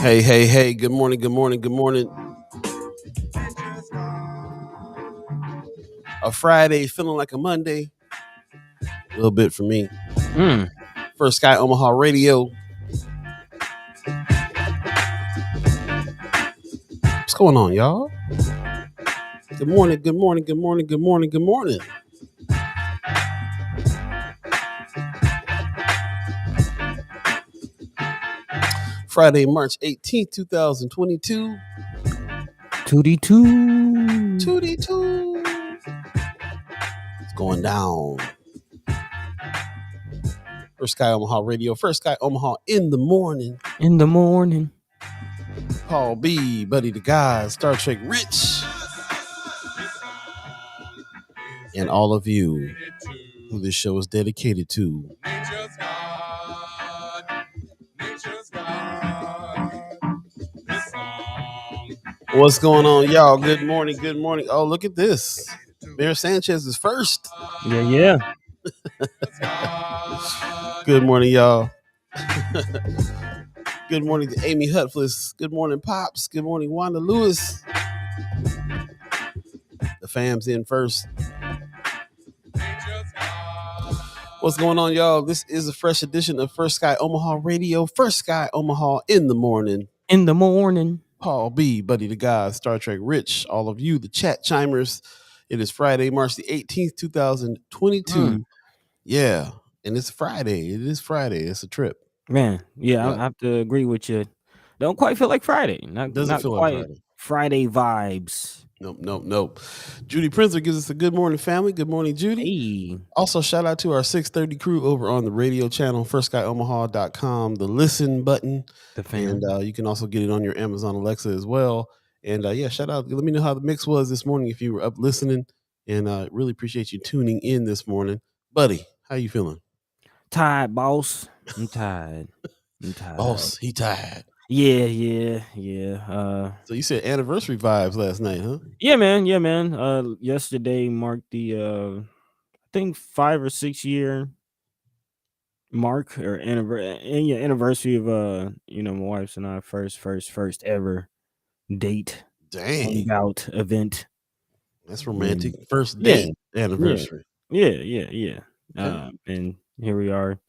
Hey, hey, hey, good morning, good morning, good morning. A Friday feeling like a Monday. A little bit for me. Mm. First Sky Omaha Radio. What's going on, y'all? Good morning, good morning, good morning, good morning, good morning. Friday, March 18th, 2022. 2D2. 2D2. It's going down. First Sky Omaha Radio. First Sky Omaha in the morning. In the morning. Paul Beeee, Buddi3 Da Gawd, Star Trek Rich. And all of you who this show is dedicated to. Nature's God. Nature's God. This song. What's going on, y'all? Good morning, good morning. Oh, look at this. Mayor Sanchez is first. Yeah. Good morning, y'all. Good morning to Amy Hutflis. Good morning, Pops. Good morning, Wanda Lewis. The fam's in first. What's going on, y'all? This is a fresh edition of First Sky Omaha Radio. First Sky Omaha in the morning. In the morning. Paul Beeee, Buddi3 Da Gawd, Star Trek Rich, all of you, the chat chimers. It is Friday, March the 18th, 2022. Yeah, and it's Friday. It is Friday. It's a trip. Man, yeah, I have to agree with you. Don't quite feel like Friday. Doesn't feel quite like Friday vibes. Nope. Judy Prinzer gives us a good morning, family. Good morning, Judy. Hey. Also, shout out to our 630 crew over on the radio channel, firstskyOmaha.com, the listen button. The fan. And you can also get it on your Amazon Alexa as well. And yeah, shout out. Let me know how the mix was this morning if you were up listening. And really appreciate you tuning in this morning. Buddy, how you feeling? Tired, boss. I'm tired. Boss, he tired. Yeah. So you said anniversary vibes last night, huh? Yeah, man. Yesterday marked the I think 5 or 6 year mark or anniversary of my wife's and I first ever date. Dang. Out event. That's romantic. First date anniversary. Yeah. And here we are,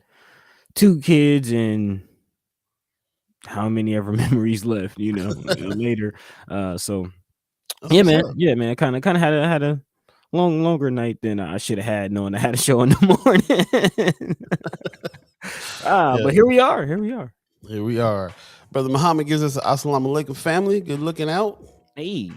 2 kids and how many ever memories left, later. So yeah, man. Kind of had a longer night than I should have had, knowing I had a show in the morning. But here we are. Brother Muhammad gives us assalamu alaikum, family. Good looking out. Hey,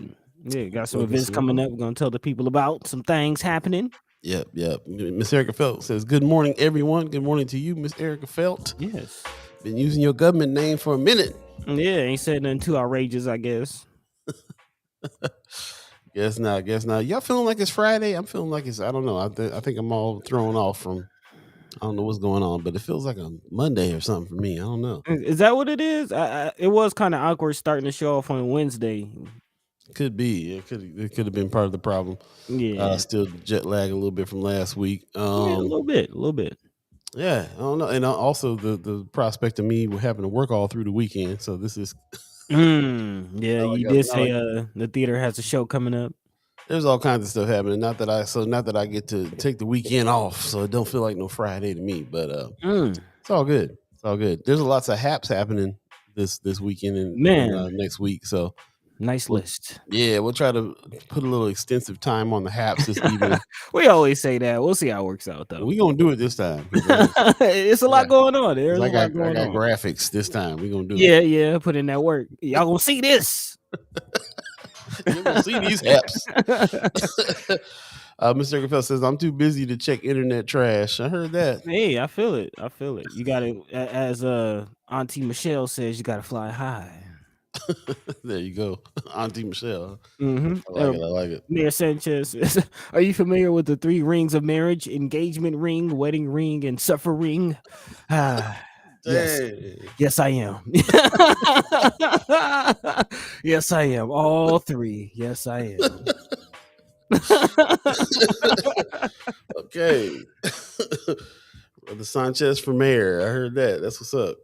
yeah, got some events coming up. We're gonna tell the people about some things happening. Yep. Miss Erica Felt says, good morning, everyone. Good morning to you, Miss Erica Felt. Yes. Been using your government name for a minute. Yeah, ain't said nothing too outrageous, I guess. Guess not. Y'all feeling like it's Friday? I'm feeling like it's, I don't know. I think I'm all thrown off from, I don't know what's going on, but it feels like a Monday or something for me. I don't know. Is that what it is? It was kind of awkward starting the show off on Wednesday. Could be. It could have been part of the problem. Yeah. Still jet lag a little bit from last week. A little bit. Yeah, I don't know. And also the prospect of me having to work all through the weekend. So this is. Yeah, you did say the theater has a show coming up. There's all kinds of stuff happening. Not that I get to take the weekend off, so it don't feel like no Friday to me. But it's all good. There's lots of haps happening this weekend and next week. So nice list. Yeah, we'll try to put a little extensive time on the haps this evening. We always say that. We'll see how it works out, though. We're gonna do it this time. It's a lot going on. There's I got graphics this time. We're gonna do it. Yeah, put in that work. Y'all gonna see this. You're gonna see these haps. Mr. Rockefeller says, I'm too busy to check internet trash. I heard that. Hey, I feel it. You gotta, as Auntie Michelle says, you gotta fly high. There you go, Auntie Michelle. Mm-hmm. I like it. Mayor Sanchez says, are you familiar with the 3 rings of marriage? Engagement ring, wedding ring, and suffering? Yes, I am. Yes, I am. All 3. Yes, I am. Okay. Brother Sanchez for mayor. I heard that. That's what's up.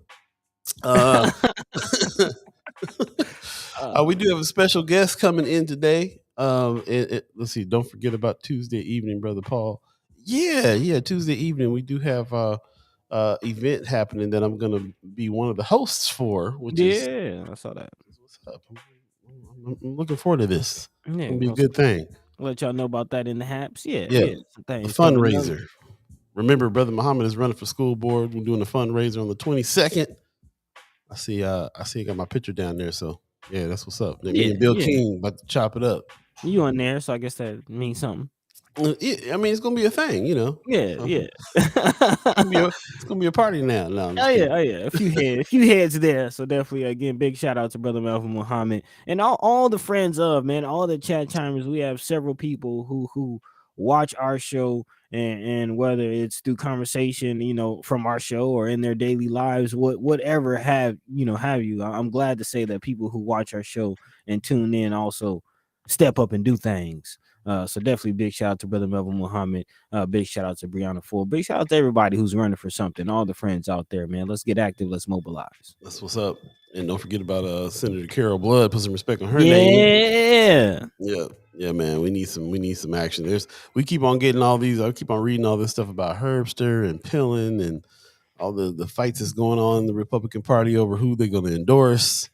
We do have a special guest coming in today. Let's see. Don't forget about Tuesday evening, brother Paul. Yeah. Tuesday evening, we do have event happening that I'm gonna be one of the hosts for, which is I saw that. what's up. I'm looking forward to this. It's Yeah, gonna be a good thing. let y'all know about that in the haps. Yeah, some a things fundraiser. Remember, Brother Muhammad is running for school board. We're doing a fundraiser on the 22nd. I see you got my picture down there. So yeah, that's what's up. Me and Bill King about to chop it up. You on there, so I guess that means something. I mean, it's gonna be a thing, you know. Yeah. It's gonna be a party now. No, I'm just kidding. A few heads there. So definitely, again, big shout out to Brother Melvin Muhammad and all the friends of, man, all the chat chimers. We have several people who watch our show, and whether it's through conversation, from our show or in their daily lives, whatever have you. I'm glad to say that people who watch our show and tune in also step up and do things. So definitely big shout out to Brother Melvin Muhammad. Big shout out to Brianna Ford. Big shout out to everybody who's running for something. All the friends out there, man. Let's get active. Let's mobilize. That's what's up. And don't forget about Senator Carol Blood. Put some respect on her name. Yeah, man. We need some action. We keep on getting all these. I keep on reading all this stuff about Herbster and Pillin and all the fights that's going on in the Republican Party over who they're going to endorse,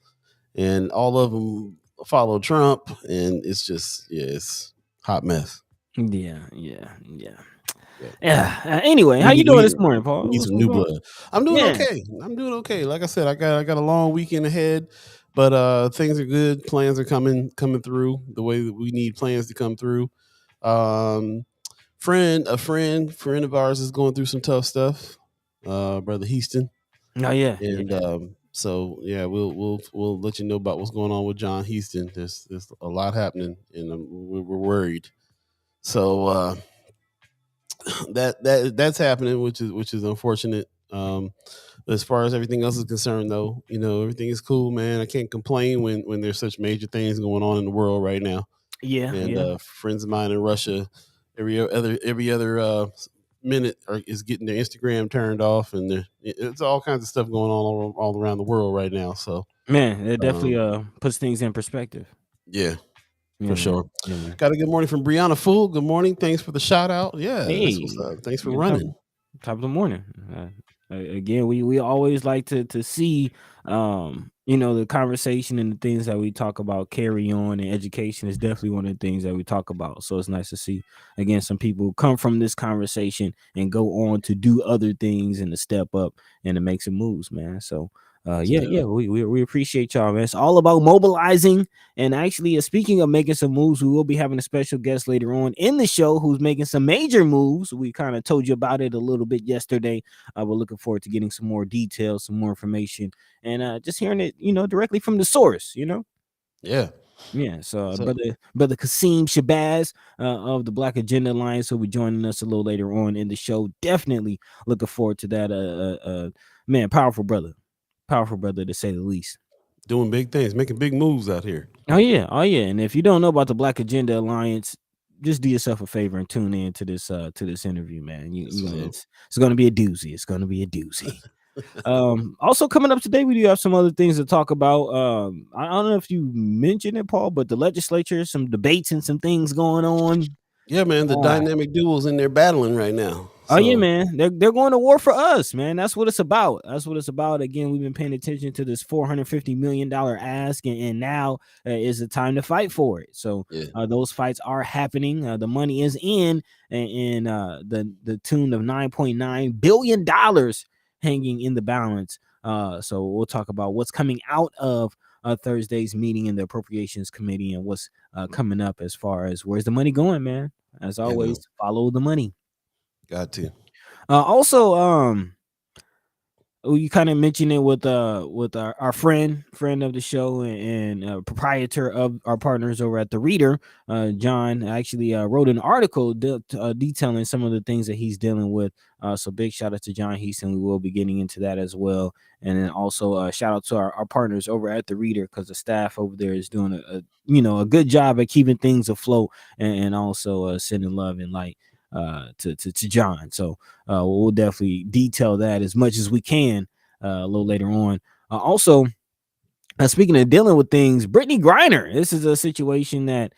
and all of them follow Trump, and it's just it's hot mess. Yeah. Anyway, how you doing this morning, Paul? We need some new blood. I'm doing okay. Like I said, I got a long weekend ahead, but things are good. Plans are coming through the way that we need plans to come through. A friend of ours is going through some tough stuff. Brother Heaston. Oh yeah. And so yeah, we'll let you know about what's going on with John Heaston. There's a lot happening, and we're worried. So that's happening, which is unfortunate. As far as everything else is concerned, though, everything is cool, man. I can't complain when there's such major things going on in the world right now. Friends of mine in Russia, every other minute is getting their Instagram turned off, and it's all kinds of stuff going on all around the world right now. So man, it definitely puts things in perspective. Yeah. For sure. Got a good morning from Brianna Fool. Good morning. Thanks for the shout out. Yeah. Hey, that's what's up. Thanks for running. Top of the morning. Again, we always like to see the conversation and the things that we talk about carry on, and education is definitely one of the things that we talk about. So it's nice to see, again, some people come from this conversation and go on to do other things and to step up and to make some moves, man. So we appreciate y'all, man. It's all about mobilizing. And actually, speaking of making some moves, we will be having a special guest later on in the show who's making some major moves. We kind of told you about it a little bit yesterday. We're looking forward to getting some more details, some more information, and just hearing it, directly from the source, Yeah. So brother Quasim Shabazz of the Black Agenda Alliance will be joining us a little later on in the show. Definitely looking forward to that. Man, powerful brother to say the least. Doing big things, making big moves out here. Oh yeah. And if you don't know about the Black Agenda Alliance, just do yourself a favor and tune in to this interview, man. It's going to be a doozy. It's going to be a doozy. Also coming up today, we do have some other things to talk about. I don't know if you mentioned it, Paul, but the legislature, some debates and some things going on. Yeah, man, the dynamic duels in there battling right now. So. Oh yeah, man, they're going to war for us, man. That's what it's about. Again, we've been paying attention to this $450 million ask, and now is the time to fight for it. So those fights are happening. The money is in the tune of $9.9 billion hanging in the balance. So we'll talk about what's coming out of Thursday's meeting in the Appropriations Committee and what's coming up as far as where's the money going, man. As always, follow the money. Got to. Also, you kind of mentioned it with our friend of the show and proprietor of our partners over at the Reader. John actually wrote an article detailing some of the things that he's dealing with. So big shout out to John Heaston. We will be getting into that as well. And then also shout out to our partners over at the Reader, because the staff over there is doing a good job at keeping things afloat and also sending love and light to John. So we'll definitely detail that as much as we can a little later on. Also, Speaking of dealing with things, Brittney Griner. This is a situation that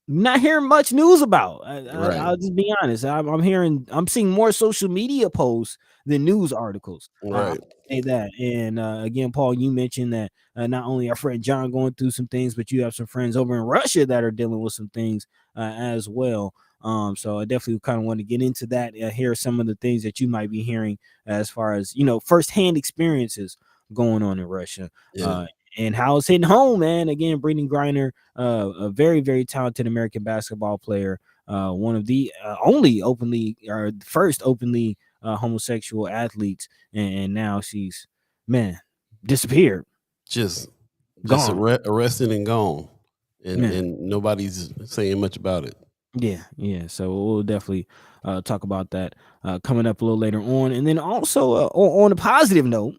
not hearing much news about. Right. I'll just be honest. I'm seeing more social media posts than news articles. I'll Right. say that. And again, Paul, you mentioned that not only our friend John going through some things, but you have some friends over in Russia that are dealing with some things as well. So I definitely kind of want to get into that. Hear some of the things that you might be hearing as far as firsthand experiences going on in Russia. Yeah. And how it's hitting home, man. Again, Brittney Griner, a very, very talented American basketball player, one of the only openly or first openly homosexual athletes, and now she's disappeared, Just gone, arrested and gone, and man. and nobody's saying much about it. Yeah. So we'll definitely talk about that coming up a little later on, and then also on a positive note.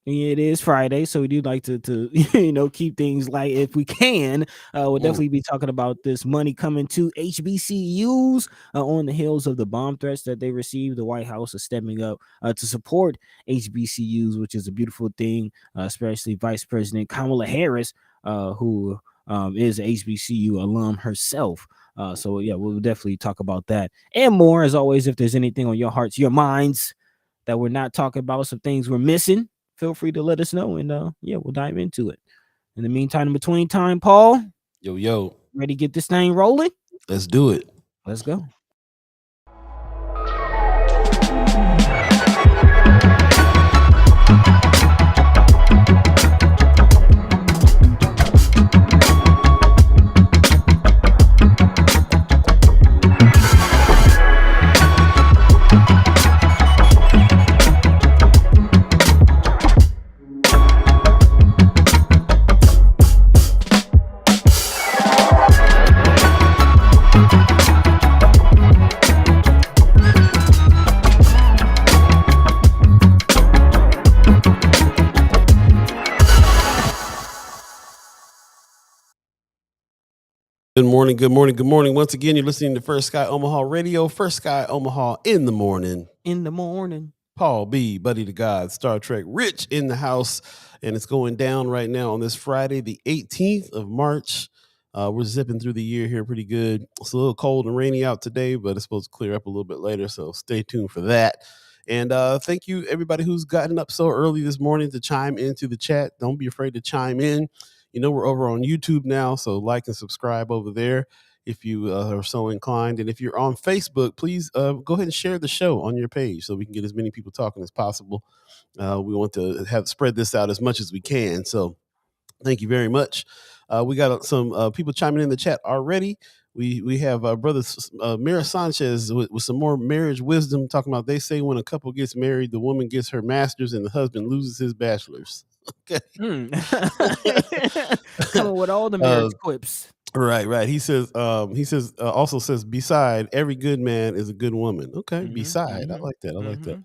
It is Friday, so we do like to keep things light if we can. We'll definitely be talking about this money coming to HBCUs on the heels of the bomb threats that they received. The White House is stepping up to support HBCUs, which is a beautiful thing, especially Vice President Kamala Harris, who is a HBCU alum herself. So yeah, we'll definitely talk about that and more. As always, if there's anything on your hearts, your minds that we're not talking about, some things we're missing, feel free to let us know, and we'll dive into it. In the meantime, in between time, Paul, Yo, ready to get this thing rolling? let's do it. Let's go. Good morning, good morning, good morning. Once again, you're listening to First Sky Omaha Radio. First Sky Omaha in the morning. In the morning. Paul B, Buddi3 Da Gawd, Star Trek, Rich in the house, and it's going down right now on this Friday, the 18th of March. We're zipping through the year here pretty good. It's a little cold and rainy out today, but it's supposed to clear up a little bit later, so stay tuned for that. And thank you, everybody who's gotten up so early this morning to chime into the chat. Don't be afraid to chime in. We're over on YouTube now, so like and subscribe over there if you are so inclined. And if you're on Facebook, please go ahead and share the show on your page so we can get as many people talking as possible. We want to spread this out as much as we can. So thank you very much. We got some people chiming in the chat already. We have brother Mira Sanchez with some more marriage wisdom, talking about they say when a couple gets married, the woman gets her master's and the husband loses his bachelor's. Okay. Coming with all the marriage quips. Right. He says also says beside every good man is a good woman. Okay. Beside. I like that. I like that.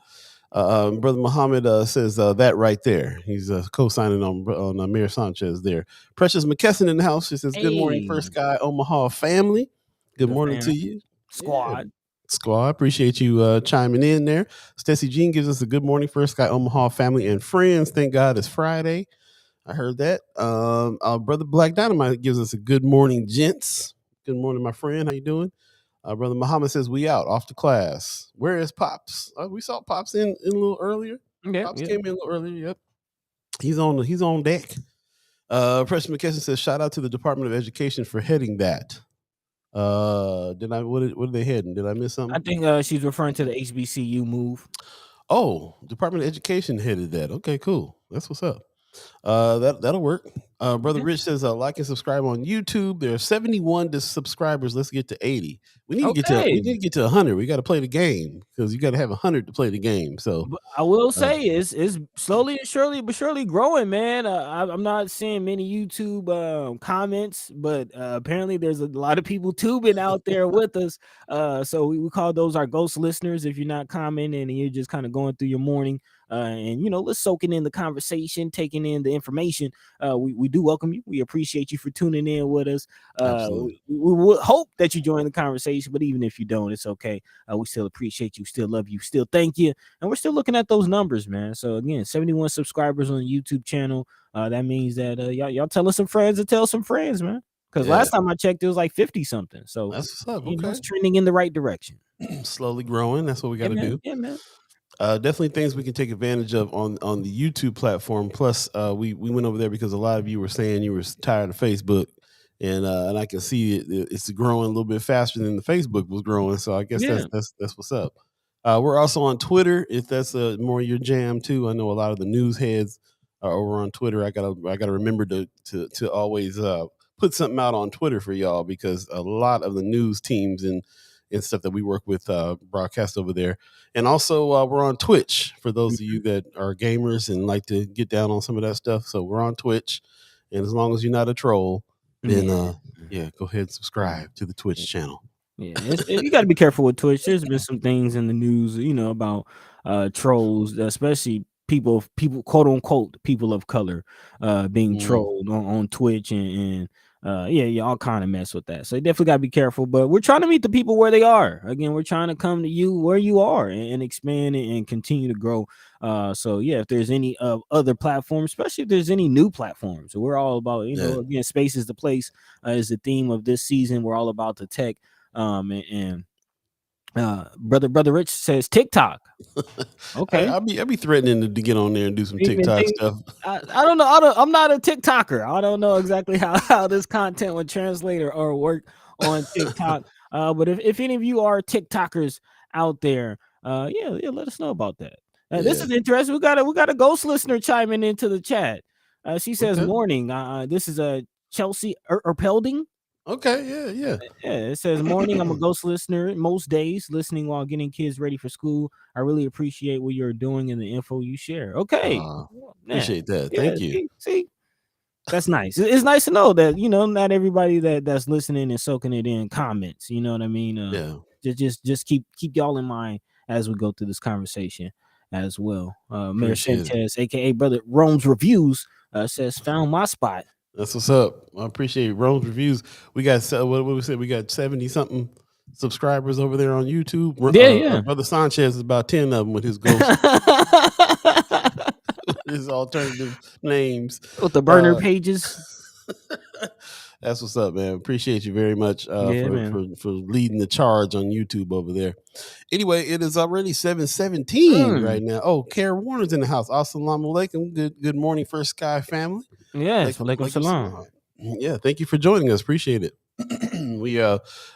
Brother Muhammad says that right there. He's co-signing on Amir Sanchez there. Precious McKesson in the house. She says, good morning, First Sky Omaha family. Good morning to you. Squad. Squad. Appreciate you chiming in there. Stacey Jean gives us a good morning, First Sky Omaha family and friends. Thank God it's Friday. I heard that. Brother Black Dynamite gives us a good morning, gents. Good morning, my friend. How you doing? Brother Muhammad says we out off to class. Where is Pops? We saw Pops in a little earlier. Pops came in a little earlier. Yep, he's on deck. Preston McKesson says shout out to the Department of Education for heading that. What are they heading? Did I miss something? I think she's referring to the HBCU move. Oh, Department of Education headed that. Okay, cool. That's what's up. That'll work. Brother Rich says like and subscribe on YouTube. There are 71 subscribers. Let's get to 80. We need to get to 100. We got to play the game because you got to have 100 to play the game. So but I will say it's slowly and surely growing, man. I'm not seeing many YouTube comments, but apparently there's a lot of people tubing out there with us. So we call those our ghost listeners. If you're not commenting and you're just kind of going through your morning. And let's soaking in the conversation, taking in the information. We do welcome you. We appreciate you for tuning in with us. We will hope that you join the conversation, but even if you don't, it's okay. We still appreciate you, still love you, still thank you, and we're still looking at those numbers, man. So again, 71 subscribers on the YouTube channel. That means that y'all telling some friends to tell some friends, man. Because last time I checked, it was like 50 something. So that's what's up. You know, it's trending in the right direction. Slowly growing. That's what we got to do. Yeah, man. Definitely things we can take advantage of on the YouTube platform. Plus, we went over there because a lot of you were saying you were tired of Facebook, and I can see it's growing a little bit faster than the Facebook was growing. So I guess that's what's up. We're also on Twitter if that's more your jam too. I know a lot of the news heads are over on Twitter. I gotta remember to always put something out on Twitter for y'all because a lot of the news teams and stuff that we work with broadcast over there. And also we're on Twitch for those of you that are gamers and like to get down on some of that stuff. So we're on Twitch, and as long as you're not a troll, then go ahead and subscribe to the Twitch channel. Yeah, you got to be careful with Twitch. There's been some things in the news, about trolls, especially people quote unquote people of color being trolled on Twitch and all kind of mess with that. So you definitely got to be careful, but we're trying to meet the people where they are. Again, we're trying to come to you where you are and expand and continue to grow. So if there's any other platforms, especially if there's any new platforms, we're all about, again, space is the place is the theme of this season. We're all about the tech. Brother Rich says TikTok. Okay, I'll be threatening to get on there and do some TikTok stuff. I don't know. I'm not a TikToker. I don't know exactly how this content would translate or work on TikTok. But if any of you are TikTokers out there, let us know about that. This is interesting. We got a ghost listener chiming into the chat. She says, "Morning. This is a Chelsea Erpelding." Okay, yeah. It says, "Morning. I'm a ghost listener most days, listening while getting kids ready for school. I really appreciate what you're doing and the info you share." Okay, appreciate that. Thank you. See, that's nice. It's nice to know that not everybody that's listening and soaking it in comments. You know what I mean? Just keep y'all in mind as we go through this conversation as well. Mayor Sanchez, aka Brother Rome's Reviews, says, "Found my spot." That's what's up. I appreciate Rome's Reviews. We got what we said. We got 70 something subscribers over there on YouTube. Brother Sanchez is about 10 of them with his ghost, his alternative names with the burner pages. That's what's up, man. Appreciate you very much for leading the charge on YouTube over there. Anyway, it is already 7:17 right now. Oh, Kara Warner's in the house. Assalamu alaikum. Good morning, First Sky family. Yes, alaikum salam. Yeah, thank you for joining us. Appreciate it.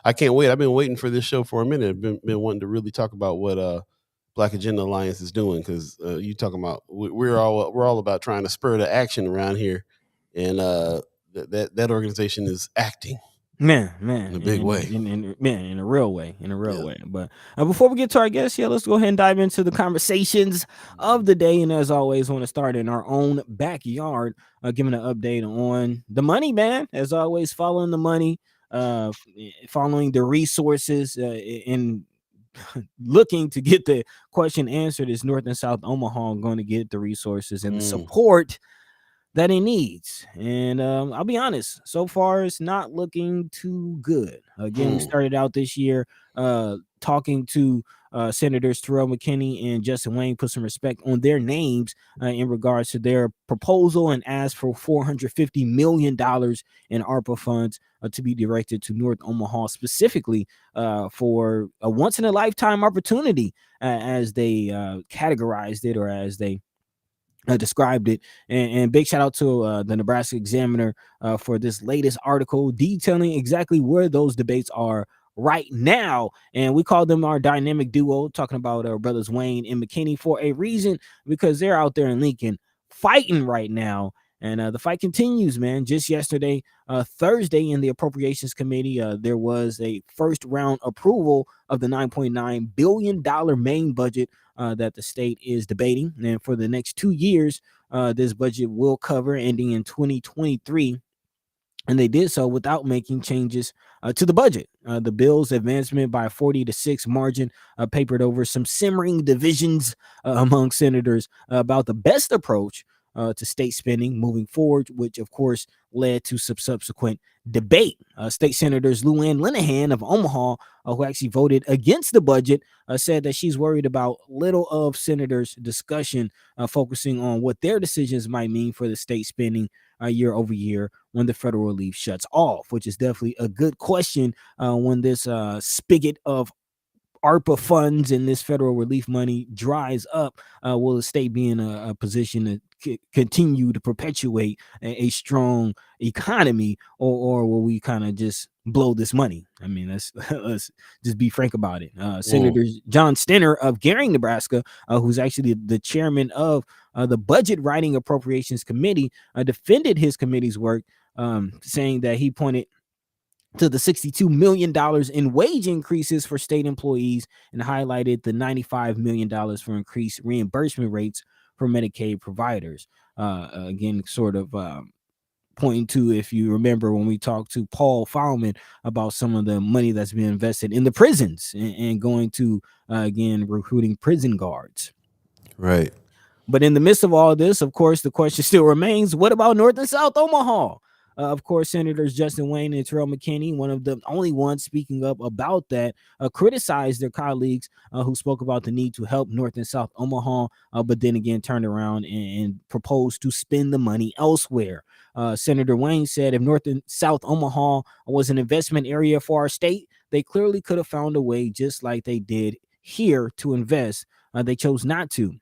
I can't wait. I've been waiting for this show for a minute. I've been wanting to really talk about what Black Agenda Alliance is doing because you talking about we're all about trying to spur the action around here, and that organization is acting. Man, in a big way, in a real way. But before we get to our guests, let's go ahead and dive into the conversations of the day. And as always, I want to start in our own backyard, giving an update on the money, man. As always, following the money, following the resources, and looking to get the question answered. Is North and South Omaha going to get the resources and the support that it needs? And I'll be honest, so far it's not looking too good. Again, we started out this year talking to Senators Terrell McKinney and Justin Wayne, put some respect on their names in regards to their proposal, and asked for $450 million in ARPA funds to be directed to North Omaha specifically for a once-in-a-lifetime opportunity, as they categorized it, or as they described it. And big shout out to the Nebraska Examiner for this latest article detailing exactly where those debates are right now. And we call them our dynamic duo, talking about our brothers Wayne and McKinney for a reason, because they're out there in Lincoln fighting right now. And the fight continues, man. Just yesterday, Thursday, in the Appropriations Committee, there was a first round approval of the $9.9 billion main budget that the state is debating. And for the next 2 years, this budget will cover, ending in 2023. And they did so without making changes to the budget. The bill's advancement by 40-6 margin papered over some simmering divisions among senators about the best approach to state spending moving forward, which of course led to some subsequent debate. State Senators Lou Ann Linehan of Omaha, who actually voted against the budget, said that she's worried about little of senators' discussion focusing on what their decisions might mean for the state spending year over year when the federal relief shuts off, which is definitely a good question when this spigot of ARPA funds and this federal relief money dries up. Will the state be in a position to continue to perpetuate a strong economy, or will we kind of just blow this money? I mean, let's just be frank about it. Senator John Stenner of Gering, Nebraska, who's actually the chairman of the Budget Writing Appropriations Committee, defended his committee's work, saying that he pointed to the $62 million in wage increases for state employees and highlighted the $95 million for increased reimbursement rates for Medicaid providers. Again, sort of pointing to, if you remember when we talked to Paul Fowlman about some of the money that's being invested in the prisons and going to, again, recruiting prison guards. Right. But in the midst of all this, of course, the question still remains, what about North and South Omaha? Of course, Senators Justin Wayne and Terrell McKinney, one of the only ones speaking up about that, criticized their colleagues who spoke about the need to help North and South Omaha, but then again turned around and proposed to spend the money elsewhere. Senator Wayne said if North and South Omaha was an investment area for our state, they clearly could have found a way, just like they did here, to invest. They chose not to.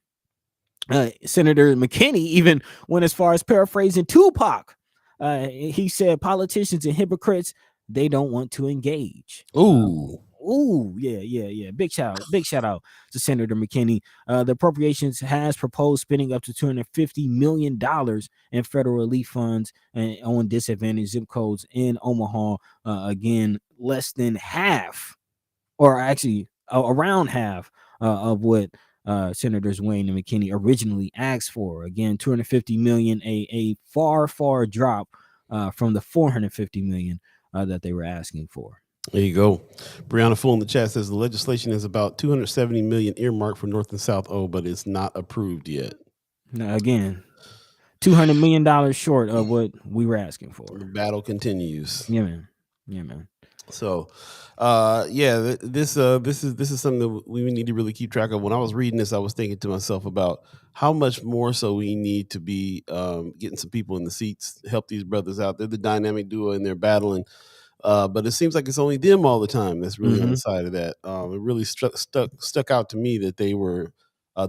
Senator McKinney even went as far as paraphrasing Tupac. He said politicians and hypocrites, they don't want to engage. Yeah. Big shout out to Senator McKinney. The appropriations has proposed spending up to $250 million in federal relief funds on disadvantaged zip codes in Omaha. Again, less than half, or actually around half of what Senators Wayne and McKinney originally asked for. Again, $250 million, a far drop from the $450 million that they were asking for. There you go. Brianna Full in the chat says the legislation is about $270 million earmarked for North and South but it's not approved yet. Now, again, $200 million short of what we were asking for. The battle continues. Yeah, man. So, this is something that we need to really keep track of. When I was reading this, I was thinking to myself about how much more so we need to be getting some people in the seats, help these brothers out. They're the dynamic duo and they're battling. But it seems like it's only them all the time that's really on the side of that. It really stuck out to me that they were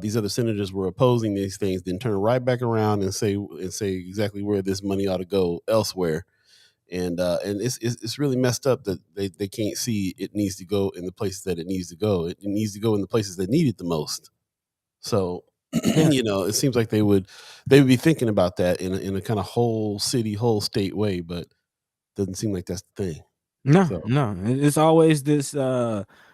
these other senators were opposing these things, then turn right back around and say exactly where this money ought to go elsewhere. And it's really messed up that they can't see it needs to go in the places that it needs to go. It needs to go in the places that need it the most. So, it seems like they would be thinking about that in a kind of whole city, whole state way, but doesn't seem like that's the thing. No, it's always this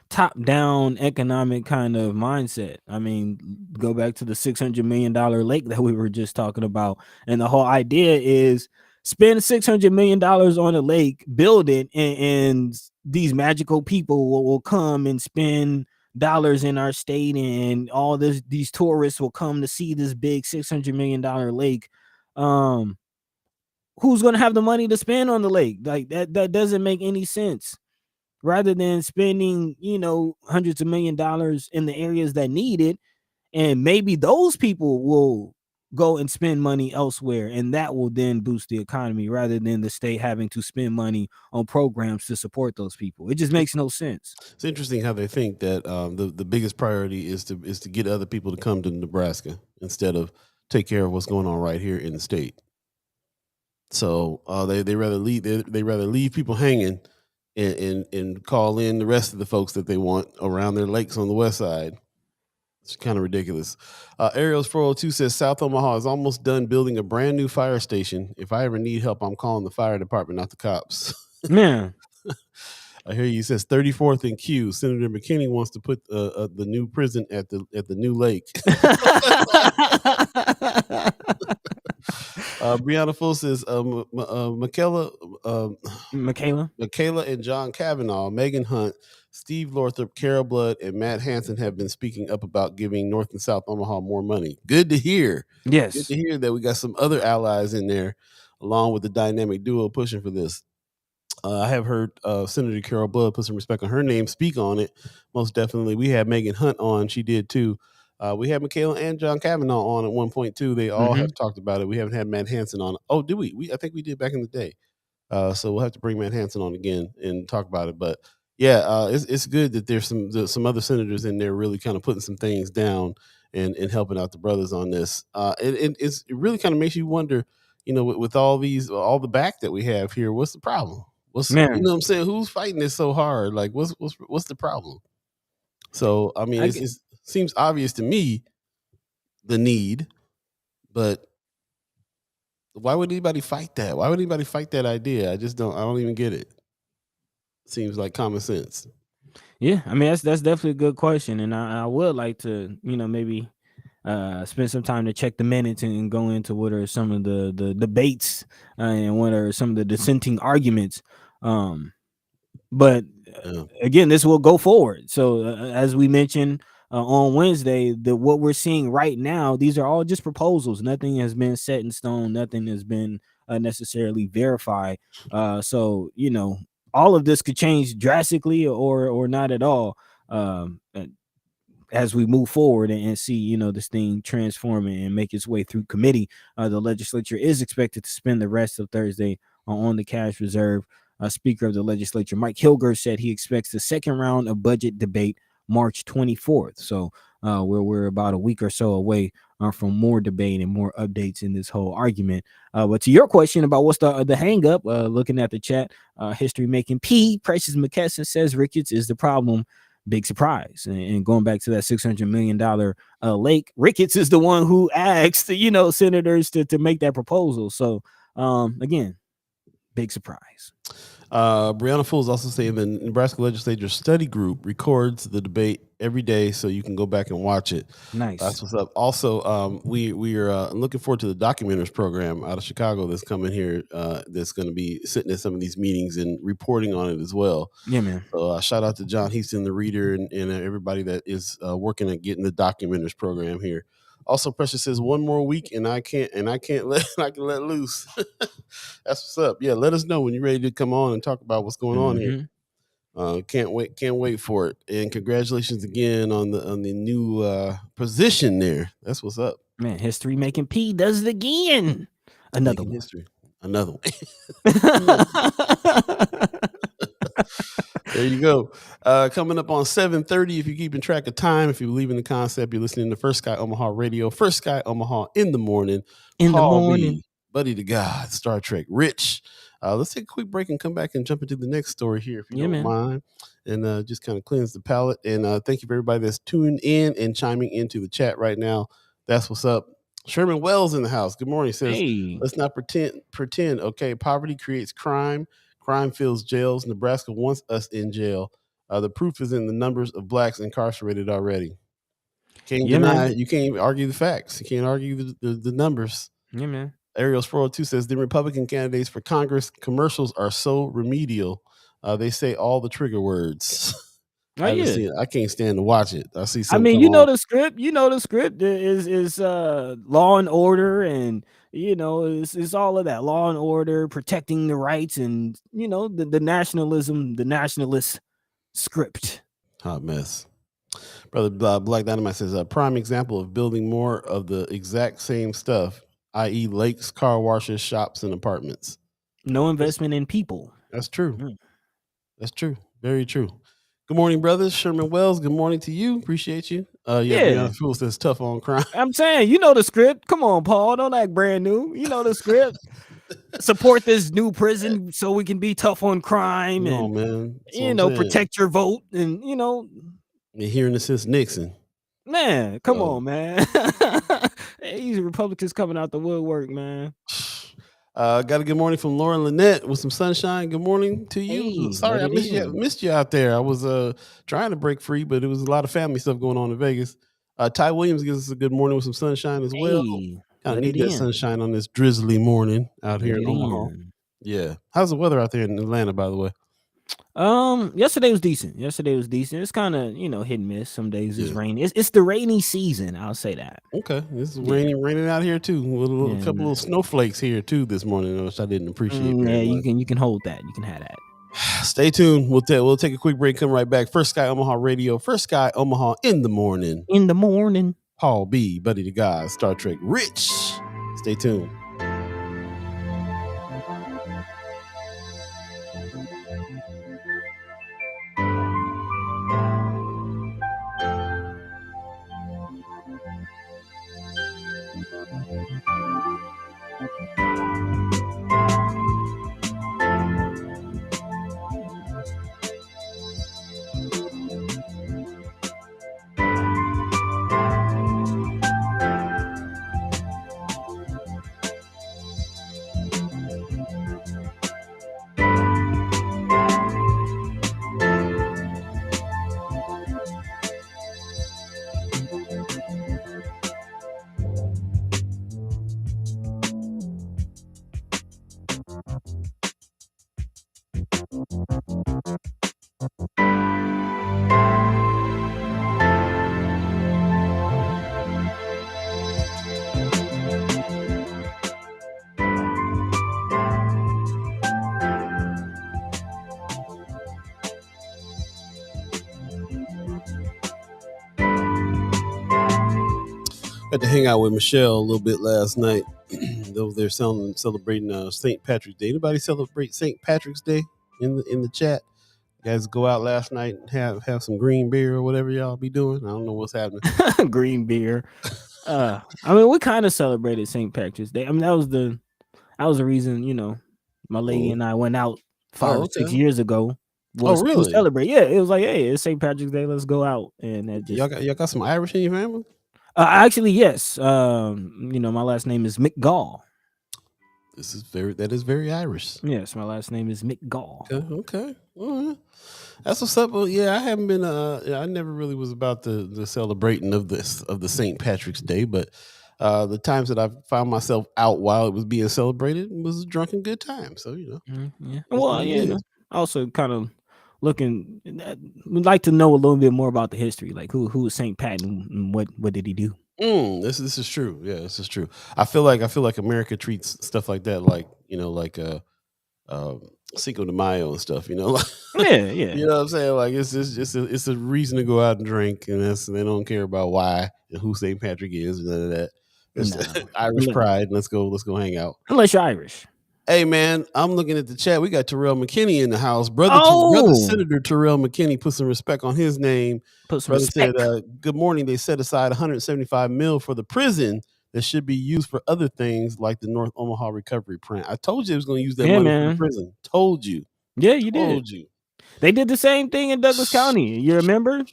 top-down economic kind of mindset. I mean, go back to the $600 million lake that we were just talking about, and the whole idea is spend $600 million on a lake, build it, and these magical people will come and spend dollars in our state, and all these tourists will come to see this big $600 million lake. Who's going to have the money to spend on the lake? Like that doesn't make any sense. Rather than spending, hundreds of $millions in the areas that need it, and maybe those people will go and spend money elsewhere, and that will then boost the economy rather than the state having to spend money on programs to support those people. It just makes no sense. It's interesting how they think that the biggest priority is to get other people to come to Nebraska instead of take care of what's going on right here in the state. So they rather leave people hanging and call in the rest of the folks that they want around their lakes on the west side. It's kind of ridiculous. Ariel's 402 says South Omaha is almost done building a brand new fire station. If I ever need help, I'm calling the fire department, not the cops. Man. I hear you. Says 34th and Q. Senator McKinney wants to put the new prison at the new lake. Brianna Full says Michaela and John Kavanaugh, Megan Hunt, Steve Lorthrop, Carol Blood, and Matt Hansen have been speaking up about giving North and South Omaha more money. Good to hear. Good Yes. to hear that we got some other allies in there, along with the dynamic duo pushing for this. I have heard Senator Carol Blood put some respect on her name, speak on it. Most definitely. We had Megan Hunt on. She did too. We had Michaela and John Kavanaugh on at one point too. They all have talked about it. We haven't had Matt Hansen on. Oh, did we? I think we did back in the day. So we'll have to bring Matt Hansen on again and talk about it. But yeah, it's good that there's some other senators in there really kind of putting some things down and helping out the brothers on this. It really kind of makes you wonder, with all the back that we have here, what's the problem? You know what I'm saying? Who's fighting this so hard? Like, what's the problem? So I mean, it seems obvious to me the need, but why would anybody fight that? Why would anybody fight that idea? I don't even get it. Seems like common sense. Yeah, I mean that's definitely a good question, and I would like to maybe spend some time to check the minutes and go into what are some of the debates and what are some of the dissenting arguments. But again, this will go forward. So as we mentioned on Wednesday, what we're seeing right now, these are all just proposals. Nothing has been set in stone. Nothing has been necessarily verified. So all of this could change drastically or not at all. As we move forward and see, this thing transform and make its way through committee. The legislature is expected to spend the rest of Thursday on the cash reserve. Speaker of the legislature, Mike Hilger, said he expects the second round of budget debate March 24th. So we're about a week or so away from more debate and more updates in this whole argument. But to your question about what's the hang up, looking at the chat, History Making P, Precious McKesson says Ricketts is the problem. Big surprise. And going back to that $600 million lake, Ricketts is the one who asked senators to make that proposal. So again, big surprise. Brianna Fool is also saying the Nebraska Legislature Study Group records the debate every day, so you can go back and watch it. Nice. That's what's up. Also, we are looking forward to the Documenters program out of Chicago that's coming here. That's going to be sitting at some of these meetings and reporting on it as well. Yeah, man. So shout out to John Heaston, the reader, and everybody that is working at getting the Documenters program here. Also, Precious says one more week, and I can't let loose. That's what's up. Yeah, let us know when you're ready to come on and talk about what's going on here. Can't wait for it. And congratulations again on the new position there. That's what's up. Man, History Making P does it again. Another one. History. Another one. There you go. Coming up on 7:30, if you're keeping track of time, if you believe in the concept, you're listening to First Sky Omaha Radio, First Sky Omaha in the morning. Buddi3 Da Gawd, Star Trek, Rich. Let's take a quick break and come back and jump into the next story here, if you don't mind, and just kind of cleanse the palate. And thank you for everybody that's tuned in and chiming into the chat right now. That's what's up. Sherman Wells in the house. Good morning. Says, let's not pretend. Okay, poverty creates crime. Crime fills jails. Nebraska wants us in jail. The proof is in the numbers of blacks incarcerated already. Can't deny. You can't even argue the facts. You can't argue the numbers. Yeah, man. Ariel 402 says the Republican candidates for Congress commercials are so remedial. They say all the trigger words. I can't stand to watch it. I see. I mean, the script. The script is law and order, and it's all of that law and order, protecting the rights, and the nationalism, the nationalist script. Hot mess. Brother Black Dynamite says a prime example of building more of the exact same stuff, i.e., lakes, car washes, shops, and apartments. No investment in people. That's true. That's true. Very true. Good morning, brothers. Sherman Wells, good morning to you. Appreciate you. Brianna Fool says tough on crime. I'm saying, the script. Come on, Paul. Don't act brand new. The script. Support this new prison so we can be tough on crime and, man. Protect your vote. And, You're hearing this since Nixon. Man, come on, man. These Republicans coming out the woodwork, man. Got a good morning from Lauren Lynette with some sunshine. Good morning to you. Hey, sorry, I missed you out there. I was trying to break free, but it was a lot of family stuff going on in Vegas. Ty Williams gives us a good morning with some sunshine as well. Kind of need that sunshine on this drizzly morning out here in Omaha. Yeah. How's the weather out there in Atlanta, by the way? Yesterday was decent. It's kind of hit and miss. Some days it's Yeah. rainy. It's the rainy season. I'll say that. Okay, it's Yeah. raining out here too. A Yeah, couple of snowflakes here too this morning, which I didn't appreciate very yeah, much. you can hold that. You can have that. Stay tuned. We'll take a quick break. Come right back. First Sky Omaha Radio. First Sky Omaha in the morning. In the morning. Paul B, Buddi3 Da Gawd, Star Trek Rich. Stay tuned. Got to hang out with Michelle a little bit last night. They're celebrating St. Patrick's Day. Anybody celebrate St. Patrick's Day in the chat? You guys go out last night and have some green beer or whatever y'all be doing. I don't know what's happening. Green beer. I mean, we kind of celebrated St. Patrick's Day. I mean, that was the reason, my lady and I went out 5 or 6 years ago. Was really? to celebrate. Yeah, it was like, hey, it's St. Patrick's Day. Let's go out. And that just y'all got some Irish in your family? Actually, yes. My last name is McGall. That is very Irish. Yes, my last name is McGall. Okay. All right. That's what's up. Well, yeah, I haven't been. I never really was about the celebrating of the St. Patrick's Day, but the times that I found myself out while it was being celebrated was a drunken good time. So yeah. Well, yeah. Also, kind of looking, would like to know a little bit more about the history, like who was St. Pat and what did he do? This is true. Yeah, this is true. I feel like America treats stuff like that like Cinco de Mayo and stuff. Yeah. You know what I'm saying? Like it's a reason to go out and drink, and they don't care about why and who St. Patrick is and none of that. It's Irish pride. Let's go hang out. Unless you're Irish. Hey man, I'm looking at the chat. We got Terrell McKinney in the house. Brother Senator Terrell McKinney, put some respect on his name. Brother said, good morning. They set aside $175 million for the prison that should be used for other things like the North Omaha Recovery Plant. I told you it was going to use that money for the prison. Told you. Yeah, you did. Told you. They did the same thing in Douglas County. You remember?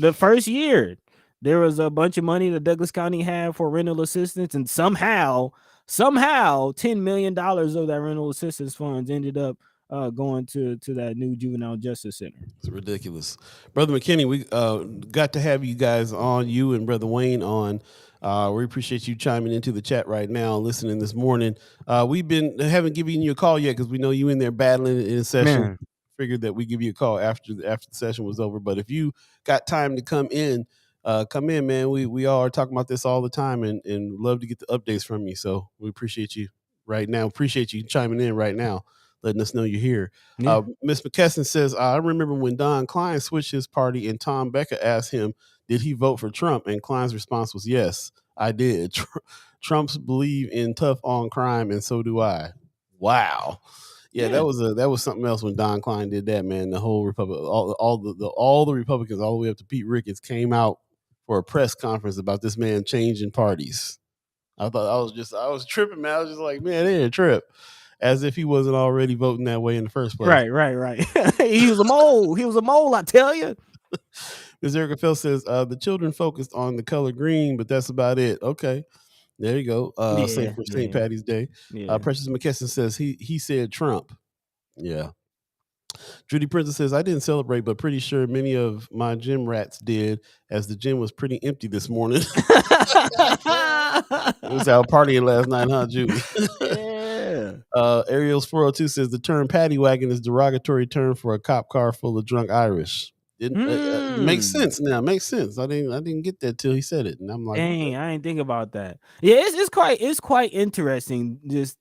The first year, there was a bunch of money that Douglas County had for rental assistance, and somehow $10 million of that rental assistance funds ended up going to that new juvenile justice center. It's ridiculous. Brother McKinney, we got to have you guys on, you and Brother Wayne on. We appreciate you chiming into the chat right now, listening this morning. We haven't given you a call yet because we know you in there battling in session. Man. Figured that we give you a call after the session was over. But if you got time to come in, man. We all are talking about this all the time and love to get the updates from you. So we appreciate you right now. Appreciate you chiming in right now, letting us know you're here. Yeah. Ms. McKesson says, I remember when Don Klein switched his party and Tom Becca asked him, did he vote for Trump? And Klein's response was, yes, I did. Trumps believe in tough on crime, and so do I. Wow. Yeah, that was something else when Don Klein did that, man. The whole Republic, all the Republicans, all the way up to Pete Ricketts, came out for a press conference about this man changing parties. I thought I was tripping, man. I was just like, man, they a trip, as if he wasn't already voting that way in the first place. Right. He was a mole. I tell you. Ms. Erica Phelps says the children focused on the color green, but that's about it. Okay. There you go. St. Patty's Day. Yeah. Precious McKesson says he said Trump. Yeah. Judy Princess says, I didn't celebrate, but pretty sure many of my gym rats did, as the gym was pretty empty this morning. It was out partying last night, huh, Judy? Yeah. Ariel's 402 says the term paddy wagon is derogatory term for a cop car full of drunk Irish. It makes sense now. Makes sense. I didn't get that till he said it, and I'm like, dang, I didn't think about that. Yeah, it's quite interesting. Just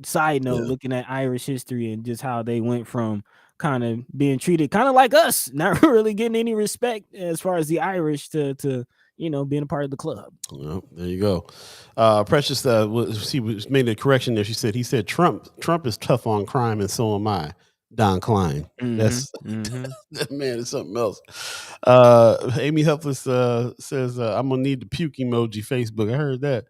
side note, looking at Irish history and just how they went from kind of being treated kind of like us, not really getting any respect as far as the Irish to being a part of the club. Well, there you go. Precious, she made a correction there. He said Trump is tough on crime, and so am I. Don Klein. That's that man is something else. Amy Helpless says I'm gonna need the puke emoji. Facebook. I heard that.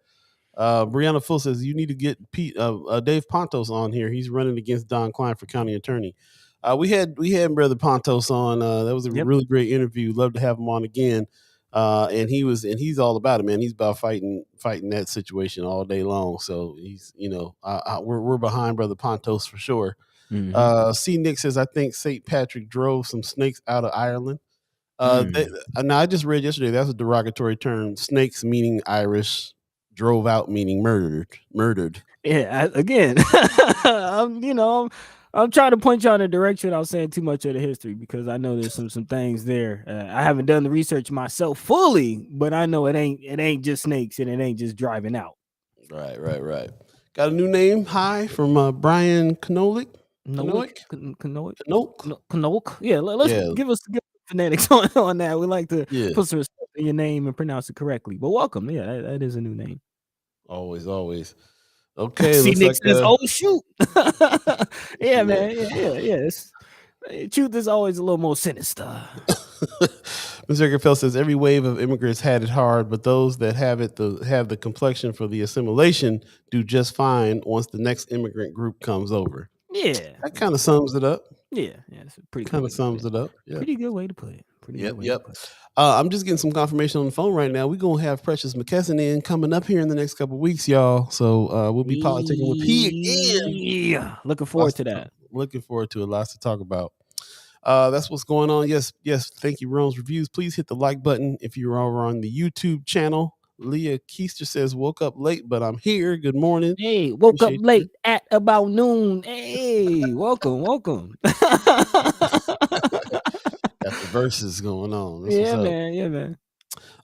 Brianna Full says you need to get Dave Pontos on here. He's running against Don Klein for county attorney. We had Brother Pontos on. That was a really great interview. Love to have him on again. And he's all about it, man. He's about fighting that situation all day long. So he's we're behind Brother Pontos for sure. C. Nick says I think St. Patrick drove some snakes out of Ireland. Now I just read yesterday that's a derogatory term. Snakes meaning Irish, drove out meaning murdered. Yeah, again, I'm trying to point you in a direction without saying too much of the history because I know there's some things there. I haven't done the research myself fully, but I know it ain't just snakes and it ain't just driving out. Right. Got a new name. Hi from Brian Knolik. Knolik. Knolik. Yeah, let's give us phonetics on that. We like to put some respect in your name and pronounce it correctly. But welcome. Yeah, that is a new name. Always. Okay. See, Nick like, says, "Oh shoot." Yeah, man. Yeah. Truth is always a little more sinister. Mr. Gerfeld says every wave of immigrants had it hard, but those that have the complexion for the assimilation do just fine once the next immigrant group comes over. Yeah, that kind of sums it up. Yeah, it's pretty kind of sums it up. Yeah. Pretty good way to put it. Yep. I'm just getting some confirmation on the phone right now. We're gonna have Precious McKesson in coming up here in the next couple of weeks, y'all. So we'll be politicking with P again. Yeah, looking forward to that. Looking forward to it. Lots to talk about. That's what's going on. Yes. Thank you, Rome's Reviews. Please hit the like button if you're over on the YouTube channel. Leah Keister says, woke up late, but I'm here. Good morning. Hey, woke up late at about noon. Hey, welcome. Got the verses going on. That's yeah, man.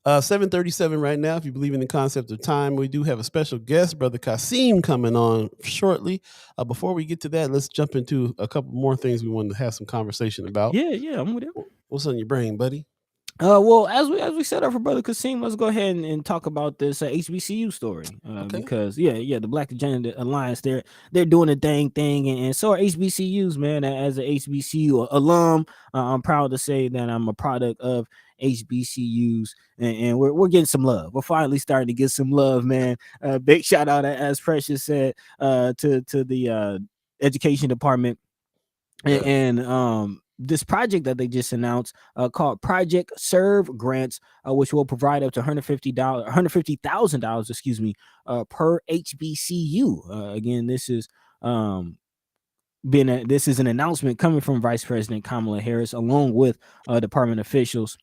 7:37 right now. If you believe in the concept of time, we do have a special guest, Brother Quasim, coming on shortly. Before we get to that, let's jump into a couple more things we wanted to have some conversation about. Yeah, I'm with it. What's on your brain, buddy? Well, as we set up for Brother Quasim, let's go ahead and talk about this HBCU story. Because the Black Agenda Alliance, they're doing a dang thing, and so are HBCUs, man. As an HBCU alum, I'm proud to say that I'm a product of HBCUs, and we're getting some love. We're finally starting to get some love, man. Big shout out, as Precious said, to the education department, and this project that they just announced called Project Serve Grants, which will provide up to $150,000, per HBCU. Again, this is this is an announcement coming from Vice President Kamala Harris, along with department officials.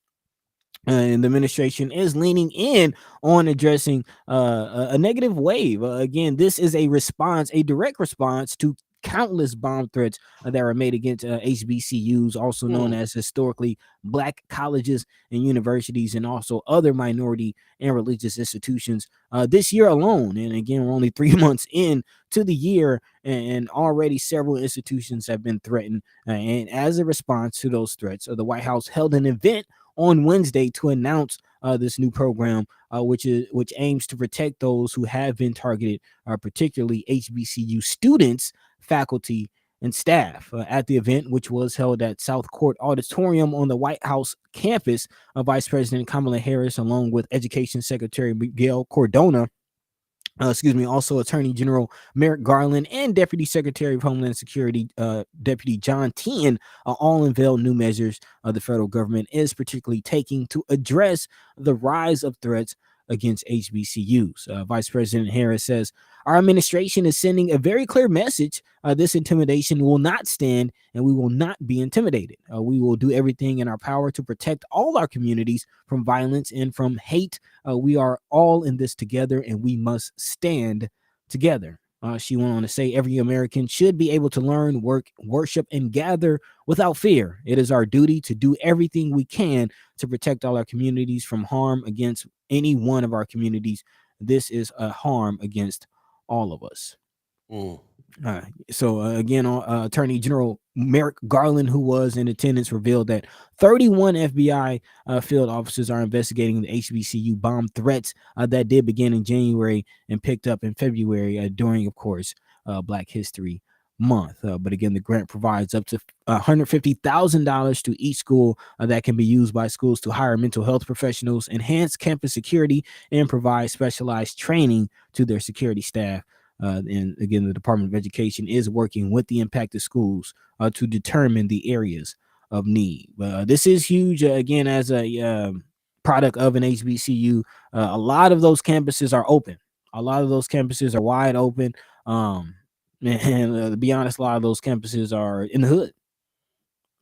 And the administration is leaning in on addressing a negative wave. Again, this is a direct response to countless bomb threats that are made against HBCUs, also known as historically Black colleges and universities, and also other minority and religious institutions. This year alone, and again, we're only 3 months in to the year, and already several institutions have been threatened. And as a response to those threats, the White House held an event on Wednesday to announce this new program, which aims to protect those who have been targeted, particularly HBCU students, faculty, and staff. At the event, which was held at South Court Auditorium on the White House campus, Vice President Kamala Harris, along with Education Secretary Miguel Cardona, also Attorney General Merrick Garland, and Deputy Secretary of Homeland Security Deputy John Teahan, all unveiled new measures the federal government is particularly taking to address the rise of threats against HBCUs. Vice President Harris says, our administration is sending a very clear message. This intimidation will not stand, and we will not be intimidated. We will do everything in our power to protect all our communities from violence and from hate. We are all in this together, and we must stand together. She went on to say, every American should be able to learn, work, worship, and gather without fear. It is our duty to do everything we can to protect all our communities from harm against any one of our communities. This is a harm against all of us. Again, Attorney General Merrick Garland, who was in attendance, revealed that 31 FBI field officers are investigating the HBCU bomb threats that did begin in January and picked up in February during, of course, Black History Month. But again, the grant provides up to $150,000 to each school that can be used by schools to hire mental health professionals, enhance campus security, and provide specialized training to their security staff. And again, the Department of Education is working with the impacted schools to determine the areas of need. This is huge. Again, as a product of an HBCU, a lot of those campuses are open. A lot of those campuses are wide open. And to be honest, a lot of those campuses are in the hood.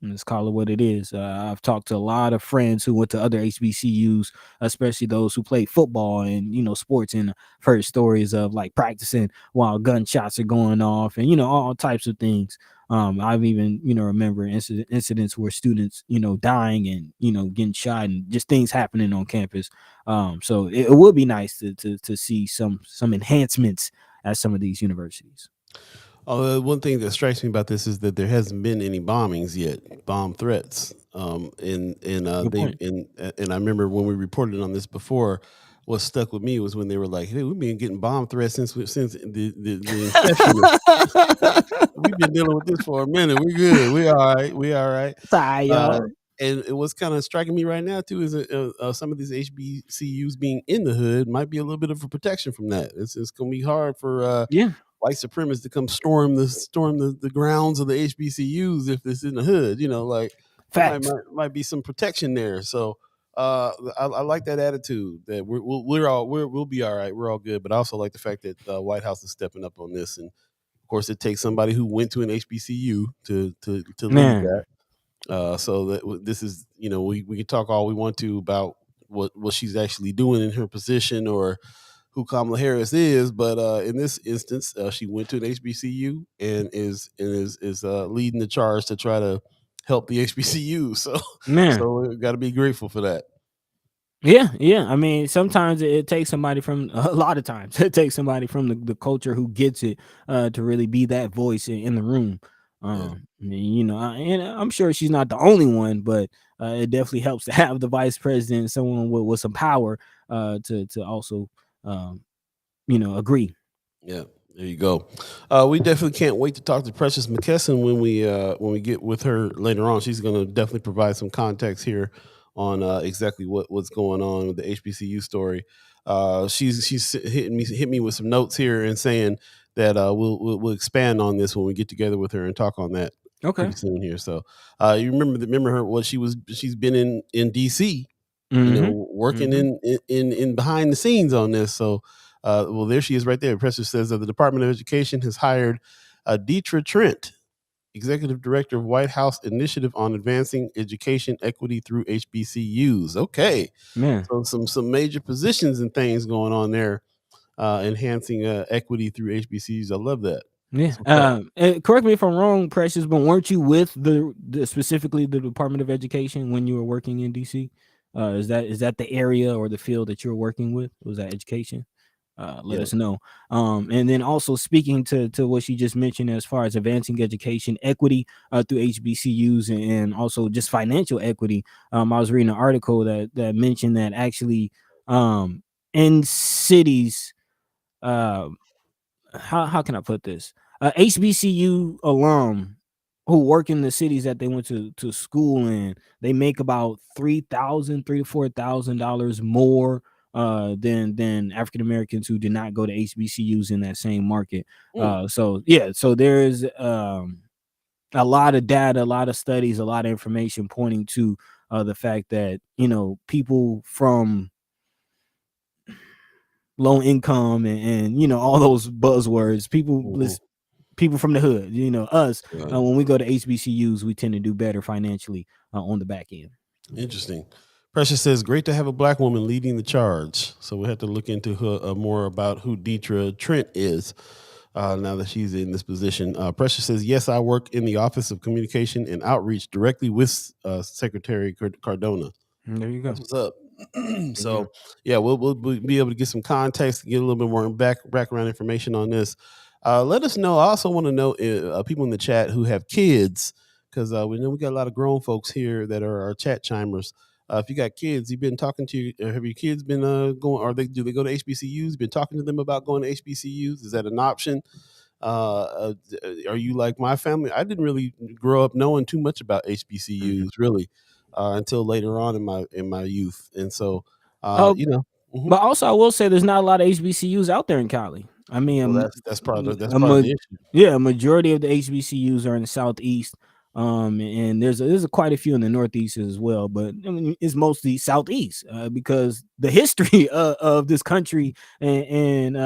Let's call it what it is. I've talked to a lot of friends who went to other HBCUs, especially those who play football and, sports, and heard stories of like practicing while gunshots are going off and, all types of things. I've even, remember incidents where students, dying and, getting shot and just things happening on campus. So it would be nice to see some enhancements at some of these universities. One thing that strikes me about this is that there hasn't been any bombings yet, bomb threats. And I remember when we reported on this before, what stuck with me was when they were like, "Hey, we've been getting bomb threats since the inception. We've been dealing with this for a minute. We're good. We all right. Sorry, y'all." And it was kind of striking me right now too is some of these HBCUs being in the hood might be a little bit of a protection from that. It's going to be hard for white supremacists to come storm the grounds of the HBCUs if it's in the hood. Might be some protection there. So I like that attitude that we'll be all right. We're all good. But I also like the fact that the White House is stepping up on this, and of course it takes somebody who went to an HBCU to lead that. So that this is, we can talk all we want to about what she's actually doing in her position or who Kamala Harris is, but in this instance, she went to an HBCU and is leading the charge to try to help the HBCU. So we got to be grateful for that. Yeah. I mean, sometimes it takes somebody from a lot of times it takes somebody from the culture who gets it to really be that voice in the room. And I'm sure she's not the only one, but it definitely helps to have the vice president, someone with some power to also agree. Yeah, there you go. We definitely can't wait to talk to Precious McKesson when we get with her later on. She's going to definitely provide some context here on exactly what's going on with the HBCU story. She's hit me with some notes here and saying that we'll expand on this when we get together with her and talk on that pretty soon here. So you remember her? She's been in DC, working in behind the scenes on this. So there she is right there. Precious says that the Department of Education has hired Buddi3 Trent, Executive Director of White House Initiative on Advancing Education Equity through HBCUs. Okay. So some major positions and things going on there, enhancing equity through HBCUs. I love that. Yeah. Correct me if I'm wrong, Precious, but weren't you with the specifically the Department of Education when you were working in DC? Is that the area or the field that you were working with? Was that education? Let us know. And then also speaking to what she just mentioned as far as advancing education equity through HBCUs and also just financial equity. I was reading an article that mentioned that actually in cities, how can I put this? HBCU alum who work in the cities that they went to school in, they make about $3,000 to $4,000 more than African Americans who did not go to HBCUs in that same market. So there's a lot of data, a lot of studies, a lot of information pointing to the fact that people from low income and all those buzzwords, people from the hood, us, when we go to HBCUs, we tend to do better financially on the back end. Interesting. Precious says, great to have a Black woman leading the charge. So we have to look into more about who Buddi3 Trent is. now that she's in this position. Precious says, yes, I work in the Office of Communication and Outreach directly with Secretary Cardona. There you go. That's what's up. Yeah. So yeah, we'll be able to get some context, get a little bit more background information on this. Let us know. I also want to know people in the chat who have kids, because we know we got a lot of grown folks here that are our chat chimers. If you got kids, you've been talking to, have your kids been going? Do they go to HBCUs? Been talking to them about going to HBCUs? Is that an option? Are you like my family? I didn't really grow up knowing too much about HBCUs, really, until later on in my youth, and so Oh, you know. Mhm. but also I will say there's not a lot of HBCUs out there in Cali. I mean, Well, that's part of a the issue. yeah, a majority of the HBCUs are in the southeast. And there's quite a few in the northeast as well, but I mean, it's mostly southeast because the history of this country and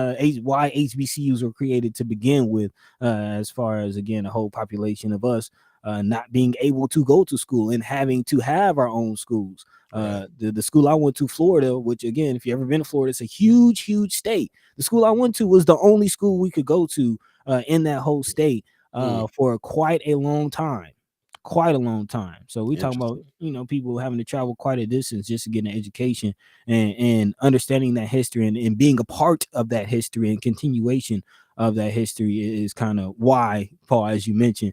why HBCUs were created to begin with, as far as again the whole population of us not being able to go to school and having to have our own schools. Right. The school I went to, Florida, which again, if you ever been to Florida, it's a huge state. The school I went to was the only school we could go to in that whole state for quite a long time. Quite a long time. So we talking about, people having to travel quite a distance just to get an education and understanding that history and being a part of that history and continuation of that history is kind of why, Paul, as you mentioned,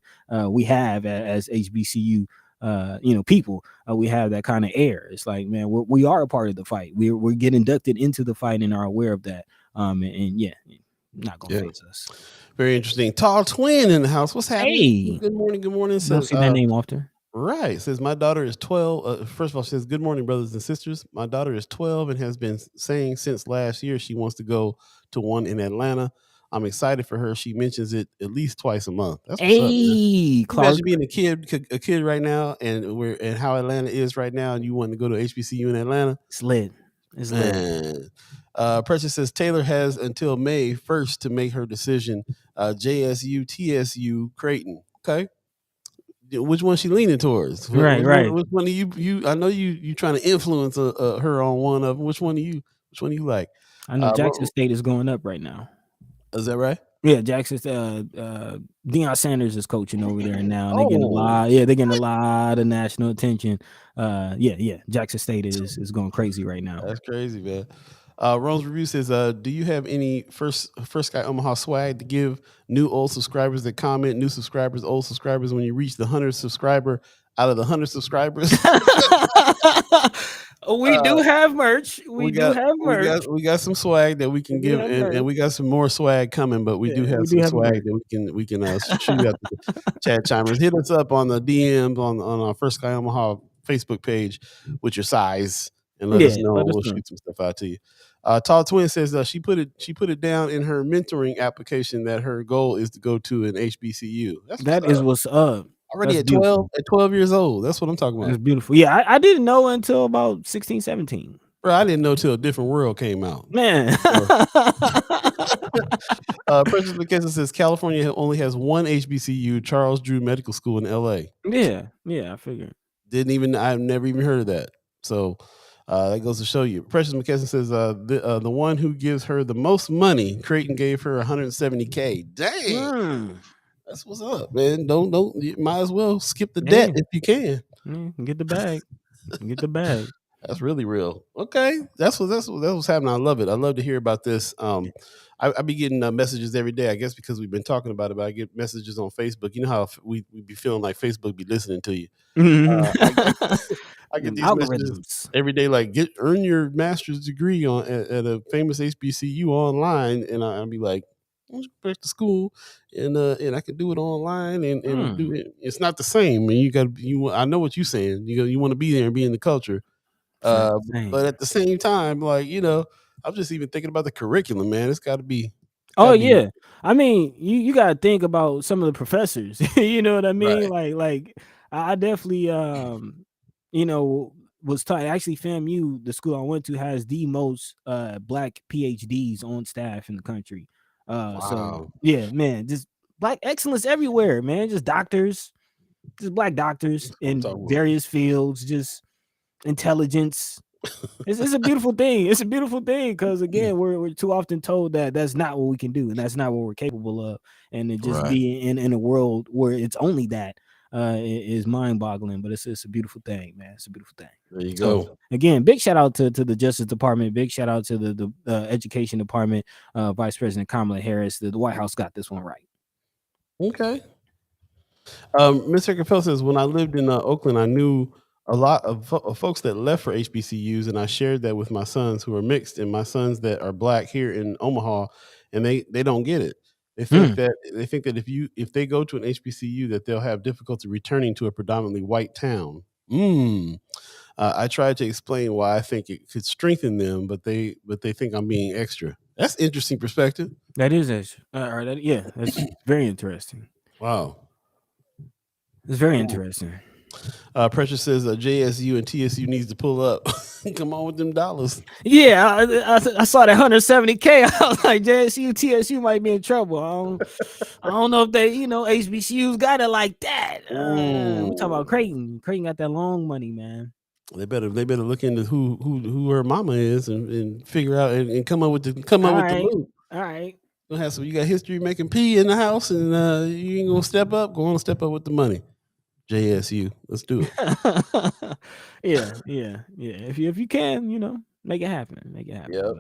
we have as HBCU people, we have that kind of air. It's like, man, we are a part of the fight. We're getting inducted into the fight and are aware of that. And yeah, not gonna phase us. Very interesting. Tall twin in the house. What's happening? Hey, Good morning. Good morning. don't see that name often. Right. Says my daughter is 12. First of all, she says, good morning, brothers and sisters. My daughter is 12 and has been saying since last year she wants to go to one in Atlanta. I'm excited for her. She mentions it at least twice a month. That's what's up, man. Clark. Imagine being a kid right now, and how Atlanta is right now, and you want to go to HBCU in Atlanta. It's lit. It's lit. Precious says Taylor has until May 1st to make her decision. JSU, TSU, Creighton. Okay. Which one she leaning towards? Right. Which one do you? I know you trying to influence her on one of them. Which one do you like? I know Jackson State is going up right now. Is that right? Yeah, Jackson's Deion Sanders is coaching over there now. They're getting a lot. Yeah, they're getting a lot of national attention. Yeah. Jackson State is going crazy right now. That's crazy, man. Rome's review says, do you have any first Sky Omaha swag to give new old subscribers that comment, new subscribers, old subscribers when you reach the 100 subscriber out of the 100 subscribers? We do have merch. We got some swag that we can give, and we got some more swag coming, but we do have some swag that we can shoot out the chat chimers. Hit us up on the DMs on our First Sky Omaha Facebook page with your size and let us know. We'll shoot some stuff out to you. Tall Twin says she put it down in her mentoring application that her goal is to go to an HBCU. That is what's up. Already at 12 years old. That's what I'm talking about. That's beautiful. Yeah, I didn't know until about 16, 17. Bro, I didn't know till A Different World came out. Man. Precious McKesson says California only has one HBCU, Charles Drew Medical School in LA. Yeah, I figured. I've never even heard of that. So that goes to show you. Precious McKesson says the one who gives her the most money, Creighton gave her $170K. Dang. That's what's up, man. Don't you might as well skip the debt if you can. Get the bag. Get the bag. That's really real. Okay. That's what's happening. I love it. I love to hear about this. I be getting messages every day, I guess, because we've been talking about it, but I get messages on Facebook. You know how we be feeling like Facebook be listening to you. I get these messages every day, like earn your master's degree at a famous HBCU online, and I'll be like, let's go back to school, and I can do it online, and do it. It's not the same. I mean, I know what you're saying. You want to be there and be in the culture, but at the same time, like I'm just even thinking about the curriculum, man. It's got to be. Yeah. I mean, you got to think about some of the professors. You know what I mean? Right. Like I definitely, was taught. Actually, FAMU, the school I went to, has the most Black PhDs on staff in the country. Wow. So yeah, man, just Black excellence everywhere, man. Just doctors, just Black doctors in various fields, just intelligence. It's a beautiful thing. It's a beautiful thing because again, we're too often told that that's not what we can do and that's not what we're capable of, and it just be in a world where it's only that is mind boggling. But it's a beautiful thing, man. It's a beautiful thing. There you go. Again, big shout out to the Justice Department. Big shout out to the Education Department. Vice President Kamala Harris. The White House got this one right. Okay. Mr. Capel says, when I lived in Oakland, I knew a lot of folks that left for HBCUs, and I shared that with my sons who are mixed, and my sons that are black here in Omaha, and they don't get it. They think that if they go to an HBCU, that they'll have difficulty returning to a predominantly white town. I tried to explain why I think it could strengthen them, but they think I'm being extra. That's interesting perspective. That is extra. That's very interesting. Wow. It's very interesting. Precious says JSU and TSU needs to pull up. Come on with them dollars. Yeah, I saw that 170K. I was like, JSU, TSU might be in trouble. I don't know if they, HBCUs got it like that. We're talking about Creighton. Creighton got that long money, man. They better look into who her mama is and figure out and come up with the loot. All right. You got history making P in the house, and you ain't gonna step up. Go on, step up with the money. JSU, let's do it. yeah. If you can, make it happen. Yep.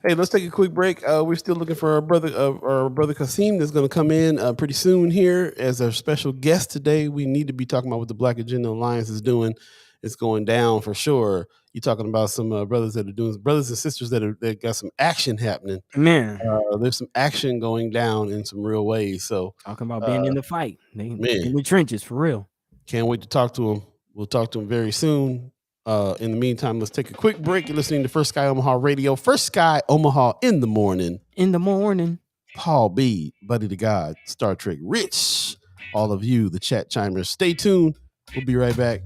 Hey, let's take a quick break. We're still looking for our brother Quasim that's going to come in pretty soon here as our special guest today. We need to be talking about what the Black Agenda Alliance is doing. It's going down for sure. You're talking about some brothers and sisters that got some action happening. Man, there's some action going down in some real ways. So talking about being in the fight, in the trenches for real. Can't wait to talk to him. We'll talk to him very soon. In the meantime, let's take a quick break. You're listening to First Sky Omaha Radio. First Sky Omaha in the morning. Paul B, Buddi3 Da Gawd, Star Trek Rich. All of you, the chat chimers, stay tuned. We'll be right back.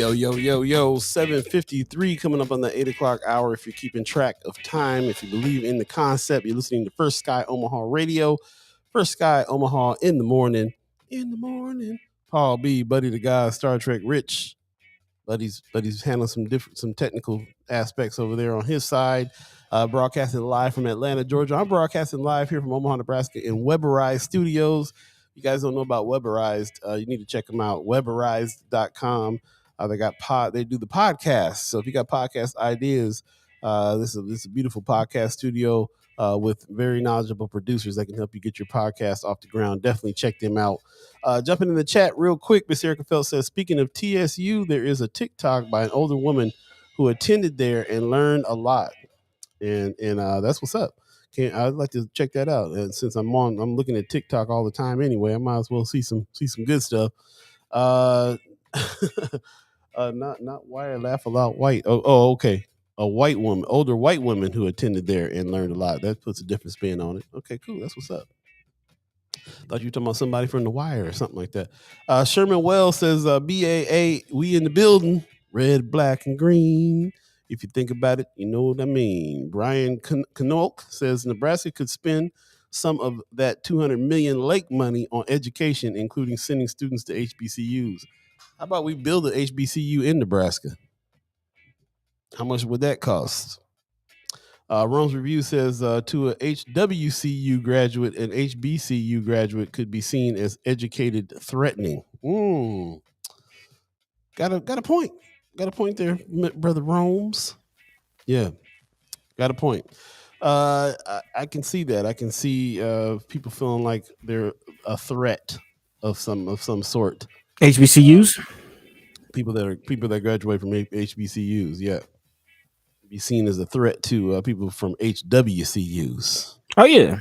Yo, 7:53 coming up on the 8 o'clock hour. If you're keeping track of time, if you believe in the concept, you're listening to First Sky Omaha Radio. First Sky Omaha in the morning. Paul B, Buddi3 Da Gawd, Star Trek Rich. Buddy's handling some technical aspects over there on his side. Broadcasting live from Atlanta, Georgia. I'm broadcasting live here from Omaha, Nebraska in Weberized Studios. You guys don't know about Weberized. You need to check them out. Weberized.com. They do the podcast. So if you got podcast ideas, this is a beautiful podcast studio with very knowledgeable producers that can help you get your podcast off the ground. Definitely check them out. Jumping in the chat real quick, Miss Erica Felt says, speaking of TSU, there is a TikTok by an older woman who attended there and learned a lot. And that's what's up. I'd like to check that out. And since I'm looking at TikTok all the time anyway, I might as well see some good stuff. Not wire laugh aloud white. Oh, okay. white woman, older white woman who attended there and learned a lot. That puts a different spin on it. Okay, cool. That's what's up. Thought you were talking about somebody from The Wire or something like that. Sherman Wells says, BAA, we in the building. Red, black, and green. If you think about it, you know what I mean. Brian Knock says Nebraska could spend some of that $200 million Lake money on education, including sending students to HBCUs. How about we build an HBCU in Nebraska? How much would that cost? Rome's Review says to a HWCU graduate, an HBCU graduate could be seen as educated threatening. Got a point. Got a point there, brother Rome's. Yeah, got a point. I can see that. I can see people feeling like they're a threat of some sort. HBCUs. People that graduate from HBCUs. Yeah. Be seen as a threat to people from HWCUs. Oh yeah,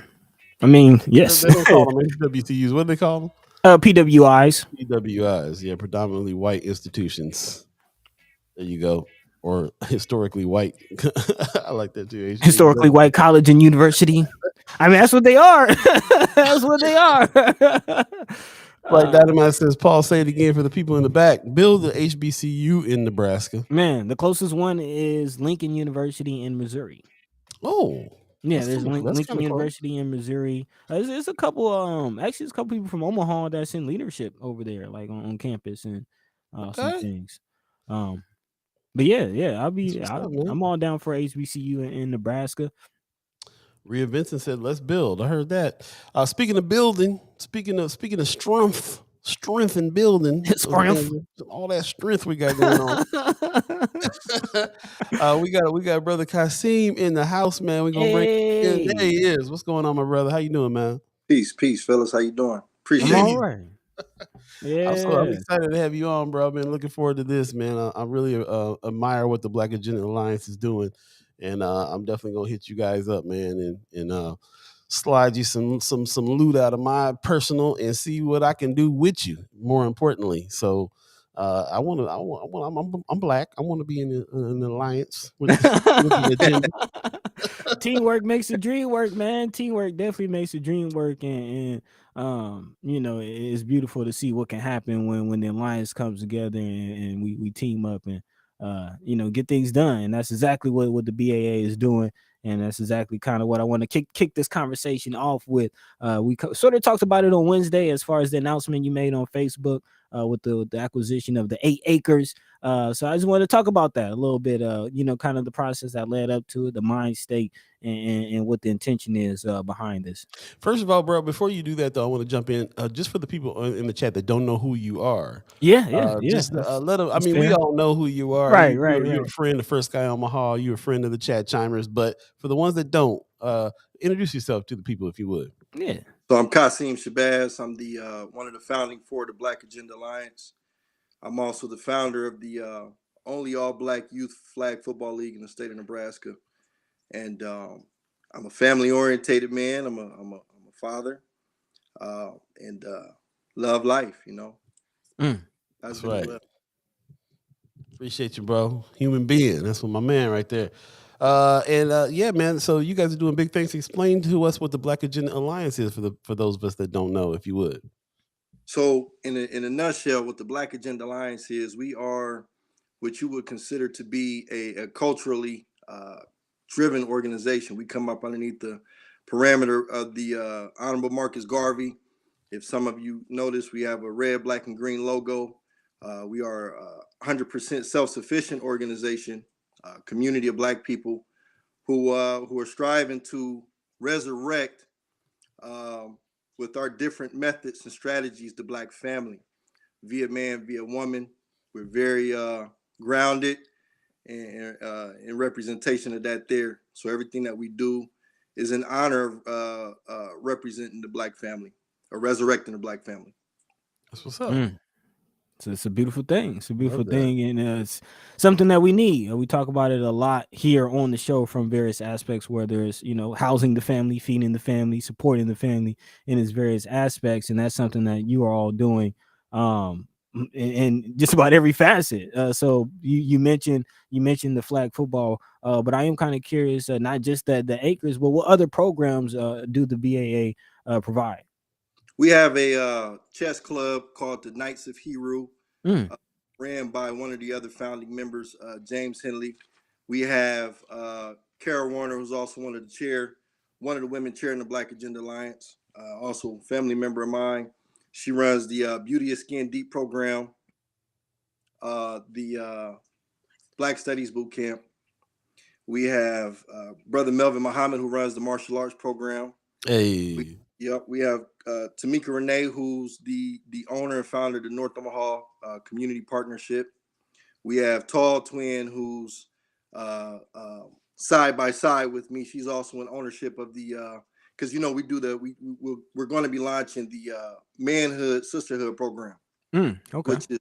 I mean yes. They don't call them HWCUs. What do they call them? PWIs. PWIs. Yeah, predominantly white institutions. There you go. Or historically white. I like that too. Historically white college and university. I mean that's what they are. That's what they are. Like Dynamite says, Paul, say it again for the people in the back. Build the HBCU in Nebraska. Man, the closest one is Lincoln University in Missouri. Oh, yeah, there's Lincoln University in Missouri. There's a couple. Actually, there's a couple people from Omaha that's in leadership over there, like on campus and some things. But yeah, I'm all down for HBCU in Nebraska. Rhea Vincent said, "Let's build." I heard that. Speaking of building, speaking of strength and building, all that strength we got going on. We got brother Quasim in the house, man. We're gonna bring him in. There he is. What's going on, my brother? How you doing, man? Peace, fellas. How you doing? Appreciate you. Right. Yeah, I'm excited to have you on, bro. I've been looking forward to this, man. I really admire what the Black Agenda Alliance is doing. And I'm definitely gonna hit you guys up, man, and slide you some loot out of my personal and see what I can do with you. More importantly, so I'm black. I want to be in an alliance with the agenda. Teamwork makes the dream work, man. Teamwork definitely makes the dream work, and it's beautiful to see what can happen when the alliance comes together and we team up and get things done. And that's exactly what the BAA is doing. And that's exactly kind of what I want to kick this conversation off with. We sort of talked about it on Wednesday as far as the announcement you made on Facebook with the acquisition of the 8 acres. So I just want to talk about that a little bit, kind of the process that led up to it, the mind state, and what the intention is behind this. First of all, bro, before you do that, though, I want to jump in just for the people in the chat that don't know who you are. Yeah. Just let them. I mean, we all know who you are. Right. You're a friend of First Sky Omaha. You're a friend of the Chat Chimers. But for the ones that don't, introduce yourself to the people, if you would. Yeah. So I'm Quasim Shabazz. I'm the one of the founding for the Black Agenda Alliance. I'm also the founder of the only all-black youth flag football league in the state of Nebraska. And I'm a family-orientated man. I'm a father, and love life. That's right. Appreciate you, bro. Human being. That's what my man right there. Yeah, man. So you guys are doing big things. Explain to us what the Black Agenda Alliance is for those of us that don't know, if you would. So in a nutshell, what the Black Agenda Alliance is, we are what you would consider to be a culturally driven organization. We come up underneath the parameter of the Honorable Marcus Garvey. If some of you notice, we have a red, black, and green logo. We are a 100% self-sufficient organization, community of Black people who are striving to resurrect with our different methods and strategies the Black family, via man, via woman. We're very grounded and in representation of that there. So everything that we do is in honor of representing the Black family or resurrecting the Black family. That's what's up. So it's a beautiful thing. It's a beautiful thing, and it's something that we need. We talk about it a lot here on the show from various aspects, whether it's housing the family, feeding the family, supporting the family in its various aspects, and that's something that you are all doing. in just about every facet. So you mentioned the flag football, but I am kind of curious, not just the acres, but what other programs do the BAA provide? We have a chess club called the Knights of Hero, Mm. ran by one of the other founding members, James Henley. We have Carol Warner, who's also one of the women chairing the Black Agenda Alliance, also a family member of mine. She runs the Beauty of Skin Deep program, the Black Studies Boot Camp. We have Brother Melvin Muhammad, who runs the martial arts program. Hey, We have Tamika Renee, who's the owner and founder of the North Omaha Community Partnership. We have Tall Twin, who's side by side with me. She's also in ownership of the because we do we're going to be launching the Manhood Sisterhood program, Okay. which is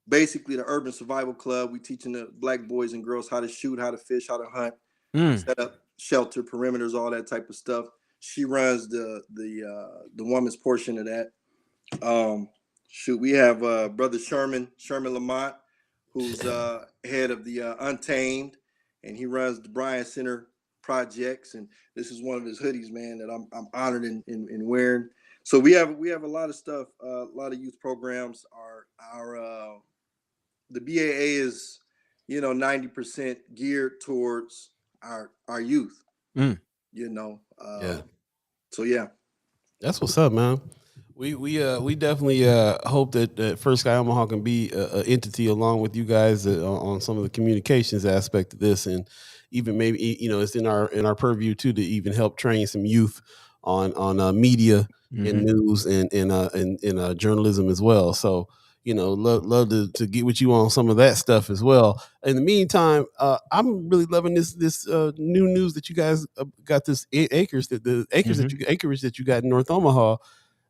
basically the urban survival club. We teaching the Black boys and girls how to shoot, how to fish, how to hunt, set up shelter perimeters, all that type of stuff. She runs the woman's portion of that. We have Brother Sherman Lamont, who's head of the Untamed, and he runs the Bryan Center projects. And this is one of his hoodies, man, that I'm honored in wearing. So we have a lot of stuff, a lot of youth programs. Our the BAA is 90% geared towards our youth. yeah, So yeah. that's what's up, man. We definitely hope that First Sky Omaha can be an entity along with you guys on some of the communications aspect of this, and even maybe it's in our purview too to even help train some youth on media and news and journalism as well. So love to get with you on some of that stuff as well. In the meantime, I'm really loving this new news that you guys got this acreage that you got in North Omaha.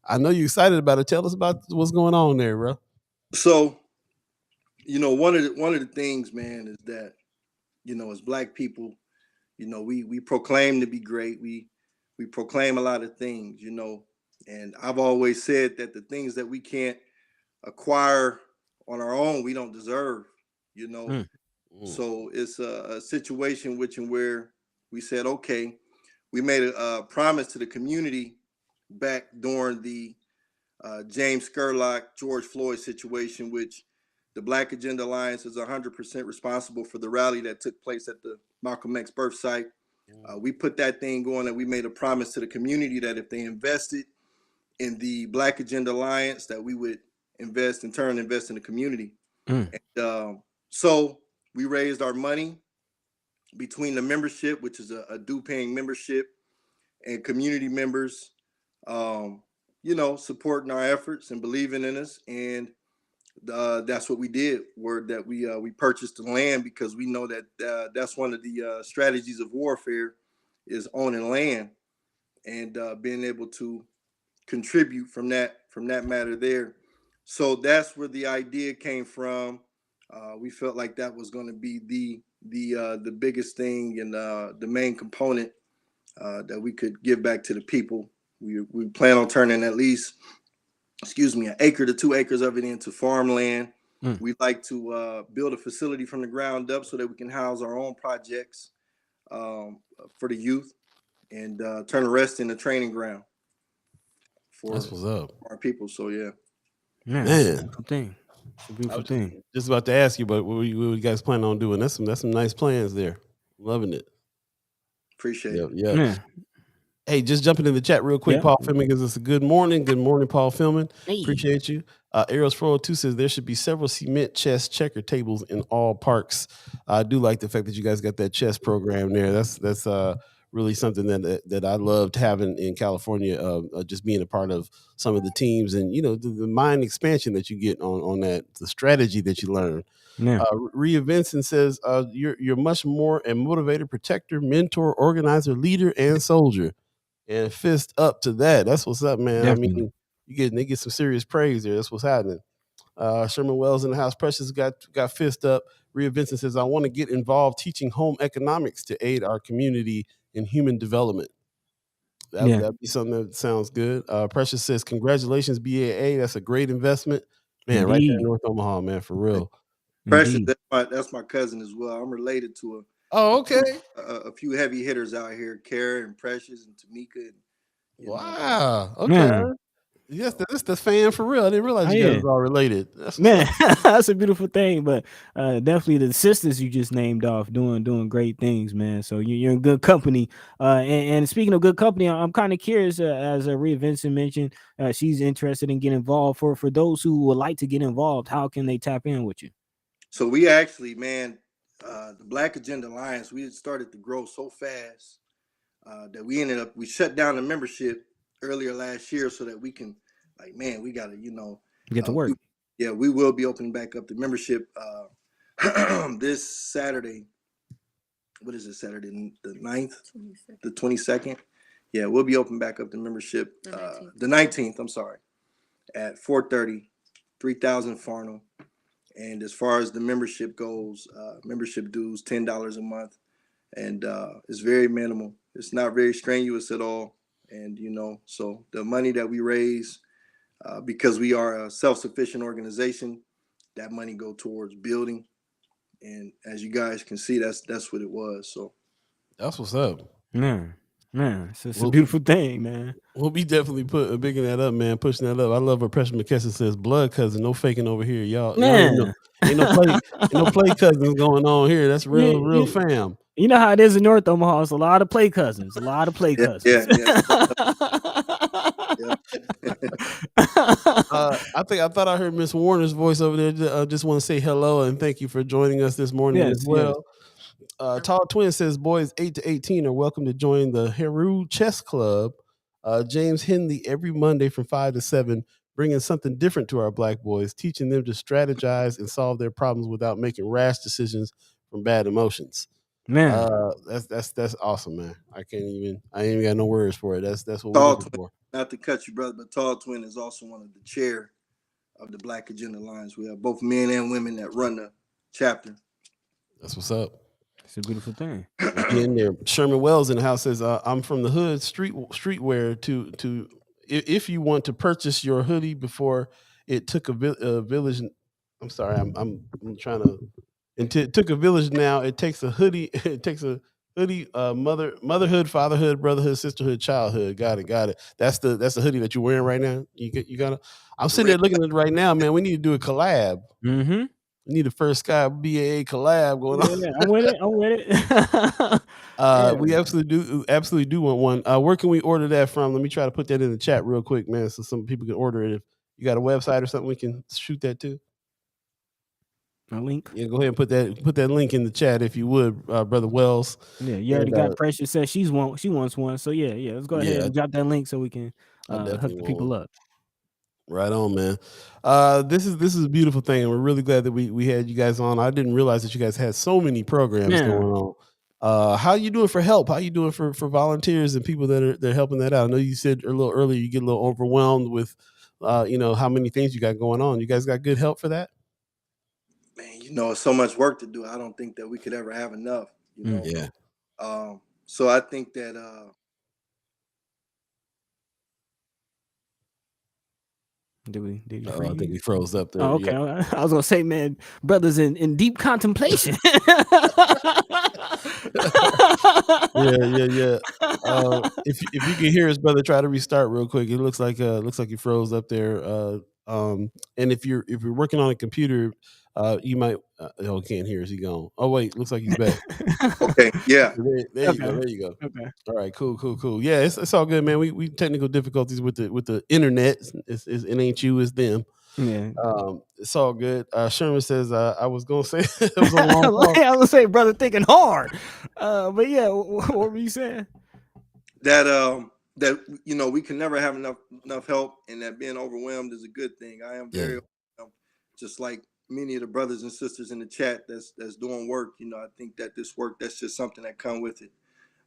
I know you're excited about it. Tell us about what's going on there, bro. So, one of the things, man, is that, as Black people, we proclaim to be great. We proclaim a lot of things, and I've always said that the things that we can't acquire on our own, we don't deserve, So it's a situation where we said, okay, we made a promise to the community back during the James Scurlock, George Floyd situation, which the Black Agenda Alliance is 100% responsible for the rally that took place at the Malcolm X birth site. We put that thing going, and we made a promise to the community that if they invested in the Black Agenda Alliance, that we would invest in the community. And so we raised our money between the membership, which is a due-paying membership, and community members, supporting our efforts and believing in us. And that's what we did. That we purchased the land, because we know that that's one of the strategies of warfare is owning land and being able to contribute from that matter there. So that's where the idea came from. We felt like that was going to be the biggest thing and the main component that we could give back to the people. We plan on turning at least, an acre to 2 acres of it into farmland. We'd like to build a facility from the ground up so that we can house our own projects for the youth, and turn the rest into training ground for That's what's up, our people. So yeah. man. It's a beautiful thing. Just about to ask you, but what you guys plan on doing? That's some nice plans there. Loving it. Appreciate it. Yeah. Hey, just jumping in the chat real quick. Paul Filming gives us a good morning. Good morning, Paul Filming. Hey. Appreciate you. Eros 402 says there should be several cement chess checker tables in all parks. I do like the fact that you guys got that chess program there. That's really something that I loved having in California. Just being a part of some of the teams, and the mind expansion that you get on that, the strategy that you learn. Yeah. Rhea Vincent says you're much more a motivator, protector, mentor, organizer, leader, and soldier. And fist up to that. That's what's up, man. Definitely. I mean, they get some serious praise there. That's what's happening. Sherman Wells in the house. Precious got fist up. Rhea Vincent says, I want to get involved teaching home economics to aid our community in human development. That'd be something that sounds good. Precious says, congratulations, BAA. That's a great investment. Man, right there in Indeed. North Omaha, man, for real. Precious, Indeed. that's my cousin as well. I'm related to Oh, okay. a few heavy hitters out here, Kara and Precious and Tamika. And, Wow. Okay. Man. Yes, that's the fan for real. I didn't realize Oh, you guys yeah. was all related. That's what's Man, up. that's a beautiful thing. But definitely the sisters you just named off doing great things, man. So you're in good company. And speaking of good company, I'm kind of curious, as Rhea Vincent mentioned, she's interested in getting involved. For those who would like to get involved, how can they tap in with you? So we actually, man, the Black Agenda Alliance, we had started to grow so fast that we shut down the membership earlier last year so that we can, like, man, we got to, Get to work. we will be opening back up the membership this Saturday. What is it, Saturday, the 9th? 22nd. The 22nd? Yeah, we'll be opening back up the membership the 19th, I'm sorry, at 4:30, 3000 Farnell. And as far as the membership goes, membership dues, $10 a month. And it's very minimal. It's not very strenuous at all. And, so the money that we raise, because we are a self-sufficient organization, that money go towards building. And as you guys can see, that's what it was. So that's what's up. Man, it's a beautiful thing, man. We'll be definitely bigging that up, man, pushing that up. I love what Precious McKesson says, blood cousin, no faking over here. Y'all Man. ain't no play cousins going on here. That's real fam. You know how it is in North Omaha. It's a lot of play cousins. A lot of play cousins. Yeah. I thought I heard Miss Warner's voice over there. Just want to say hello and thank you for joining us this morning as well. Tall Twin says boys 8 to 18 are welcome to join the Heru Chess Club. James Henley every Monday from 5 to 7, bringing something different to our black boys, teaching them to strategize and solve their problems without making rash decisions from bad emotions. Man, that's awesome, man. I ain't even got no words for it. That's what Tall we're looking Twin, for. not to cut you, brother, but Tall Twin is also one of the chair of the Black Agenda Alliance. We have both men and women that run the chapter. That's what's up. It's a beautiful thing. In there, Sherman Wells in the house says, "I'm from the hood. Streetwear to if you want to purchase your hoodie before it took a village. I'm sorry, I'm trying to. It took a village. Now it takes a hoodie. It takes a hoodie. Motherhood, fatherhood, brotherhood, sisterhood, childhood. Got it. That's the hoodie that you're wearing right now. You got to. I'm sitting there looking at it right now, man. We need to do a collab. Mm-hmm. We need a first Sky BAA collab going on. Yeah, I'm with it. We absolutely do want one. Where can we order that from? Let me try to put that in the chat real quick, man, so some people can order it. If you got a website or something, we can shoot that too. A link? Yeah, go ahead and put that link in the chat if you would, Brother Wells. Yeah, you already got Precious said she wants one. So yeah, let's go ahead and drop that link so we can hook the people up. Right on, man. This is a beautiful thing, and we're really glad that we had you guys on. I didn't realize that you guys had so many programs going on. How you doing for help? How you doing for volunteers and people that are helping that out? I know you said a little earlier you get a little overwhelmed with how many things you got going on. You guys got good help for that? Man, so much work to do. I don't think that we could ever have enough. Yeah. So I think that Did he I think he froze up there. Oh, okay. Yeah. I was gonna say, man, brothers in deep contemplation. Yeah. If you can hear us, brother, try to restart real quick. It looks like he froze up there. And if you're working on a computer, you might can't hear us. He gone. Oh wait, looks like he's back. Okay, yeah. There you go. Okay. All right, cool. Yeah, it's all good, man. We technical difficulties with the internet. It ain't you, it's them. Yeah. It's all good. Sherman says I was gonna say it was a long call. I was gonna say, brother, thinking hard. But yeah, what were you saying? That we can never have enough help, and that being overwhelmed is a good thing. I am very just like many of the brothers and sisters in the chat that's doing work. I think that this work, that's just something that come with it.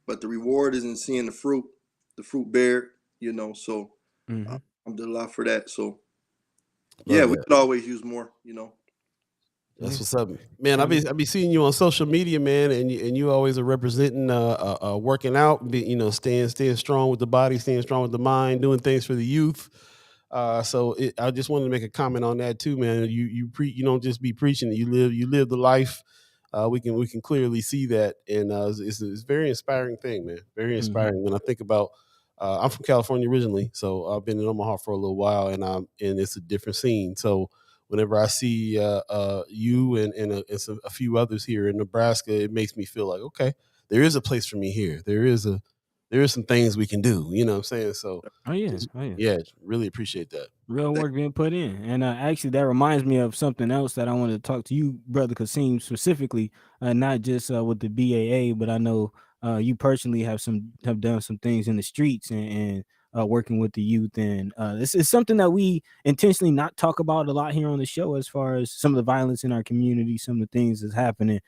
But the reward is in seeing the fruit bear, so I'm doing a lot for that. So we could always use more, That's what's up, man. I be seeing you on social media, man, and you always are representing working out, staying strong with the body, staying strong with the mind, doing things for the youth. I just wanted to make a comment on that too, man. You don't just be preaching; you live the life. We can clearly see that, and it's a very inspiring thing, man. Very inspiring. When I think about, I'm from California originally, so I've been in Omaha for a little while, and it's a different scene. So whenever I see you and a few others here in Nebraska, it makes me feel like, okay, there is a place for me here. There is some things we can do. You know what I'm saying? So, yeah, really appreciate that. Real work being put in. And actually, that reminds me of something else that I wanted to talk to you, Brother Quasim, specifically, not just with the BAA, but I know you personally have done some things in the streets and working with the youth. And this is something that we intentionally not talk about a lot here on the show, as far as some of the violence in our community, some of the things that's happening,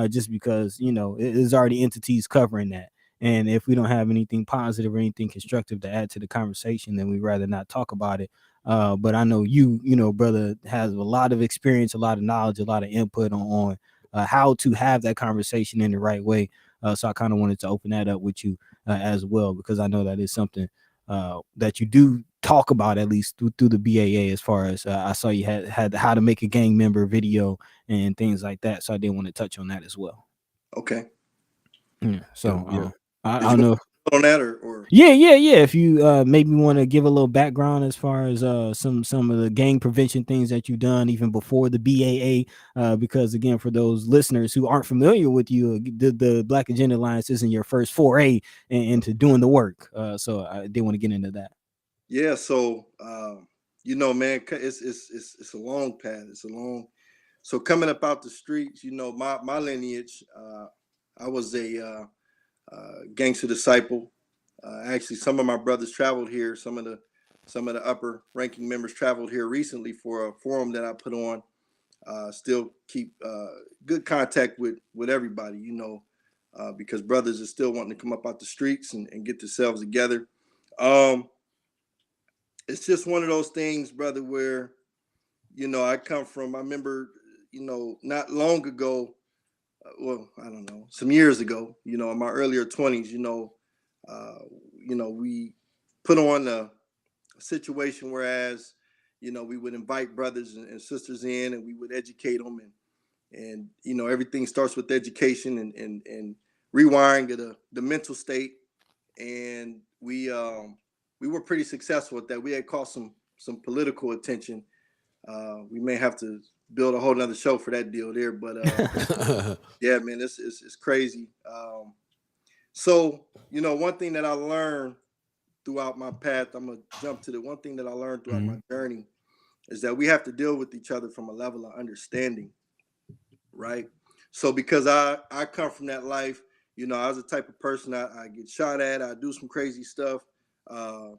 just because, there's already entities covering that. And if we don't have anything positive or anything constructive to add to the conversation, then we'd rather not talk about it. But I know brother, has a lot of experience, a lot of knowledge, a lot of input on how to have that conversation in the right way. So I kind of wanted to open that up with you as well, because I know that is something that you do talk about, at least through the BAA, as far as I saw you had how to make a gang member video and things like that. So I did want to touch on that as well. Okay. Yeah. So I don't know on that or yeah. If you maybe want to give a little background as far as some of the gang prevention things that you've done even before the BAA, because again, for those listeners who aren't familiar with you, the Black Agenda Alliance isn't your first foray into doing the work. So I did want to get into that. Yeah. So man, it's a long path. So coming up out the streets, my lineage, I was a gangster disciple. Actually, some of my brothers traveled here. Some of the upper ranking members traveled here recently for a forum that I put on. Still keep good contact with everybody, because brothers are still wanting to come up out the streets and get themselves together. It's just one of those things, brother, where I come from. I remember, not long ago. I don't know, some years ago, in my earlier 20s, we put on a situation whereas, we would invite brothers and sisters in and we would educate them and everything starts with education and rewiring of the mental state. And we were pretty successful at that. We had caught some political attention. We may have to build a whole nother show for that deal there, but yeah, man, it's crazy. So one thing that I learned throughout my path, I'm gonna jump to the one thing that I learned throughout my journey is that we have to deal with each other from a level of understanding, right? So because I come from that life, I was the type of person I get shot at, I do some crazy stuff, and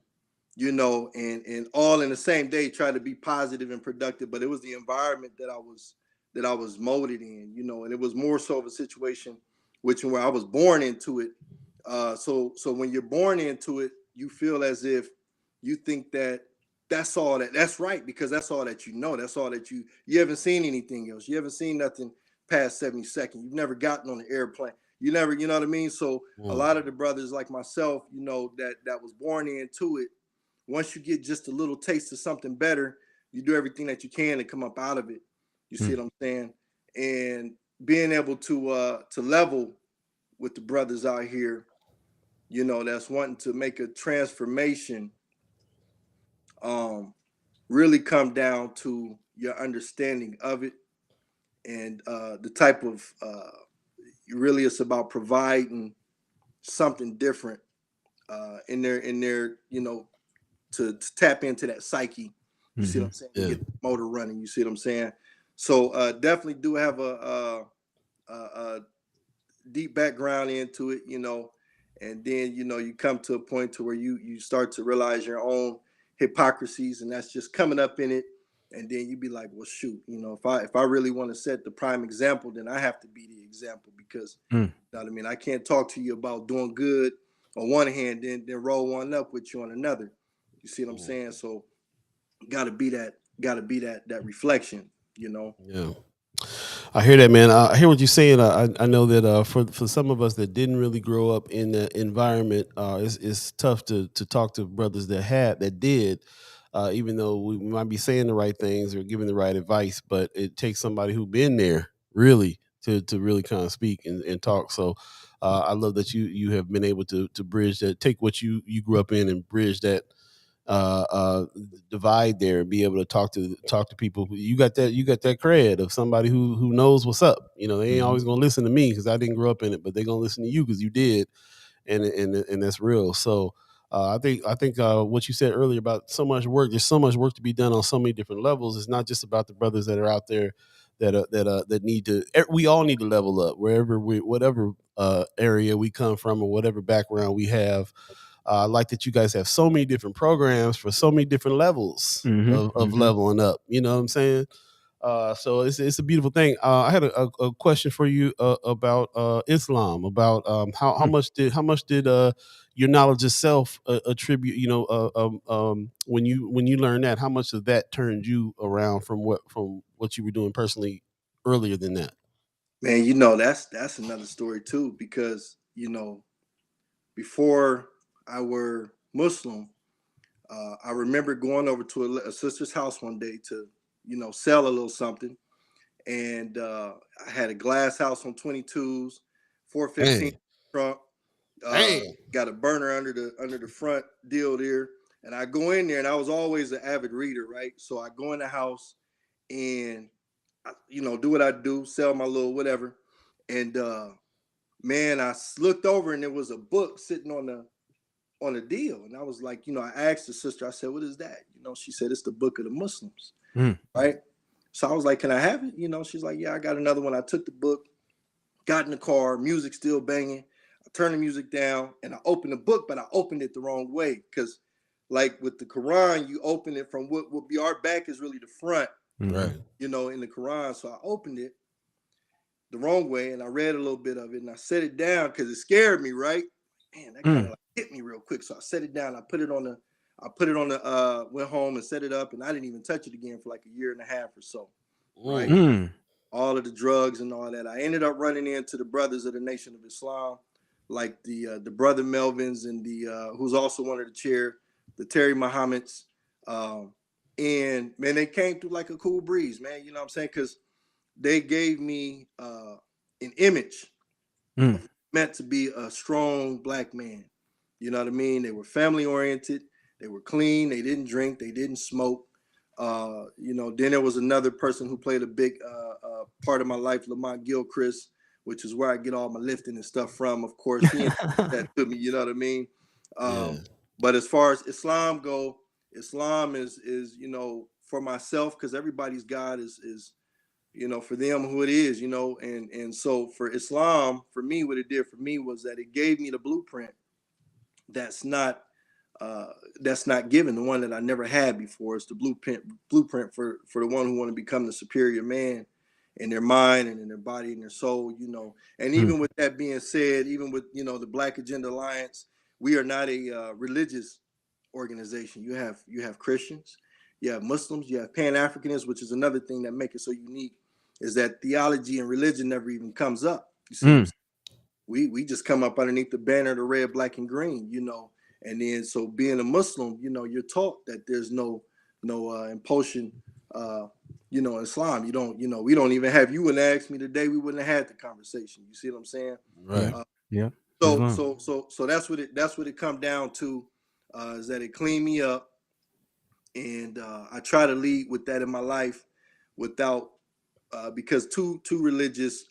all in the same day try to be positive and productive, but it was the environment that I was molded in, and it was more so of a situation where I was born into it. So when you're born into it, you feel as if you think that's all that's right, because that's all that that's all that you haven't seen anything else. You haven't seen nothing past 70 seconds. You've never gotten on an airplane. You never, you know what I mean? So a lot of the brothers like myself, that was born into it, once you get just a little taste of something better, you do everything that you can to come up out of it. You see what I'm saying? And being able to level with the brothers out here, that's wanting to make a transformation, really come down to your understanding of it and the type of really it's about providing something different in their to tap into that psyche. You see what I'm saying? Get the motor running. You see what I'm saying? So definitely do have a deep background into it, and then you come to a point to where you start to realize your own hypocrisies, and that's just coming up in it. And then you be like, well, shoot, if I really want to set the prime example, then I have to be the example, because you know what I mean? I can't talk to you about doing good on one hand, then roll one up with you on another. You see what I'm saying? So gotta be that reflection, Yeah. I hear that, man. I hear what you're saying. I know that for some of us that didn't really grow up in the environment, it's tough to talk to brothers that did. even though we might be saying the right things or giving the right advice, but it takes somebody who's been there really to really kind of speak and talk. So I love that you have been able to bridge that, take what you grew up in and bridge that uh, uh, divide there and be able to talk to people. You got that cred of somebody who knows what's up. You know, they ain't always gonna listen to me because I didn't grow up in it, but they're gonna listen to you because you did, and that's real. So I think what you said earlier about so much work. There's so much work to be done on so many different levels. It's not just about the brothers that are out there that need to. We all need to level up wherever whatever area we come from or whatever background we have. I like that you guys have so many different programs for so many different levels of leveling up. You know what I'm saying? So it's a beautiful thing. I had a question for you about Islam, about how much did your knowledge of self attribute, when you learned that, how much of that turned you around from what you were doing personally earlier than that? Man, that's another story too, because before I were Muslim, I remember going over to a sister's house one day to sell a little something, and I had a glass house on 22s, 415 trunk. Got a burner under the front deal there, and I go in there, and I was always an avid reader, right? So I go in the house and do what I do, sell my little whatever, and man, I looked over and there was a book sitting on the deal, and I was like, I asked the sister, I said, "What is that?" She said, "It's the Book of the Muslims." Right? So I was like, "Can I have it?" She's like, "Yeah, I got another one." I took the book, got in the car, music still banging. I turned the music down and I opened the book, but I opened it the wrong way, because like with the Quran, you open it from what would be our back is really the front, right? In the Quran. So I opened it the wrong way and I read a little bit of it and I set it down because it scared me, right? Man, that kind of like hit me real quick. So I set it down. I put it on the went home and set it up, and I didn't even touch it again for like a year and a half or so. Right. All of the drugs and all that. I ended up running into the brothers of the Nation of Islam, like the brother Melvins and the who's also one of the chair, the Terry Muhammad's. And man, they came through like a cool breeze, man. You know what I'm saying? Because they gave me an image meant to be a strong black man. You know what I mean? They were family oriented. They were clean. They didn't drink. They didn't smoke. Then there was another person who played a big part of my life, Lamont Gilchrist, which is where I get all my lifting and stuff from. Of course, he that to me. You know what I mean? But as far as Islam go, Islam is for myself, because everybody's God is for them who it is, and so for Islam, for me, what it did for me was that it gave me the blueprint that's not given, the one that I never had before. It's the blueprint for the one who want to become the superior man in their mind and in their body and their soul, and even with that being said, even with the Black Agenda Alliance, we are not a religious organization. You have Christians, you have Muslims, you have Pan-Africanists, which is another thing that makes it so unique, is that theology and religion never even comes up. You see, we just come up underneath the banner of the red, black, and green, and then so being a Muslim, you're taught that there's no impulsion, in Islam. You don't, we don't even have, you wouldn't ask me today, we wouldn't have had the conversation. You see what I'm saying? Right. So that's what it come down to, is that it cleaned me up, and I try to lead with that in my life, without because too religious,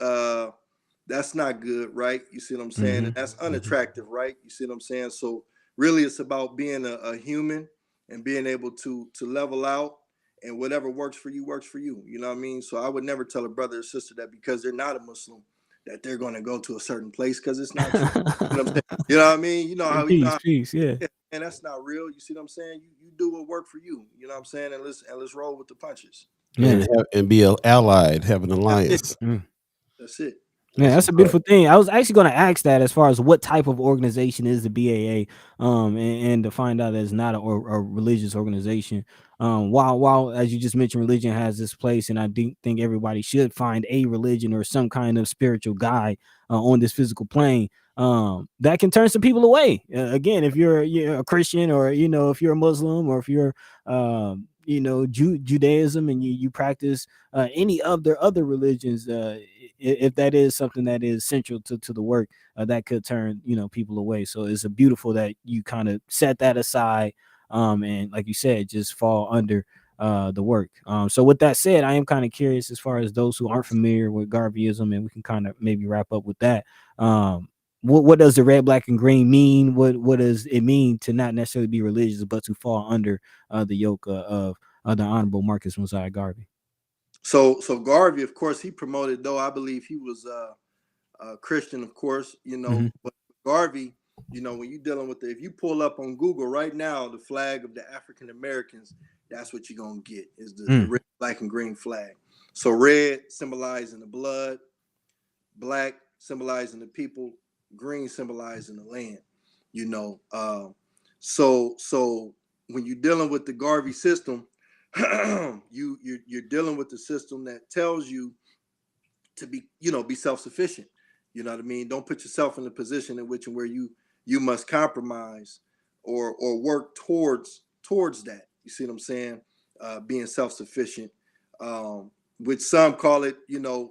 that's not good, right? You see what I'm saying? And that's unattractive, right? You see what I'm saying? So really, it's about being a human and being able to level out, and whatever works for you works for you. You know what I mean? So I would never tell a brother or sister that because they're not a Muslim that they're going to go to a certain place, because it's not true. You know what I mean? You know how peace, yeah. And that's not real. You see what I'm saying? You do what work for you. You know what I'm saying? And let's roll with the punches. And be allied, have an alliance. That's it. Yeah, that's a beautiful thing. I was actually going to ask that, as far as what type of organization is the BAA, and to find out that it's not a religious organization. While as you just mentioned, religion has this place, and I do think everybody should find a religion or some kind of spiritual guide on this physical plane. that can turn some people away. Again, if you're a Christian, or if you're a Muslim, or if you're Judaism, and you practice any of their other religions, if that is something that is central to the work, that could turn people away. So it's a beautiful that you kind of set that aside, and like you said, just fall under the work. So with that said, I am kind of curious, as far as those who aren't familiar with Garveyism, and we can kind of maybe wrap up with that. What does the red, black, and green mean? What does it mean to not necessarily be religious, but to fall under the yoke of the Honorable Marcus Mosiah Garvey? So Garvey, of course, he promoted, though I believe he was a Christian, of course, but Garvey, when you're dealing with if you pull up on Google right now, the flag of the African Americans, that's what you're going to get, is the red, black, and green flag. So red symbolizing the blood, black symbolizing the people, green symbolizing the land, so when you're dealing with the Garvey system, you're dealing with the system that tells you to be self-sufficient. You know what I mean? Don't put yourself in a position in which and where you must compromise or work towards that. You see what I'm saying? Being self-sufficient, which some call it,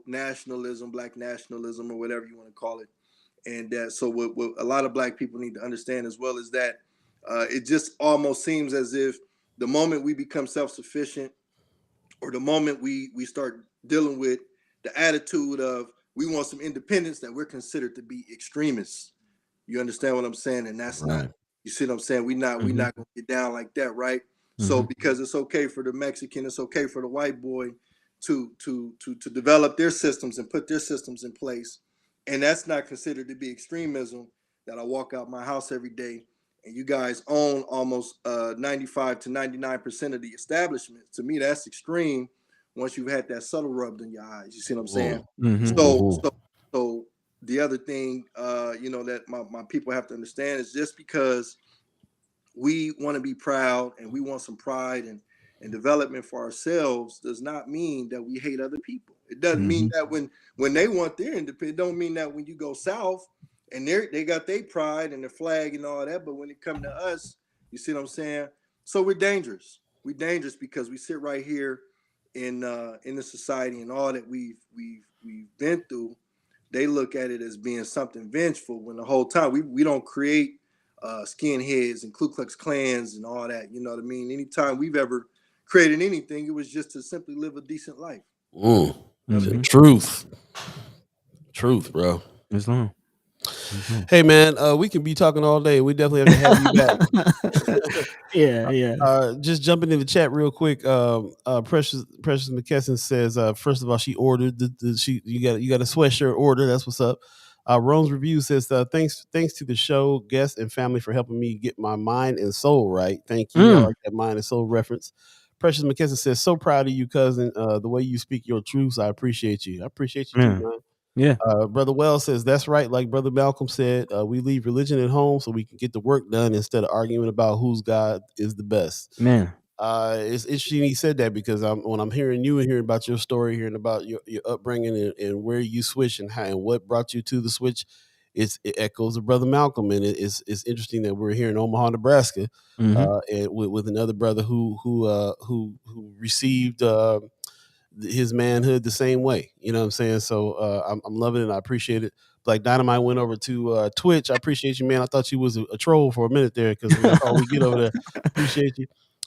nationalism, black nationalism, or whatever you want to call it. And so what a lot of black people need to understand as well is that it just almost seems as if the moment we become self-sufficient, or the moment we start dealing with the attitude of we want some independence, that we're considered to be extremists. You understand what I'm saying? And that's not, you see what I'm saying? We're not going to get down like that, right? So because it's okay for the Mexican, it's okay for the white boy to develop their systems and put their systems in place, and that's not considered to be extremism, that I walk out my house every day and you guys own almost 95 to 99% of the establishment. To me, that's extreme once you've had that subtle rubbed in your eyes. You see what I'm saying? So the other thing, that my people have to understand is, just because we want to be proud and we want some pride and development for ourselves, does not mean that we hate other people. It doesn't mean that when they want their independence, don't mean that when you go south and they got their pride and their flag and all that, but when it come to us, you see what I'm saying? So we're dangerous. We're dangerous because we sit right here in the society, and all that we've been through, they look at it as being something vengeful, when the whole time we don't create skinheads and Ku Klux Klans and all that. You know what I mean? Anytime we've ever created anything, it was just to simply live a decent life. Truth, bro. Islam. Hey man, we can be talking all day. We definitely have to have you back. Yeah. Just jumping in the chat real quick. Precious McKesson says, first of all, she ordered you got a sweatshirt order. That's what's up. Rome's review says, thanks to the show, guests, and family for helping me get my mind and soul right. Thank you. I like that mind and soul reference. Precious McKesson says, so proud of you, cousin. The way you speak your truths, I appreciate you. I appreciate you too, man. Yeah. Brother Wells says, that's right. Like Brother Malcolm said, we leave religion at home so we can get the work done instead of arguing about whose God is the best. Man. It's interesting he said that, because when I'm hearing you and hearing about your story, hearing about your upbringing and where you switched and how and what brought you to the switch, it echoes of Brother Malcolm, and it's interesting that we're here in Omaha, Nebraska, and with another brother who received his manhood the same way. You know what I'm saying? So I'm loving it. I appreciate it. Like Dynamite went over to Twitch. I appreciate you, man. I thought you was a troll for a minute there, because that's all we get over there. Appreciate you.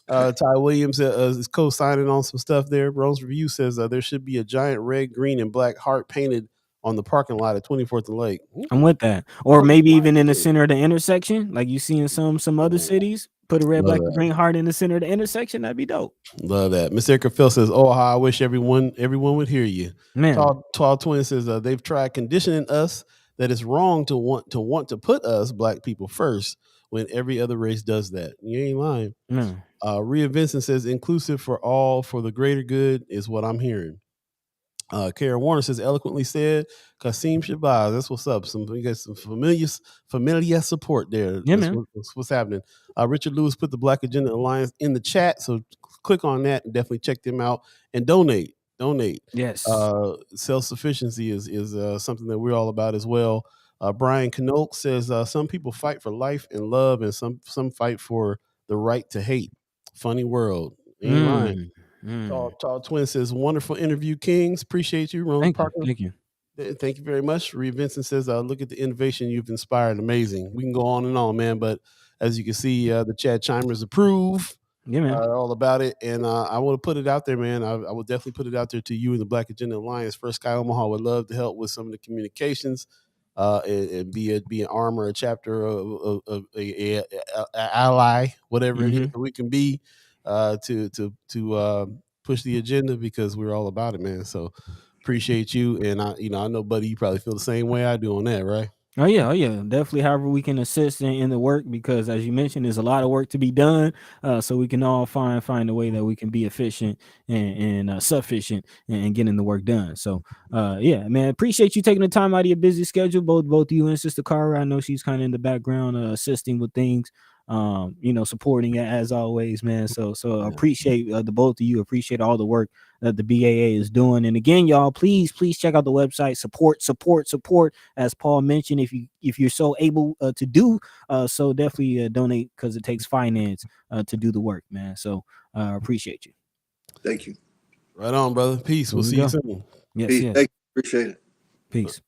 Ty Williams is co-signing on some stuff there. Rome's review says there should be a giant red, green, and black heart painted on the parking lot at 24th and Lake. I'm with that. Or maybe even in the center of the intersection, like you see in some other cities. Put a red, black, and green heart in the center of the intersection. That'd be dope. Love that. Miss Erica Phil says, oh, how I wish everyone would hear you. Man. Tall Twin says, they've tried conditioning us that it's wrong to want to put us black people first when every other race does that. You ain't lying. No. Rhea Vincent says, inclusive for all, for the greater good is what I'm hearing. Karen Warner says, eloquently said. Quasim Shabazz, that's what's up. You got some familiar support there. Yeah, that's what's happening. Richard Lewis put the Black Agenda Alliance in the chat, so click on that and definitely check them out and donate. Yes. Self-sufficiency is something that we're all about as well. Brian Knolt says some people fight for life and love, and some fight for the right to hate. Funny world. Ain't lying. Tall Twin says, wonderful interview, Kings. Appreciate you. Rose Thank you. Parker. Thank you. Thank you very much. Reed Vincent says, look at the innovation you've inspired. Amazing. We can go on and on, man. But as you can see, the Chad Chimers approve. Yeah, man. All about it. And I want to put it out there, man. I will definitely put it out there to you and the Black Agenda Alliance. First Sky Omaha would love to help with some of the communications and be an arm or a chapter of a ally, whatever it is that we can be to push the agenda, because we're all about it, man. So appreciate you. And I know, buddy, you probably feel the same way I do on that, right? Oh yeah, definitely. However we can assist in the work, because as you mentioned, there's a lot of work to be done. So we can all find a way that we can be efficient and sufficient and getting the work done. So yeah, man, appreciate you taking the time out of your busy schedule, both you and Sister Cara. I know she's kind of in the background assisting with things. Supporting it as always, man. So appreciate the both of you. Appreciate all the work that the BAA is doing. And again, y'all, please check out the website. Support. As Paul mentioned, if you're so able to do so, definitely donate, because it takes finance to do the work, man. So appreciate you. Thank you. Right on, brother. Peace. We'll see you soon. Yes. Peace. Thank you. Appreciate it. Peace.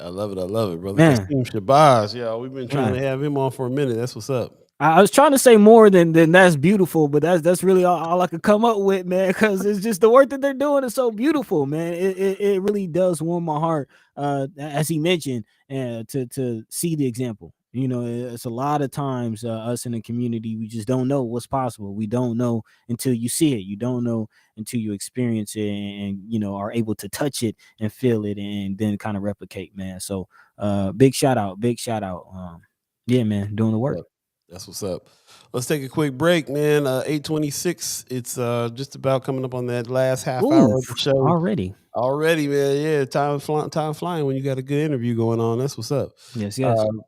I love it, brother. Man. Quasim Shabazz, y'all. We've been trying to have him on for a minute. That's what's up. I was trying to say more than that's beautiful, but that's really all I could come up with, man, because it's just the work that they're doing is so beautiful, man. It really does warm my heart, as he mentioned, to see the example. It's a lot of times us in the community, we just don't know what's possible. We don't know until you see it. You don't know until you experience it and are able to touch it and feel it and then kind of replicate, man. So big shout out. Yeah, man, doing the work. That's what's up. Let's take a quick break, man. 8:26. It's just about coming up on that last half hour of the show. Already, man. Yeah, time flying when you got a good interview going on. That's what's up. Yes.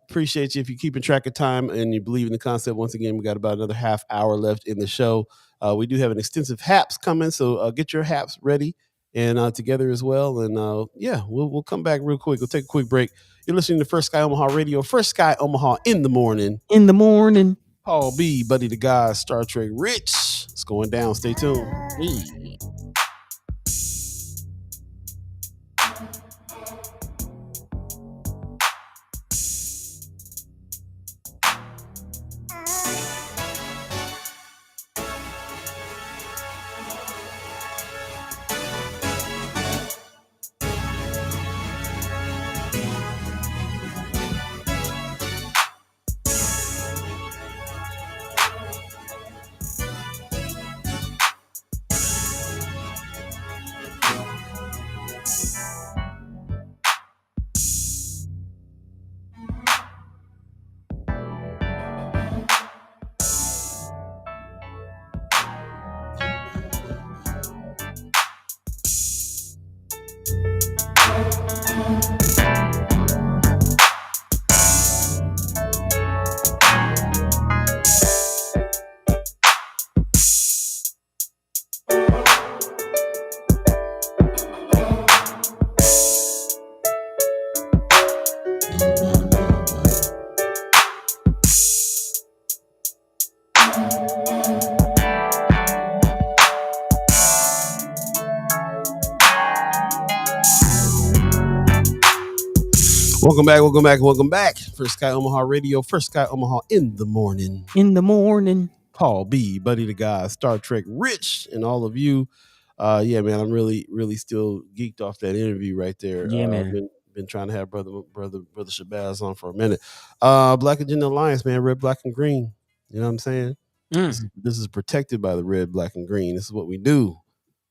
Appreciate you if you're keeping track of time and you believe in the concept. Once again, we got about another half hour left in the show. We do have an extensive haps coming, so get your haps ready and together as well. And we'll come back real quick. We'll take a quick break. You're listening to First Sky Omaha Radio. First Sky Omaha in the morning. Paul Beeee, Buddi3 Da Gawd, Star Trek Rich. It's going down. Stay tuned. Welcome back. First Sky Omaha Radio, First Sky Omaha in the morning. Paul Beeee, Buddi3 Da Gawd, Star Trek Rich, and all of you. Man, I'm really still geeked off that interview right there. Yeah, man. Been trying to have brother Shabazz on for a minute. Black Agenda Alliance, man, red, black, and green. You know what I'm saying? This is protected by the red, black, and green. This is what we do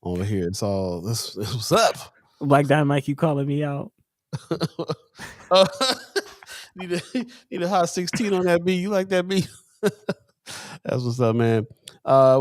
over here. It's all this what's up. Black Dynamite keep calling me out. Need a hot 16 on that beat. You like that beat? That's what's up, man.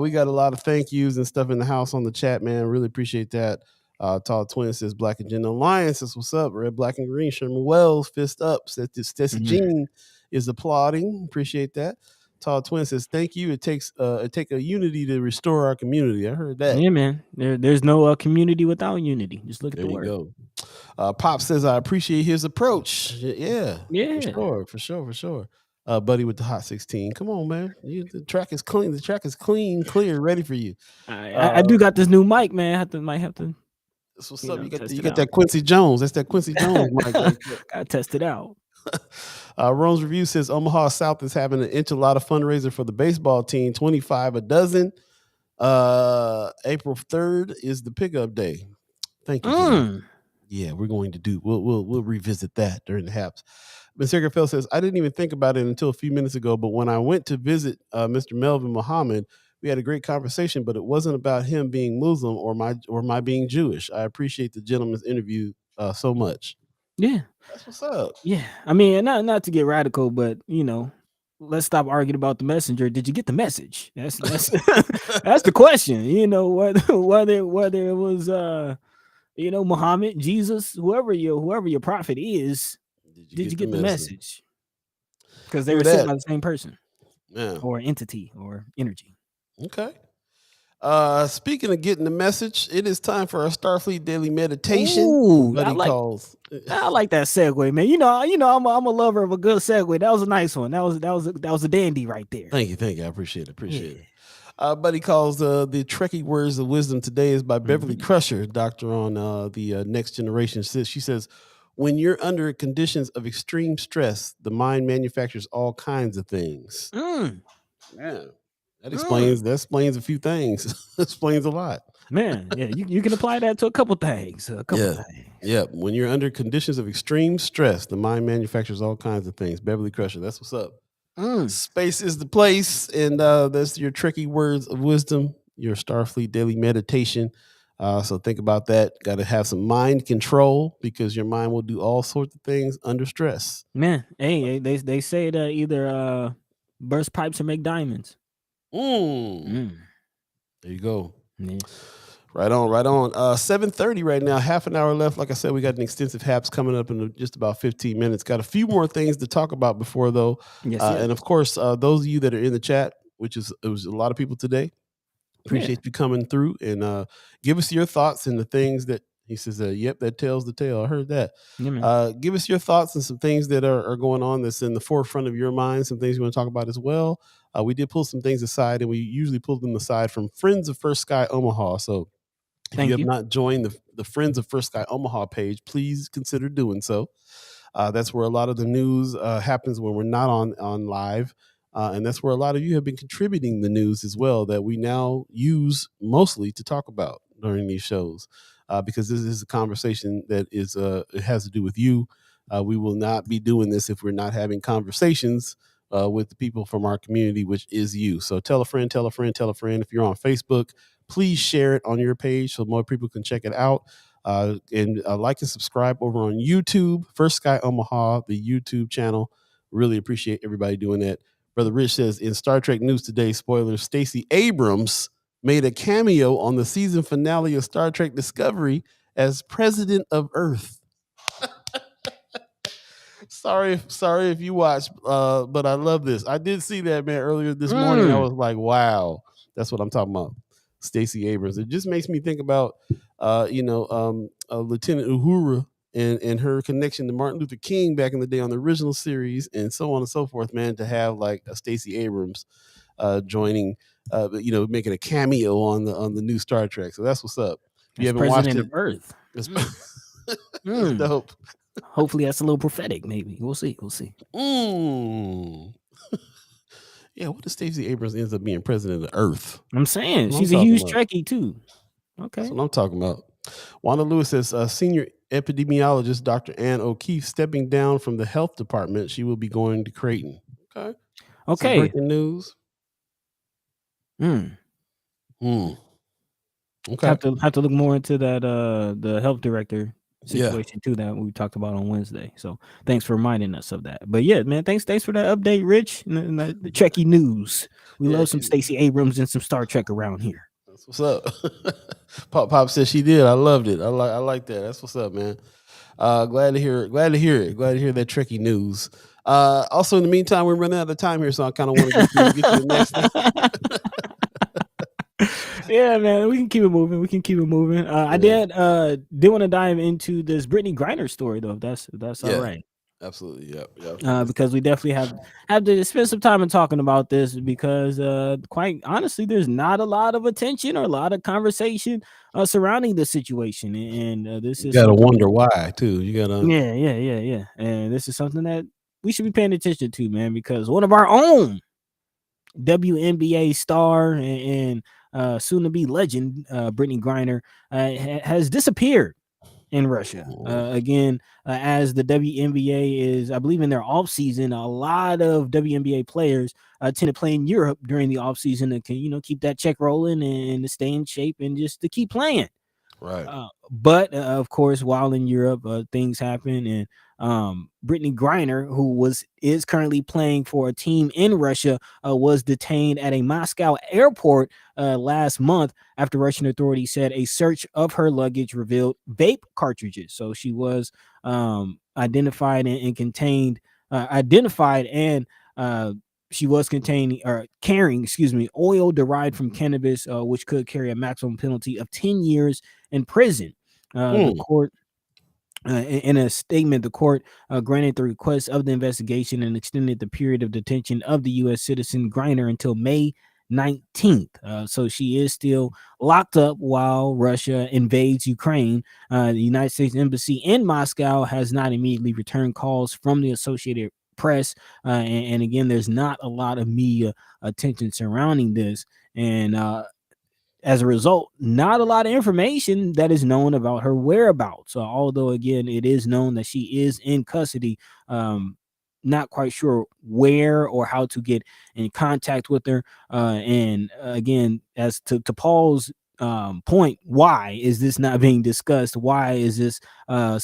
We got a lot of thank yous and stuff in the house on the chat, man. Really appreciate that. Tall Twin says Black Agenda Alliance. That's what's up. Red, black, and green. Sherman Wells, fist up. Says Stacey Jean is applauding. Appreciate that. Tall Twin says, "Thank you. It takes a unity to restore our community." I heard that. Yeah, man. There's no community without unity. Just look at There the you word. go. Pop says, "I appreciate his approach." Yeah, Yeah. for sure. Buddy with the hot 16. Come on, man. The track is clean. The track is clean, clear, ready for you. I do got this new mic, man. Might have to. That's what's up. You got test it out. that Quincy Jones. That's that Quincy Jones mic right there. Gotta test it out. Rome's Review says Omaha South is having an enchilada fundraiser for the baseball team, 25 a dozen. April 3rd is the pickup day. Thank you. For that. Yeah, we're going to do. We'll revisit that during the Haps. Mr. Gerfeld says, "I didn't even think about it until a few minutes ago, but when I went to visit Mr. Melvin Muhammad, we had a great conversation, but it wasn't about him being Muslim or my being Jewish. I appreciate the gentleman's interview so much." Yeah, that's what's up. Yeah, I mean, not to get radical, but let's stop arguing about the messenger. Did you get the message? That's that's the question. Whether it was Muhammad, Jesus, whoever your prophet is, did you get the message? Because they were sent by the same person, or entity, or energy. Okay. Speaking of getting the message, it is time for our Starfleet Daily Meditation. Ooh, I like that segue, man. I'm a lover of a good segue. That was a nice one. That was a dandy right there. Thank you. I appreciate it. Buddy calls the Trekkie Words of Wisdom today is by Beverly Crusher, doctor on the Next Generation. She says, "When you're under conditions of extreme stress, the mind manufactures all kinds of things." Yeah. That explains a few things. Explains a lot. Man, yeah, you can apply that to a couple things. Yeah. When you're under conditions of extreme stress, the mind manufactures all kinds of things. Beverly Crusher, that's what's up. Space is the place, and that's your Trekkie Words of Wisdom, your Starfleet Daily Meditation. So think about that. Got to have some mind control because your mind will do all sorts of things under stress. Man, hey, they say that either burst pipes or make diamonds. There you go. Yeah. Right on. 7:30 right now, half an hour left. Like I said, we got an extensive Haps coming up in just about 15 minutes. Got a few more things to talk about before, though. Yes, and of course, those of you that are in the chat, it was a lot of people today. Appreciate you coming through and give us your thoughts and the things that he says. Yep, that tells the tale. I heard that. Yeah, give us your thoughts and some things that are going on that's in the forefront of your mind. Some things you want to talk about as well. We did pull some things aside, and we usually pull them aside from Friends of First Sky Omaha. So if you have not joined the Friends of First Sky Omaha page, please consider doing so. That's where a lot of the news happens when we're not on live. And that's where a lot of you have been contributing the news as well that we now use mostly to talk about during these shows because this is a conversation that is it has to do with you. We will not be doing this if we're not having conversations with the people from our community, which is you. So tell a friend. If you're on Facebook, please share it on your page so more people can check it out. And like and subscribe over on YouTube, First Sky Omaha, the YouTube channel. Really appreciate everybody doing that. Brother Rich says, in Star Trek news today, spoilers, Stacey Abrams made a cameo on the season finale of Star Trek Discovery as President of Earth. Sorry if you watched, but I love this. I did see that, man, earlier this morning. I was like, wow, that's what I'm talking about. Stacey Abrams. It just makes me think about, Lieutenant Uhura and her connection to Martin Luther King back in the day on the original series and so on and so forth, man, to have like a Stacey Abrams joining, making a cameo on the new Star Trek. So that's what's up. If you haven't watched it, Earth. It's dope. Hopefully that's a little prophetic. Maybe we'll see. Yeah, what if Stacey Abrams ends up being president of Earth? I'm saying she's a huge Trekkie too. Okay, that's what I'm talking about. Wanda Lewis says senior epidemiologist Dr. Ann O'Keefe stepping down from the health department. She will be going to Creighton. Okay. Some breaking news. Okay. Have to look more into that the health director situation too that we talked about on Wednesday. So thanks for reminding us of that. But yeah, man, thanks for that update, Rich. And the Trekkie news. We love some Stacey Abrams and some Star Trek around here. That's what's up. Pop said she did. I loved it. I like that. That's what's up, man. Glad to hear it. Glad to hear that Trekkie news. Also, in the meantime, we're running out of time here, so I kind of want to get to the next thing. Yeah, man, we can keep it moving. I did want to dive into this Brittney Griner story though, if that's all right. Absolutely, yep. Because we definitely have to spend some time in talking about this because quite honestly, there's not a lot of attention or a lot of conversation surrounding the situation, and this is you gotta wonder why too. You gotta yeah, and this is something that we should be paying attention to, man, because one of our own WNBA star and soon to be legend, Brittney Griner, has disappeared in Russia. Again, as the WNBA is, I believe, in their off season, a lot of WNBA players tend to play in Europe during the off season to keep that check rolling and to stay in shape and just to keep playing. Right. But of course, while in Europe, things happen, and Brittney Griner, who is currently playing for a team in Russia, was detained at a Moscow airport last month after Russian authorities said a search of her luggage revealed vape cartridges. So she was identified and she was carrying, oil derived from cannabis, which could carry a maximum penalty of 10 years in prison. The court, in a statement, the court granted the request of the investigation and extended the period of detention of the U.S. citizen Griner until May 19th. So she is still locked up while Russia invades Ukraine. The United States Embassy in Moscow has not immediately returned calls from the Associated Press. And again, there's not a lot of media attention surrounding this. And as a result, not a lot of information that is known about her whereabouts. Although, again, it is known that she is in custody, not quite sure where or how to get in contact with her. And again, as to Paul's point, why is this not being discussed? Why is this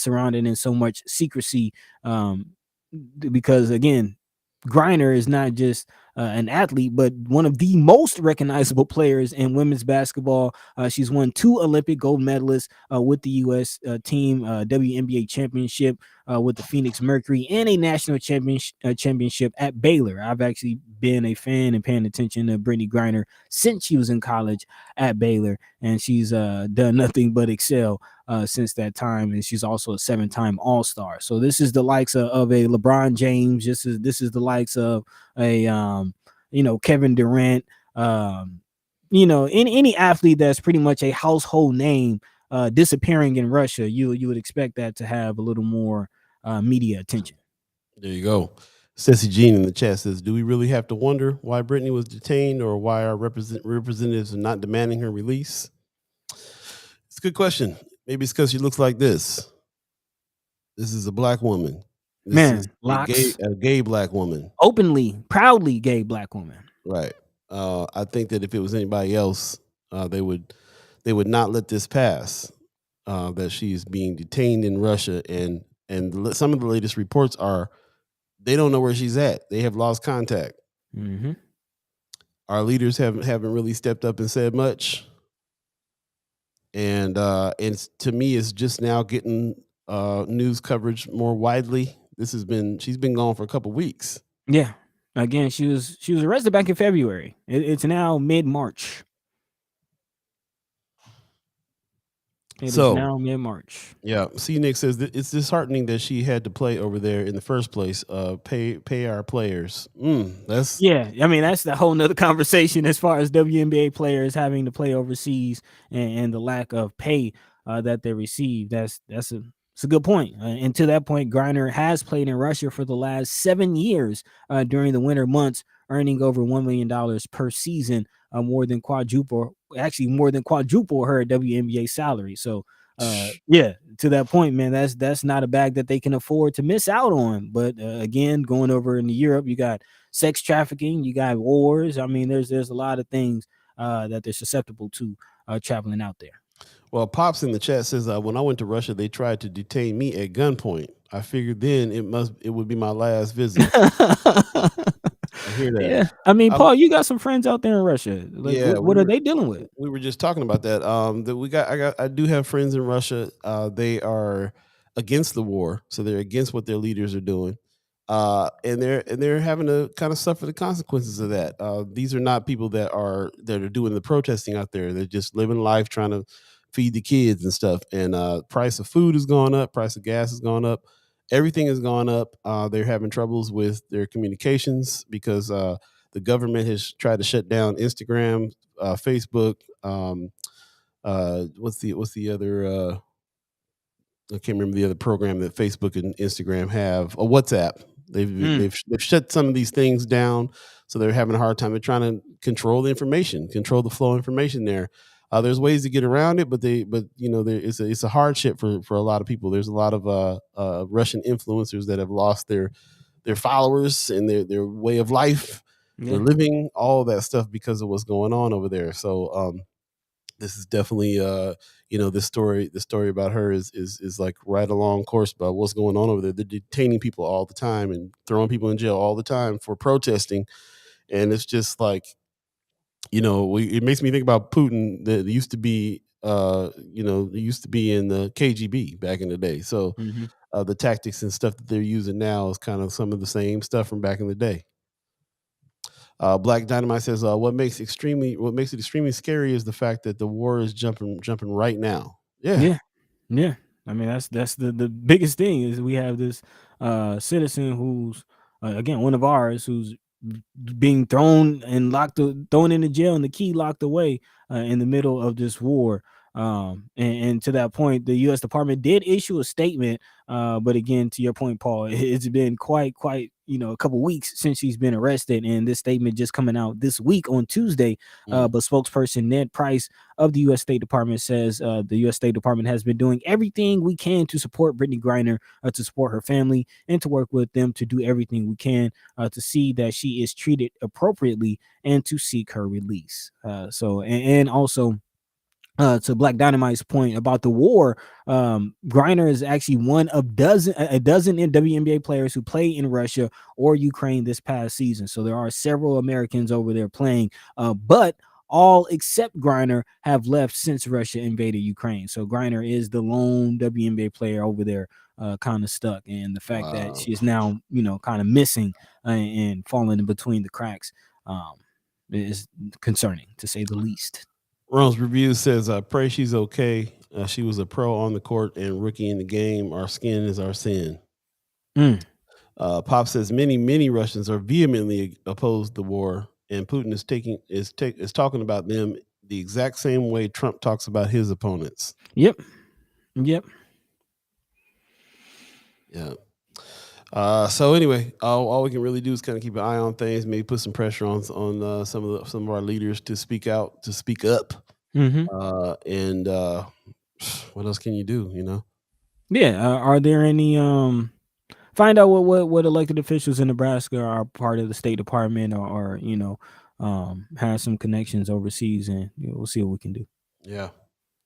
surrounded in so much secrecy? Because, again, Griner is not just an athlete, but one of the most recognizable players in women's basketball. She's won 2 Olympic gold medalists with the U.S. Team, WNBA championship with the Phoenix Mercury, and a national championship at Baylor. I've actually been a fan and paying attention to Brittney Griner since she was in college at Baylor, and she's done nothing but excel since that time, and she's also a 7-time All-Star. So this is the likes of a LeBron James. This is the likes of a Kevin Durant. Any athlete that's pretty much a household name disappearing in Russia, you would expect that to have a little more media attention. There you go. Ceci Jean in the chat says, do we really have to wonder why Brittney was detained or why our representatives are not demanding her release? It's a good question. Maybe it's because she looks like this. This is a black woman. This is a gay black woman. Openly, proudly gay black woman. Right. I think that if it was anybody else, they would not let this pass. That she's being detained in Russia, and some of the latest reports are they don't know where she's at. They have lost contact. Mm-hmm. Our leaders haven't really stepped up and said much. And to me, it's just now getting news coverage more widely. She's been gone for a couple weeks. Yeah. Again, she was arrested back in February. It's now mid-March. It is now mid-March. Yeah. C. Nick says that it's disheartening that she had to play over there in the first place. Pay our players. That's the whole nother conversation as far as WNBA players having to play overseas and the lack of pay that they receive. That's a good point. And to that point, Griner has played in Russia for the last 7 years during the winter months, earning over $1 million per season, more than quadruple her WNBA salary. So, to that point, man, that's not a bag that they can afford to miss out on. But again, going over into Europe, you got sex trafficking, you got wars. I mean, there's a lot of things that they're susceptible to traveling out there. Well, Pops in the chat says, when I went to Russia, they tried to detain me at gunpoint. I figured then it would be my last visit. I hear that. Yeah. I mean, Paul, you got some friends out there in Russia. What are they dealing with? We were just talking about that. I do have friends in Russia. They are against the war, so they're against what their leaders are doing. and they're having to kind of suffer the consequences of that. These are not people that are doing the protesting out there. They're just living life, trying to feed the kids and stuff. And price of food has gone up, price of gas has gone up, everything has gone up. They're having troubles with their communications because the government has tried to shut down Instagram, Facebook. What's the other? I can't remember the other program that Facebook and Instagram have. Or WhatsApp. They've shut some of these things down, so they're having a hard time. They're trying to control the information, control the flow of information there. There's ways to get around it, but it's a hardship for a lot of people. There's a lot of Russian influencers that have lost their followers and their way of life, their living, all of that stuff because of what's going on over there. So this is definitely the story about her is like right along course about what's going on over there. They're detaining people all the time and throwing people in jail all the time for protesting, and it's just like, it makes me think about Putin that used to be used to be in the KGB back in the day. So the tactics and stuff that they're using now is kind of some of the same stuff from back in the day. Black Dynamite says, what makes it extremely scary is the fact that the war is jumping right now. Yeah. I mean, that's the biggest thing is we have this citizen who's again one of ours who's being thrown in the jail and the key locked away in the middle of this war. And to that point, the U.S. Department did issue a statement. But again, to your point, Paul, it's been quite a couple weeks since he's been arrested, and this statement just coming out this week on Tuesday. But spokesperson Ned Price of the U.S. State Department says the U.S. State Department has been doing everything we can to support Brittney Griner, to support her family, and to work with them to do everything we can to see that she is treated appropriately and to seek her release. And also, to Black Dynamite's point about the war, Griner is actually one of a dozen WNBA players who play in Russia or Ukraine this past season. So there are several Americans over there playing, but all except Griner have left since Russia invaded Ukraine. So Griner is the lone WNBA player over there, kind of stuck. And the fact that she is now, kind of missing and falling in between the cracks is concerning, to say the least. Ron's review says, pray she's okay. She was a pro on the court and rookie in the game. Our skin is our sin. Pop says many Russians are vehemently opposed to the war, and Putin is talking about them the exact same way Trump talks about his opponents. Yep. Yeah. So anyway, all we can really do is kind of keep an eye on things, maybe put some pressure on some of our leaders to speak out, to speak up. And what else can you do? Yeah. Are there any find out what elected officials in Nebraska are part of the State Department or have some connections overseas, and we'll see what we can do. Yeah.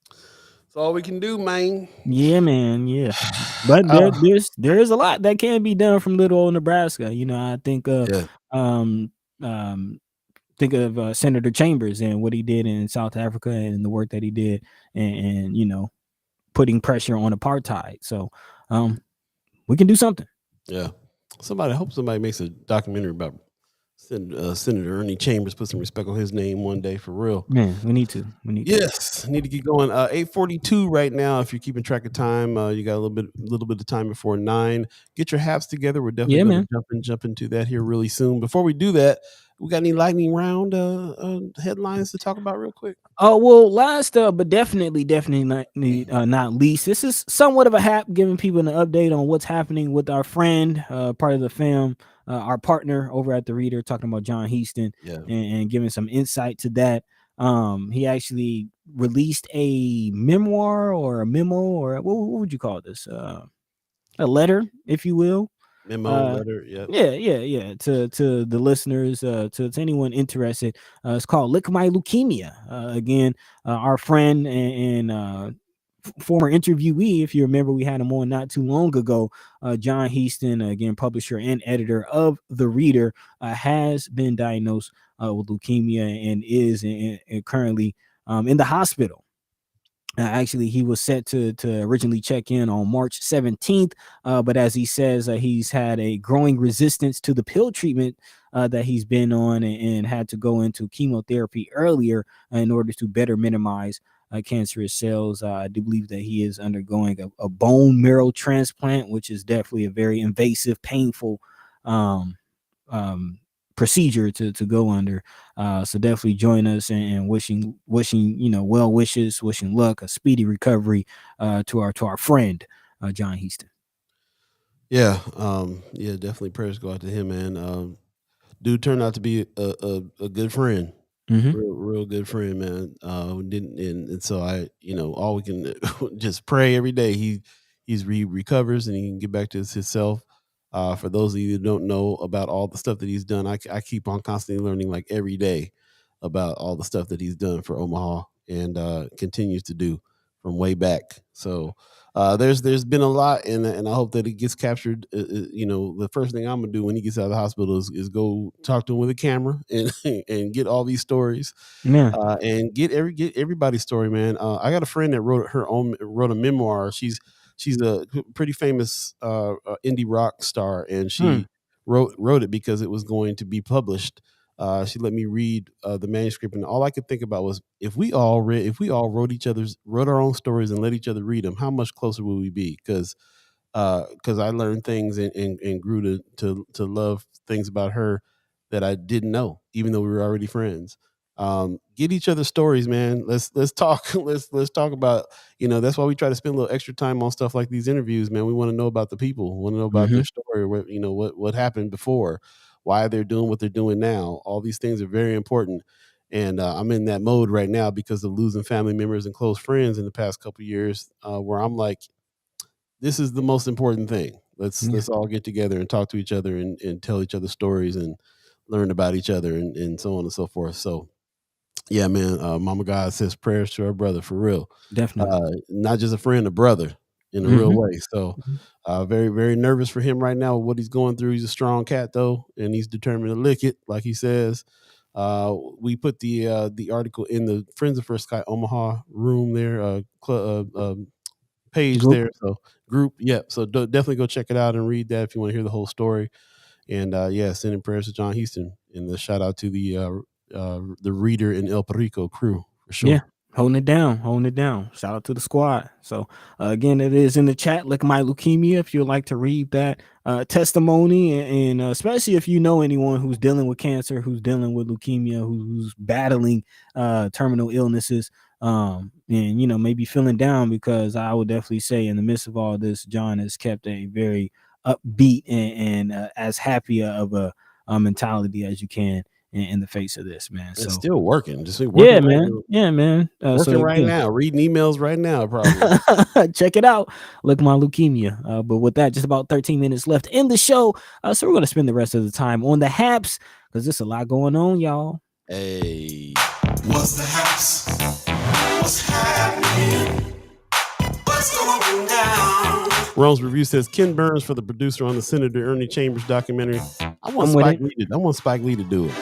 That's all we can do, man. Yeah, man. Yeah. But there is a lot that can be done from little old Nebraska. I think think of Senator Chambers and what he did in South Africa and the work that he did and putting pressure on apartheid. So we can do something. Yeah. I hope somebody makes a documentary about Senator Ernie Chambers, put some respect on his name one day, for real. Man, we need to. Yes, need to get going. 8:42 right now. If you're keeping track of time, you got a little bit of time before 9. Get your haps together. We're definitely going to jump into that here really soon. Before we do that, we got any lightning round headlines to talk about real quick? Oh, well, last but definitely not least, this is somewhat of a hap, giving people an update on what's happening with our friend, part of the fam, our partner over at the Reader, talking about John Heaston, and giving some insight to that. He actually released a memoir or a memo, or what would you call this? A letter, if you will. Memo, letter, yeah. To the listeners, to anyone interested, it's called "Lick My Leukemia." Again, our friend and former interviewee, if you remember, we had him on not too long ago. John Heaston, again, publisher and editor of The Reader, has been diagnosed with leukemia and is currently in the hospital. Actually, he was set to originally check in on March 17th, but as he says, he's had a growing resistance to the pill treatment that he's been on, and had to go into chemotherapy earlier in order to better minimize cancerous cells. I do believe that he is undergoing a bone marrow transplant, which is definitely a very invasive, painful um, um, procedure to go under. So definitely join us, and wishing well wishes, wishing luck, a speedy recovery to our friend John Heaston. Yeah, definitely prayers go out to him, man. Dude turned out to be a good friend, Mm-hmm. real good friend, man. Didn't and so I, all we can just pray every day he recovers and he can get back to himself. For those of you who don't know about all the stuff that he's done, I keep on constantly learning, like, every day, about all the stuff that he's done for Omaha, and continues to do from way back. So there's been a lot, and I hope that it gets captured. The first thing I'm gonna do when he gets out of the hospital is go talk to him with a camera and and get all these stories, Yeah. and get everybody's story, man. I got a friend that wrote a memoir. She's a pretty famous indie rock star, and she wrote it because it was going to be published. She let me read the manuscript, and all I could think about was, if we all wrote our own stories and let each other read them, how much closer would we be? Because I learned things, and grew to love things about her that I didn't know, even though we were already friends. Get each other stories, man. Let's talk. Let's talk about, that's why we try to spend a little extra time on stuff like these interviews, man. We want to know about the people. We want to know about Mm-hmm. their story, what happened before, why they're doing what they're doing now. All these things are very important. And I'm in that mode right now because of losing family members and close friends in the past couple of years, where I'm like, this is the most important thing. Let's all get together and talk to each other, and tell each other stories, and learn about each other, and so on and so forth. So yeah, man, Mama God says prayers to her brother, for real. Definitely. Not just a friend, a brother, in a real Mm-hmm. way. So very, very nervous for him right now with what he's going through. He's a strong cat though, and he's determined to lick it, like he says. We put the article in the Friends of First Sky Omaha room there, page Group. there. So group, yeah. So definitely go check it out and read that if you want to hear the whole story. And sending prayers to John Heaston, and the shout out to the reader in El Perico crew, for Yeah. sure. Holding it down. Shout out to the squad. So again, it is in the chat. Like my leukemia, if you'd like to read that testimony, and especially if you know anyone who's dealing with cancer, who's dealing with leukemia, who's battling terminal illnesses, and maybe feeling down, because I would definitely say in the midst of all this, John has kept a very upbeat and as happy of a mentality as you can in the face of this, man. It's So still working. Just working yeah, right man. now. Yeah, man. Working So right again, now. Reading emails right now, probably. check it out. Look, my leukemia. But with that, just about 13 minutes left in the show. So we're gonna spend the rest of the time on the haps, because there's a lot going on, y'all. Hey. What's the house? What's happening? What's going down? Rome's review says Ken Burns for the producer on the Senator Ernie Chambers documentary. I want I'm with Spike it. Lee. I want Spike Lee to do it.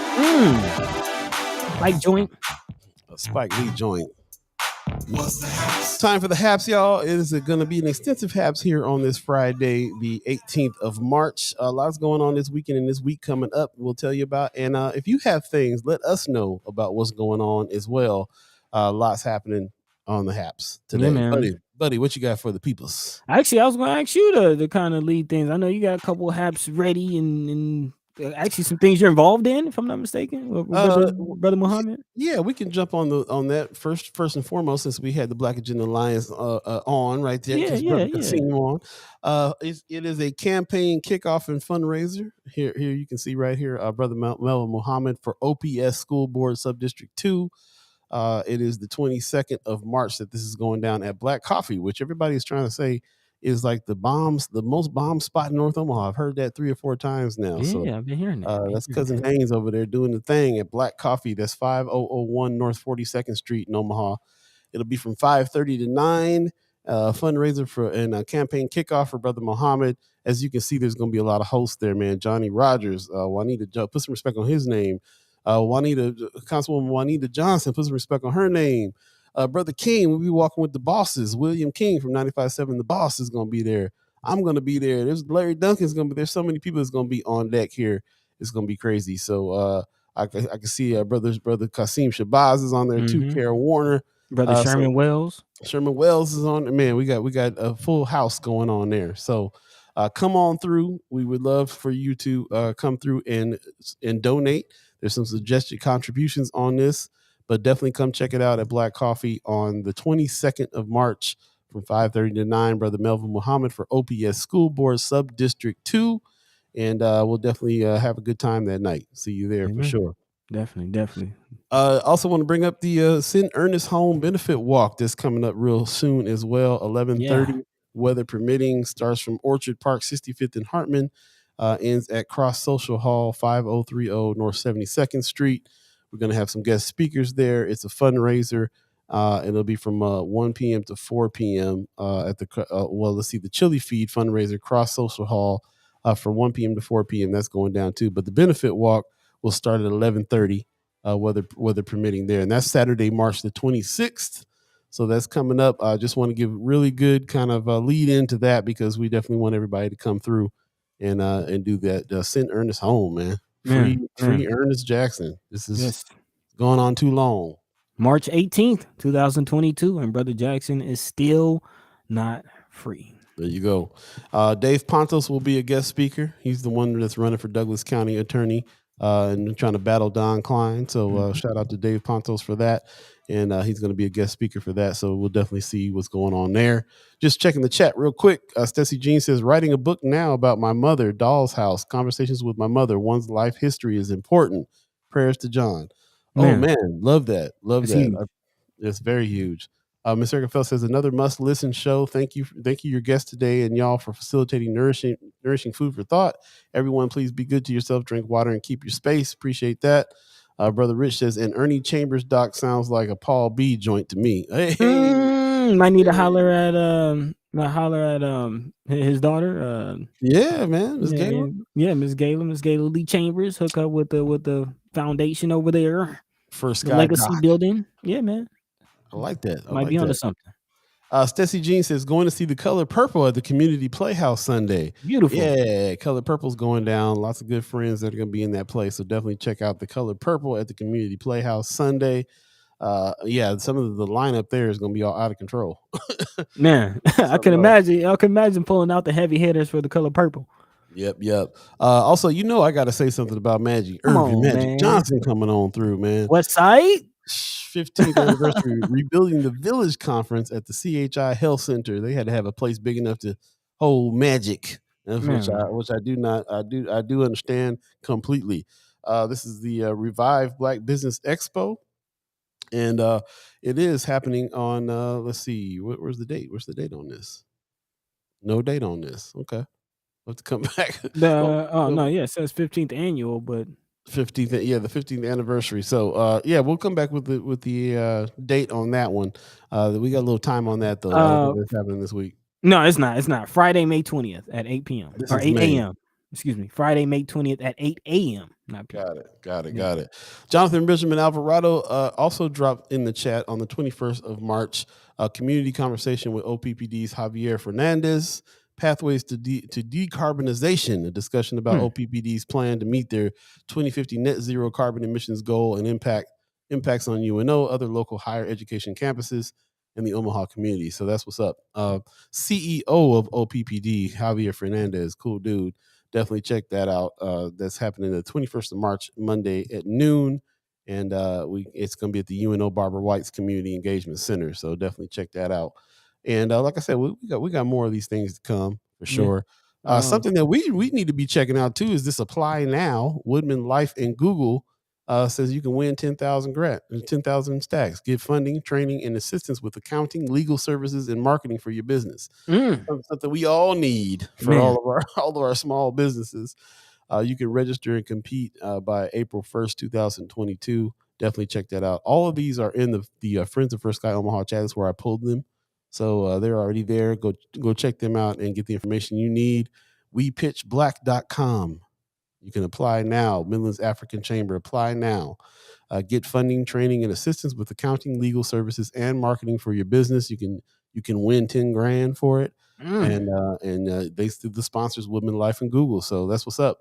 Like joint. A Spike Lee joint. What's the house? Time for the haps, y'all. It is going to be an extensive haps here on this Friday, the 18th of March. Lots going on this weekend and this week coming up, we'll tell you about. And if you have things, let us know about what's going on as well. Lots happening on the haps today. Yeah, man. Buddy, what you got for the peoples? Actually, I was going to ask you to kind of lead things. I know you got a couple of haps ready, and actually some things you're involved in, if I'm not mistaken, with brother Muhammad. Yeah, we can jump on that first and foremost, since we had the Black Agenda Alliance on right there. Yeah. Seen on. It is a campaign kickoff and fundraiser. Here you can see right here, brother Melvin Muhammad for OPS School Board Subdistrict 2. It is the 22nd of March that this is going down at Black Coffee, which everybody is trying to say is like the most bomb spot in North Omaha. I've heard that 3 or 4 times now. Yeah, So I've been hearing that. that's Cousin Haynes over there doing the thing at Black Coffee. That's 5001 North 42nd Street in Omaha. It'll be from 5:30 to 9. Fundraiser and a campaign kickoff for Brother Muhammad. As you can see, there's going to be a lot of hosts there, man. Johnny Rogers, Juanita, put some respect on his name. Councilwoman Juanita Johnson, put some respect on her name. Brother King, we'll be walking with the bosses. William King from 95.7 The Boss is going to be there. I'm going to be there. There's Larry Duncan's going to be there. So many people is going to be on deck here. It's going to be crazy. So I can see brother Quasim Shabazz is on there too. Kara Warner. Brother Sherman Wells. Sherman Wells is on. Man, we got a full house going on there. So come on through. We would love for you to come through and donate. There's some suggested contributions on this, but definitely come check it out at Black Coffee on the 22nd of March from 5:30 to 9. Brother Melvin Muhammad for OPS School Board Sub District 2. And we'll definitely have a good time that night. See you there for sure. Definitely. Also want to bring up the Send Ernest Home Benefit Walk that's coming up real soon as well. 11:30, weather permitting, starts from Orchard Park, 65th and Hartman, ends at Cross Social Hall, 5030 North 72nd Street. We're going to have some guest speakers there. It's a fundraiser. It'll be from 1 p.m. to 4 p.m. At the Chili Feed fundraiser, Cross Social Hall, from 1 p.m. to 4 p.m. That's going down too. But the benefit walk will start at 11:30, weather permitting there. And that's Saturday, March the 26th. So that's coming up. I just want to give really good kind of lead into that because we definitely want everybody to come through and do that. Send Ernest home, man. Free Ernest Jackson. This is going on too long. March 18th, 2022, and Brother Jackson is still not free. There you go. Dave Pontos will be a guest speaker. He's the one that's running for Douglas County Attorney and trying to battle Don Klein. So shout out to Dave Pontos for that. And he's going to be a guest speaker for that. So we'll definitely see what's going on there. Just checking the chat real quick. Stacey Jean says, writing a book now about my mother, Doll's House, conversations with my mother. One's life history is important. Prayers to John. Man. Oh, man. Love that. It's very huge. Ms. Erica Fell says, another must-listen show. Thank you, your guest today, and y'all for facilitating nourishing food for thought. Everyone, please be good to yourself, drink water, and keep your space. Appreciate that. Brother Rich says, and Ernie Chambers doc sounds like a Paul B joint to me. Hey. Might need to holler at his daughter. Yeah, man. Miss Gayla. Yeah, Miss Gayla Lee Chambers. Hook up with the foundation over there for Sky the Legacy Doc. Building. Yeah, man. I like that. Might be onto something. Stacey Jean says, going to see The Color Purple at the Community Playhouse Sunday. Beautiful. Yeah, Color Purple's going down. Lots of good friends that are going to be in that place. So definitely check out The Color Purple at the Community Playhouse Sunday. Some of the lineup there is going to be all out of control. Man, I can imagine pulling out the heavy hitters for The Color Purple. Yep. Also, I got to say something about Magic. Magic Johnson coming on through, man. What site? 15th anniversary Rebuilding the Village conference at the CHI Health Center. They had to have a place big enough to hold Magic, which I do understand completely. This is the Revive Black Business Expo, and it is happening on. Let's see, where's the date? Where's the date on this? No date on this. Okay, we'll have to come back. It says 15th annual, but. 15th, the 15th anniversary. So we'll come back with the date on that one. We got a little time on that though. I think that's happening this week. No, it's not. It's not. Friday, May 20th at 8 p.m. or 8 a.m. Excuse me. Friday, May 20th at 8 a.m. Got it. Jonathan Benjamin Alvarado also dropped in the chat on the 21st of March a community conversation with OPPD's Javier Fernandez. Pathways to decarbonization, a discussion about OPPD's plan to meet their 2050 net zero carbon emissions goal and impacts on UNO, other local higher education campuses, and the Omaha community. So that's what's up. CEO of OPPD, Javier Fernandez, cool dude. Definitely check that out. That's happening the 21st of March, Monday at noon. And it's going to be at the UNO Barbara White's Community Engagement Center. So definitely check that out. And like I said, we got more of these things to come for sure. Something that we need to be checking out too is this Apply Now. Woodman Life and Google says you can win 10,000 stacks. Get funding, training, and assistance with accounting, legal services, and marketing for your business. Something we all need for all of our small businesses. You can register and compete by April 1st, 2022. Definitely check that out. All of these are in the Friends of First Sky Omaha chat. That's where I pulled them. So they're already there. Go check them out and get the information you need. WePitchBlack.com. You can apply now. Midlands African Chamber, apply now. Get funding, training, and assistance with accounting, legal services, and marketing for your business. You can win 10 grand for it. And the sponsors Women Life and Google. So that's what's up.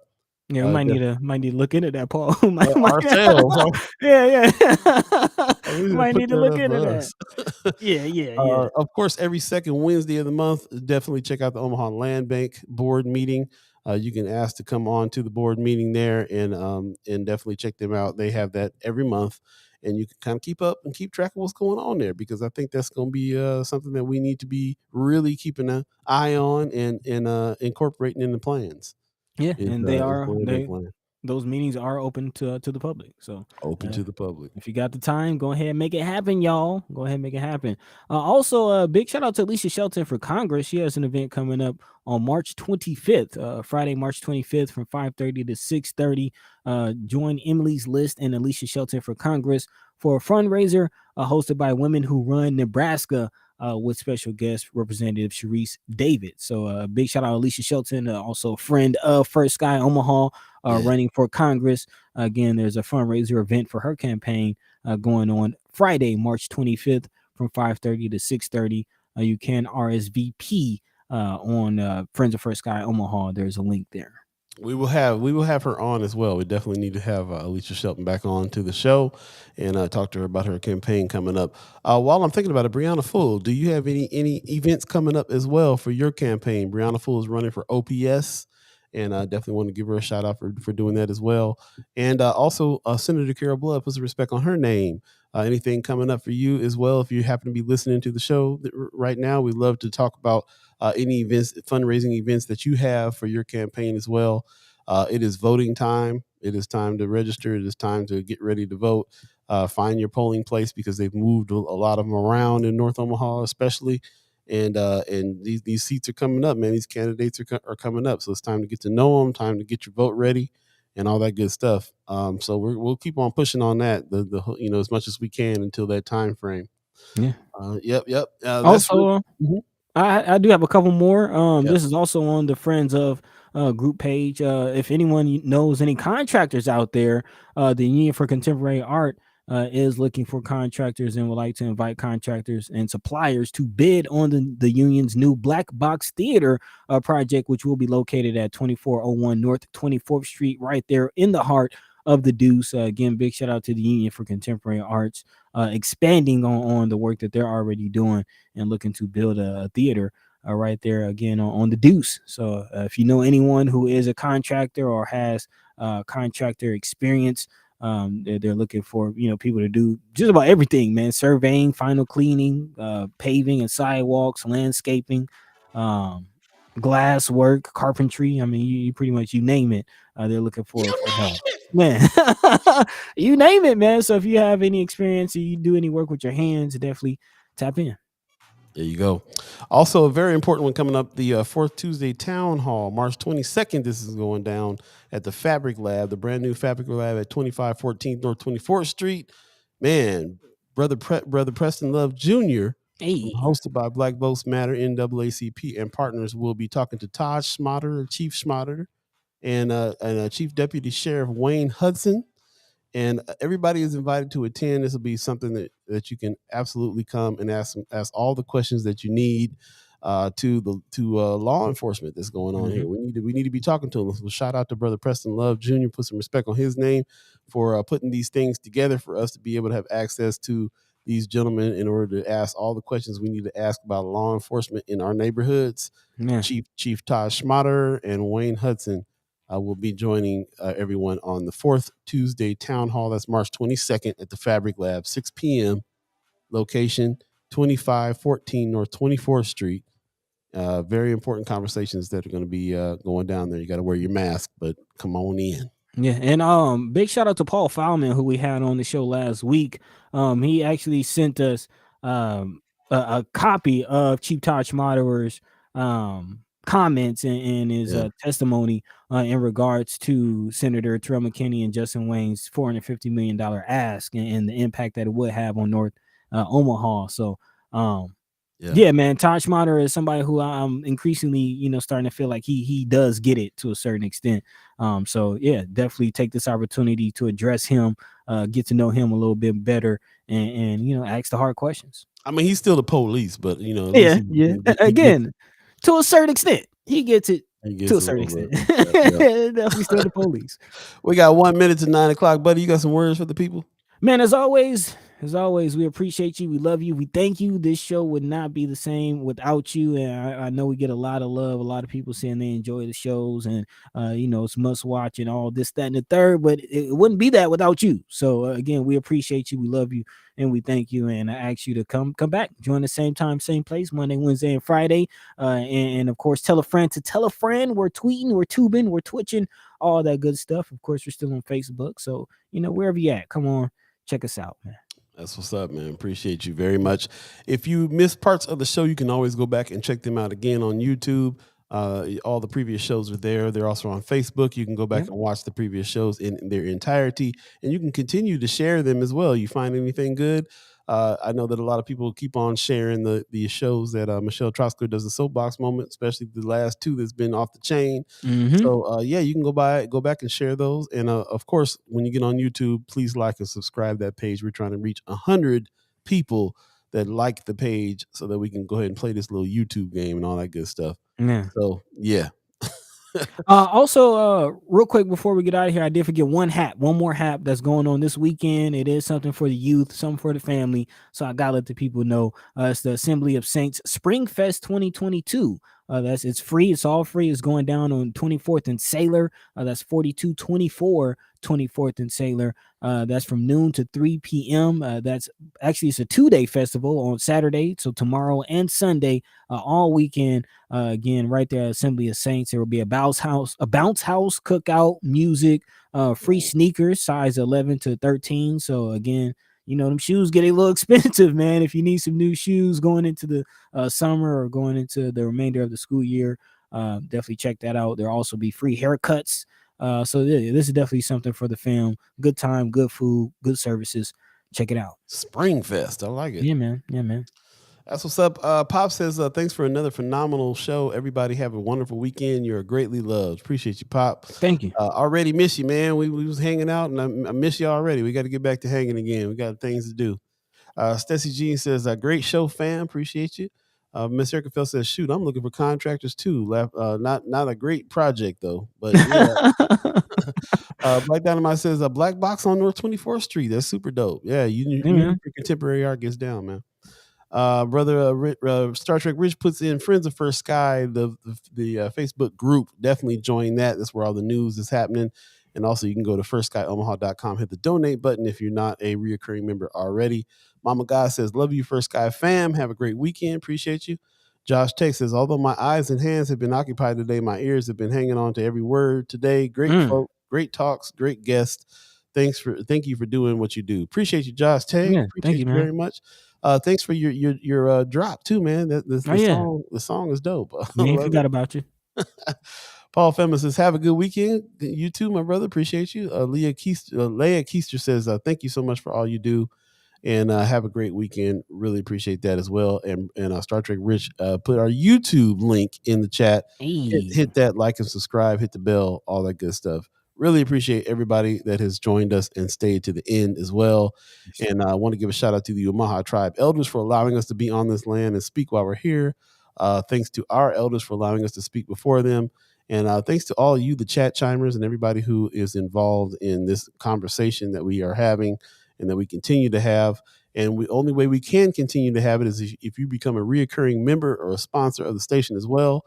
Yeah, we might need to look into that, Paul. Ourselves. Yeah. We Might need to look that into for that. us. Yeah. Of course, every second Wednesday of the month, definitely check out the Omaha Land Bank board meeting. You can ask to come on to the board meeting there, and definitely check them out. They have that every month, and you can kind of keep up and keep track of what's going on there, because I think that's going to be something that we need to be really keeping an eye on and incorporating in the plans. Yeah, and they are plan. those meetings are open to the public. So Open to the public. if you got the time, go ahead and make it happen, y'all. Go ahead and make it happen. Also, big shout out to Alicia Shelton for Congress. She has an event coming up on March 25th, Friday, March 25th from 5:30 to 6:30. Join Emily's List and Alicia Shelton for Congress for a fundraiser hosted by Women Who Run Nebraska, with special guest Representative Sharice David. So big shout out to Alicia Shelton, also a friend of First Sky Omaha, running for Congress. Again, there's a fundraiser event for her campaign going on Friday, March 25th from 5:30 to 6:30. You can RSVP on Friends of First Sky Omaha. There's a link there. We will have her on as well. We definitely need to have Alicia Shelton back on to the show and talk to her about her campaign coming up. While I'm thinking about it, Brianna Full, do you have any events coming up as well for your campaign? Brianna Full is running for OPS, and I definitely want to give her a shout out for doing that as well. And also, Senator Carol Blood puts a respect on her name. Anything coming up for you as well? If you happen to be listening to the show right now, we'd love to talk about any events, fundraising events that you have for your campaign as well. It is voting time. It is time to register. It is time to get ready to vote. Find your polling place, because they've moved a lot of them around in North Omaha, especially. And these seats are coming up, man. These candidates are coming up. So it's time to get to know them, time to get your vote ready, and all that good stuff. So we'll keep on pushing on that, the as much as we can until that time frame. Yeah. Yep. Also, I do have a couple more. Yep. This is also on the Friends of group page. If anyone knows any contractors out there, the Union for Contemporary Art is looking for contractors and would like to invite contractors and suppliers to bid on the union's new Black Box Theater project, which will be located at 2401 North 24th Street, right there in the heart of the Deuce. Again, big shout out to the Union for Contemporary Arts, expanding on the work that they're already doing and looking to build a theater right there again on the Deuce. So if you know anyone who is a contractor or has contractor experience, they're looking for people to do just about everything, man. Surveying, final cleaning, paving and sidewalks, landscaping, glass work, carpentry. I mean, you pretty much, you name it, they're looking for help, man. You name it, man. So if you have any experience or you do any work with your hands, definitely tap in. There you go. Also, a very important one coming up, the Fourth Tuesday Town Hall, March 22nd. This is going down at the Fabric Lab, the brand new Fabric Lab at 2514 North 24th Street. Man, Brother Preston Love Jr., hosted by Black Votes Matter, NAACP, and partners, will be talking to Todd Schmatter, Chief Schmatter, and Chief Deputy Sheriff Wayne Hudson. And everybody is invited to attend. This will be something that you can absolutely come and ask all the questions that you need to law enforcement that's going on here. We need to be talking to them. So shout out to Brother Preston Love Jr. Put some respect on his name for putting these things together for us to be able to have access to these gentlemen in order to ask all the questions we need to ask about law enforcement in our neighborhoods. Yeah. Chief Todd Schmatter and Wayne Hudson will be joining everyone on the Fourth Tuesday Town Hall. That's March 22nd at the Fabric Lab, 6 p.m. Location 2514 North 24th Street. Very important conversations that are going to be going down there. You got to wear your mask, but come on in. Yeah, and big shout out to Paul Foulman, who we had on the show last week. He actually sent us a copy of Chief Todd Schmatterer's comments and his testimony in regards to Senator Terrell McKinney and Justin Wayne's $450 million ask and the impact that it would have on North Omaha. So Yeah, man. Todd Schmatter is somebody who I'm increasingly, starting to feel like he does get it to a certain extent. So yeah, definitely take this opportunity to address him, get to know him a little bit better, and ask the hard questions. I mean, he's still the police, but at Yeah, least yeah. he gets Again, to a certain extent, he gets it he to gets a a certain little extent. bit. Yeah. Definitely still the police. We got 1 minute to 9 o'clock, buddy. You got some words for the people? Man, as always, we appreciate you. We love you. We thank you. This show would not be the same without you. And I know we get a lot of love. A lot of people saying they enjoy the shows and, it's must watch and all this, that, and the third, but it wouldn't be that without you. So again, we appreciate you. We love you and we thank you. And I ask you to come back, join the same time, same place, Monday, Wednesday, and Friday. And of course, tell a friend to tell a friend. We're tweeting, we're tubing, we're twitching, all that good stuff. Of course, we're still on Facebook. So, wherever you at, come on. Check us out, man. That's what's up, man. Appreciate you very much. If you missed parts of the show, you can always go back and check them out again on YouTube. All the previous shows are there. They're also on Facebook. You can go back and watch the previous shows in their entirety, and you can continue to share them as well. You find anything good? I know that a lot of people keep on sharing the shows that Michelle Trosclair does the soapbox moment, especially the last two that's been off the chain. So yeah, you can go back and share those. And of course, when you get on YouTube, please like and subscribe that page. We're trying to reach 100 people that like the page so that we can go ahead and play this little YouTube game and all that good stuff. Yeah. So yeah. Also, real quick before we get out of here, I did forget one more hap that's going on this weekend. It is something for the youth, something for the family. So I gotta let the people know. It's the Assembly of Saints Spring Fest 2022. It's free. It's all free. It's going down on 24th and Sailor. That's 4224 24th and Sailor. That's from noon to 3 p.m. That's actually, it's a 2-day festival on Saturday, so tomorrow and Sunday, all weekend. Again, right there at Assembly of Saints, there will be a bounce house cookout, music, free sneakers, size 11 to 13. So again, them shoes get a little expensive, man. If you need some new shoes going into the summer or going into the remainder of the school year, definitely check that out. There'll also be free haircuts. So yeah, this is definitely something for the fam. Good time, good food, good services. Check it out. Spring Fest. I like it. Yeah, man. Yeah, man. That's what's up. Pop says, thanks for another phenomenal show. Everybody have a wonderful weekend. You're greatly loved. Appreciate you, Pop. Thank you. Already miss you, man. We was hanging out, and I miss you already. We got to get back to hanging again. We got things to do. Stacey Jean says, great show, fam. Appreciate you. Miss Erica Fell says, shoot, I'm looking for contractors too. Not a great project though, but yeah. Black Dynamite says, a black box on North 24th Street. That's super dope. Yeah, you contemporary art gets down, man. Brother Star Trek Rich puts in Friends of First Sky, the Facebook group. Definitely join that. That's where all the news is happening. And also you can go to firstsky.omaha.com, hit the donate button if you're not a reoccurring member already. Mama God says, love you, First Sky fam. Have a great weekend. Appreciate you. Josh Tech says, although my eyes and hands have been occupied today, my ears have been hanging on to every word today. Great folk, great talks, great guests. Thank you for doing what you do. Appreciate you, Josh Tech. Yeah, Appreciate thank you, man. very much. Thanks for your drop too, man. The song is dope. We ain't forgot about you. Paul Femis says, have a good weekend. You too, my brother. Appreciate you. Leah Keister says, thank you so much for all you do. And have a great weekend. Really appreciate that as well. And Star Trek Rich put our YouTube link in the chat. Hey. Hit that like and subscribe, hit the bell, all that good stuff. Really appreciate everybody that has joined us and stayed to the end as well. And I want to give a shout out to the Omaha Tribe elders for allowing us to be on this land and speak while we're here. Thanks to our elders for allowing us to speak before them. And thanks to all of you, the chat chimers, and everybody who is involved in this conversation that we are having and that we continue to have. And the only way we can continue to have it is if you become a reoccurring member or a sponsor of the station as well.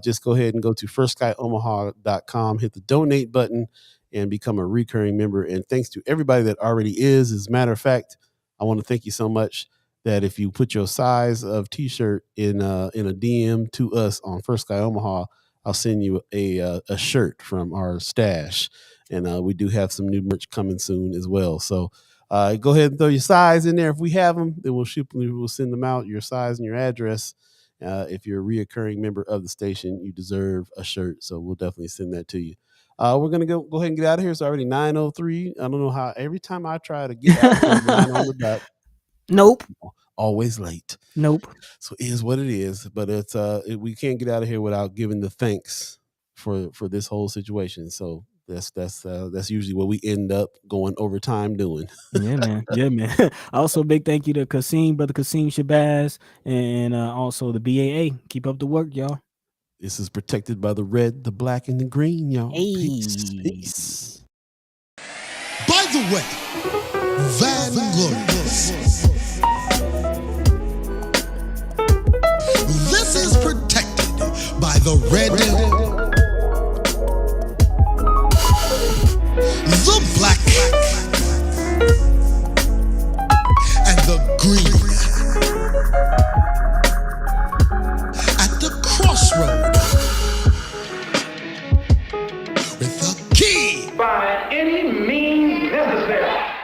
Just go ahead and go to firstsky.omaha.com, hit the donate button, and become a recurring member. And thanks to everybody that already is. As a matter of fact, I want to thank you so much that if you put your size of T-shirt in a DM to us on First Sky Omaha, I'll send you a shirt from our stash. And we do have some new merch coming soon as well. So go ahead and throw your size in there. If we have them, then we'll send them out, your size and your address. If you're a reoccurring member of the station, you deserve a shirt. So we'll definitely send that to you. We're going to go ahead and get out of here. It's already 9:03. I don't know how every time I try to get out of here, 9 on the dot. Nope. always late. Nope. So it is what it is. But it's we can't get out of here without giving the thanks for this whole situation. So that's usually what we end up going overtime doing. Yeah, man. Yeah, man. Also, big thank you to brother Quasim Shabazz, and also the BAA. Keep up the work, y'all. This is protected by the red, the black, and the green, y'all. Peace. Hey. Peace. By the way, Vanglorious. This is protected by the red, the black, and the green.